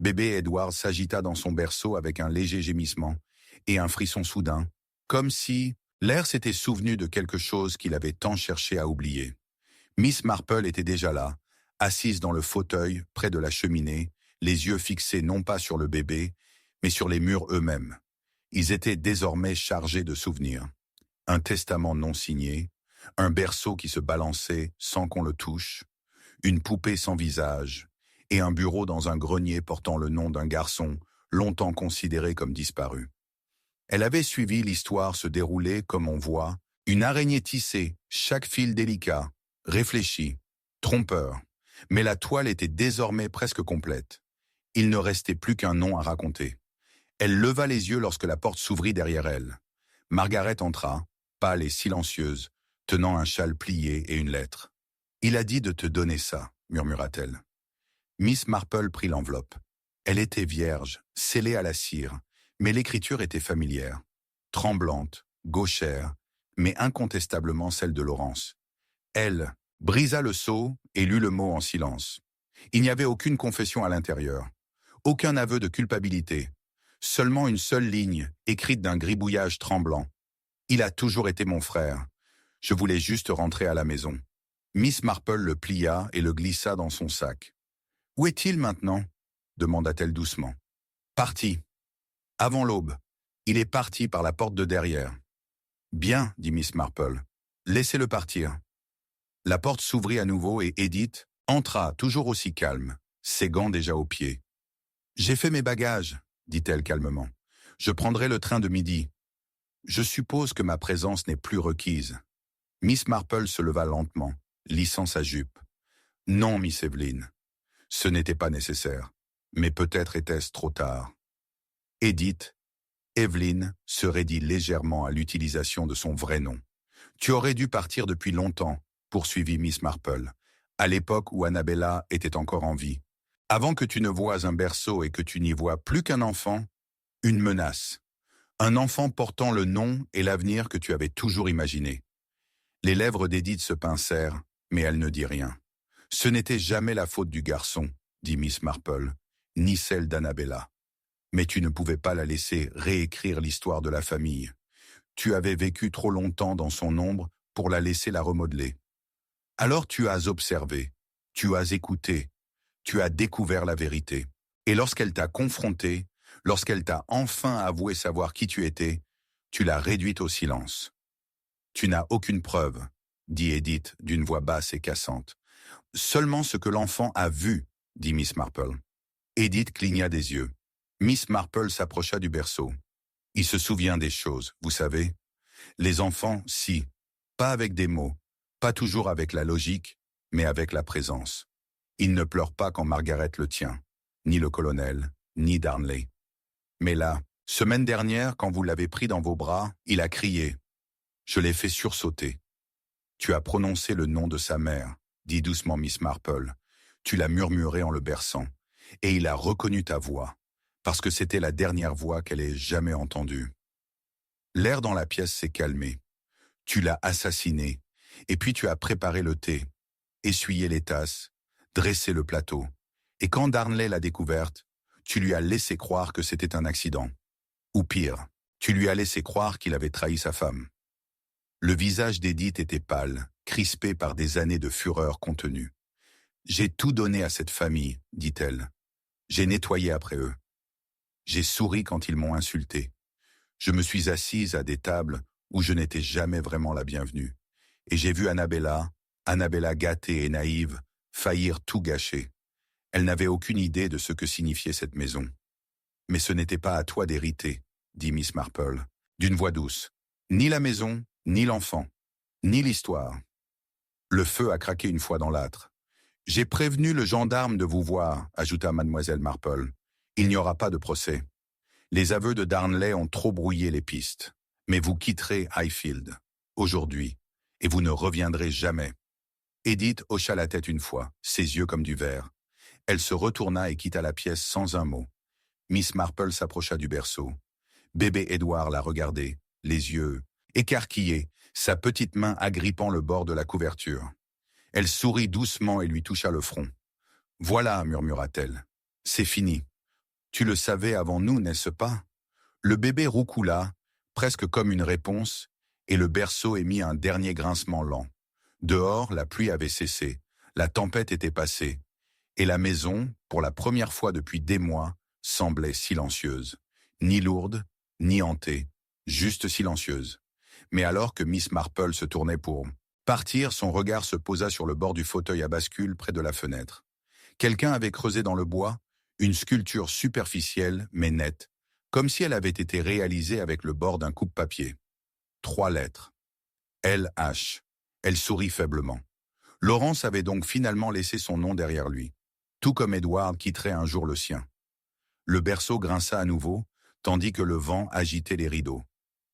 S1: Bébé Edward s'agita dans son berceau avec un léger gémissement et un frisson soudain, comme si l'air s'était souvenu de quelque chose qu'il avait tant cherché à oublier. Miss Marple était déjà là, assise dans le fauteuil près de la cheminée, les yeux fixés non pas sur le bébé, mais sur les murs eux-mêmes. Ils étaient désormais chargés de souvenirs. Un testament non signé, un berceau qui se balançait sans qu'on le touche, une poupée sans visage, et un bureau dans un grenier portant le nom d'un garçon longtemps considéré comme disparu. Elle avait suivi l'histoire se dérouler comme on voit, une araignée tissée, chaque fil délicat, réfléchi, trompeur, mais la toile était désormais presque complète. Il ne restait plus qu'un nom à raconter. Elle leva les yeux lorsque la porte s'ouvrit derrière elle. Margaret entra, pâle et silencieuse, tenant un châle plié et une lettre. « Il a dit de te donner ça », murmura-t-elle. Miss Marple prit l'enveloppe. Elle était vierge, scellée à la cire, mais l'écriture était familière, tremblante, gauchère, mais incontestablement celle de Laurence. Elle brisa le sceau et lut le mot en silence. Il n'y avait aucune confession à l'intérieur, aucun aveu de culpabilité, seulement une seule ligne, écrite d'un gribouillage tremblant. « Il a toujours été mon frère. Je voulais juste rentrer à la maison. » Miss Marple le plia et le glissa dans son sac. « Où est-il maintenant ?» demanda-t-elle doucement. « Parti. Avant l'aube. Il est parti par la porte de derrière. »« Bien, » dit Miss Marple. « Laissez-le partir. » La porte s'ouvrit à nouveau et Edith entra toujours aussi calme, ses gants déjà aux pieds. « J'ai fait mes bagages, » dit-elle calmement. « Je prendrai le train de midi. Je suppose que ma présence n'est plus requise. » Miss Marple se leva lentement, lissant sa jupe. « Non, Miss Evelyn. Ce n'était pas nécessaire, mais peut-être était-ce trop tard. » Edith, Evelyn se raidit légèrement à l'utilisation de son vrai nom. « Tu aurais dû partir depuis longtemps, » poursuivit Miss Marple, « à l'époque où Annabella était encore en vie. Avant que tu ne voies un berceau et que tu n'y vois plus qu'un enfant, une menace. Un enfant portant le nom et l'avenir que tu avais toujours imaginé. » Les lèvres d'Edith se pincèrent, mais elle ne dit rien. « Ce n'était jamais la faute du garçon, » dit Miss Marple, « ni celle d'Annabella. Mais tu ne pouvais pas la laisser réécrire l'histoire de la famille. Tu avais vécu trop longtemps dans son ombre pour la laisser la remodeler. Alors tu as observé, tu as écouté, tu as découvert la vérité. Et lorsqu'elle t'a confronté, lorsqu'elle t'a enfin avoué savoir qui tu étais, tu l'as réduite au silence. Tu n'as aucune preuve, dit Edith d'une voix basse et cassante. Seulement ce que l'enfant a vu, dit Miss Marple. Edith cligna des yeux. Miss Marple s'approcha du berceau. Il se souvient des choses, vous savez. Les enfants, si, pas avec des mots, pas toujours avec la logique, mais avec la présence. Il ne pleure pas quand Margaret le tient, ni le colonel, ni Darnley. Mais là, semaine dernière, quand vous l'avez pris dans vos bras, il a crié. Je l'ai fait sursauter. Tu as prononcé le nom de sa mère, dit doucement Miss Marple. Tu l'as murmuré en le berçant, et il a reconnu ta voix, parce que c'était la dernière voix qu'elle ait jamais entendue. L'air dans la pièce s'est calmé. Tu l'as assassiné, et puis tu as préparé le thé, essuyé les tasses, dressé le plateau. Et quand Darnley l'a découverte, tu lui as laissé croire que c'était un accident. Ou pire, tu lui as laissé croire qu'il avait trahi sa femme. Le visage d'Edith était pâle, crispé par des années de fureur contenue. J'ai tout donné à cette famille, dit-elle. J'ai nettoyé après eux. J'ai souri quand ils m'ont insulté. Je me suis assise à des tables où je n'étais jamais vraiment la bienvenue. Et j'ai vu Annabella gâtée et naïve, faillir tout gâcher. Elle n'avait aucune idée de ce que signifiait cette maison. Mais ce n'était pas à toi d'hériter, dit Miss Marple, d'une voix douce. Ni la maison, ni l'enfant, ni l'histoire. Le feu a craqué une fois dans l'âtre. J'ai prévenu le gendarme de vous voir, ajouta mademoiselle Marple. Il n'y aura pas de procès. Les aveux de Darnley ont trop brouillé les pistes. Mais vous quitterez Highfield, aujourd'hui, et vous ne reviendrez jamais. Edith hocha la tête une fois, ses yeux comme du verre. Elle se retourna et quitta la pièce sans un mot. Miss Marple s'approcha du berceau. Bébé Édouard la regardait, les yeux écarquillés, sa petite main agrippant le bord de la couverture. Elle sourit doucement et lui toucha le front. « Voilà, murmura-t-elle, c'est fini. Tu le savais avant nous, n'est-ce pas ?» Le bébé roucoula, presque comme une réponse, et le berceau émit un dernier grincement lent. Dehors, la pluie avait cessé, la tempête était passée, et la maison, pour la première fois depuis des mois, semblait silencieuse. Ni lourde, ni hantée, juste silencieuse. Mais alors que Miss Marple se tournait pour partir, son regard se posa sur le bord du fauteuil à bascule près de la fenêtre. Quelqu'un avait creusé dans le bois une sculpture superficielle mais nette, comme si elle avait été réalisée avec le bord d'un coupe-papier. 3 lettres. L.H. Elle sourit faiblement. Laurence avait donc finalement laissé son nom derrière lui, tout comme Edward quitterait un jour le sien. Le berceau grinça à nouveau, tandis que le vent agitait les rideaux.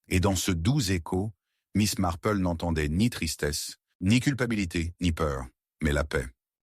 S1: Et dans ce doux écho, Miss Marple n'entendait ni tristesse, ni culpabilité, ni peur, mais la paix.